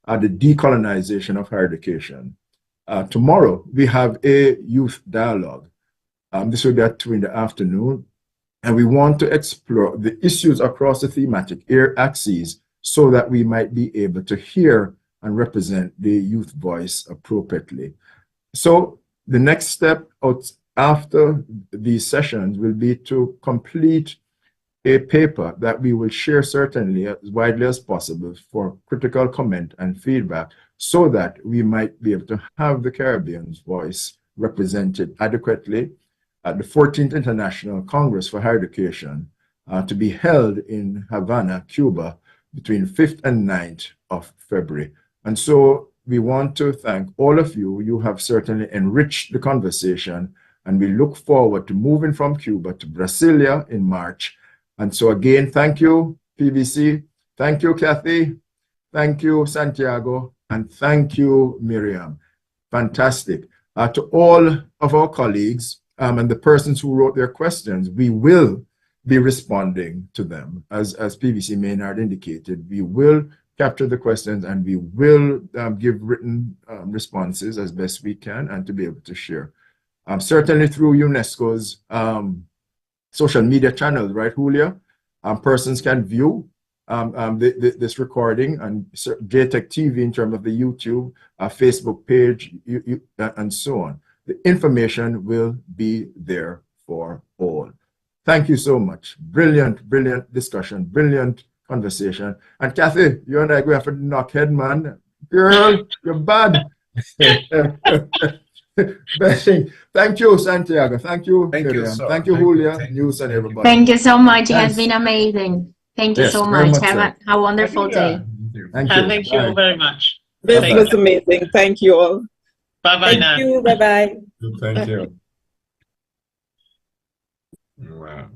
the decolonization of higher education. Tomorrow, we have a youth dialogue. This will be at 2 in the afternoon, and we want to explore the issues across the thematic axes so that we might be able to hear and represent the youth voice appropriately. So the next step out after these sessions will be to complete a paper that we will share certainly as widely as possible for critical comment and feedback so that we might be able to have the Caribbean's voice represented adequately at the 14th International Congress for Higher Education to be held in Havana, Cuba, between 5th and 9th of February. And so we want to thank all of you. You have certainly enriched the conversation, and we look forward to moving from Cuba to Brasilia in March. And so again, thank you, PVC. Thank you, Kathy. Thank you, Santiago. And thank you, Miriam. Fantastic. To all of our colleagues and the persons who wrote their questions, we will be responding to them. As PVC Maynard indicated, we will capture the questions and we will give written responses as best we can and to be able to share. Certainly through UNESCO's social media channels, right, Julia? Persons can view this recording on J-TEC TV in terms of the YouTube, Facebook page, and so on. The information will be there for all. Thank you so much. Brilliant, brilliant discussion, brilliant conversation. And Kathy, you and I go have to knock head, man. Girl, you're bad. Thank you, Santiago. Thank you, Miriam. Thank you, Julia, News, and everybody. Thank you so much. It has been amazing. Thank you so much. Have a wonderful day. Thank you all very much. This was amazing. Thank you all. Bye-bye now. Thank you. Bye-bye. Thank you. Wow.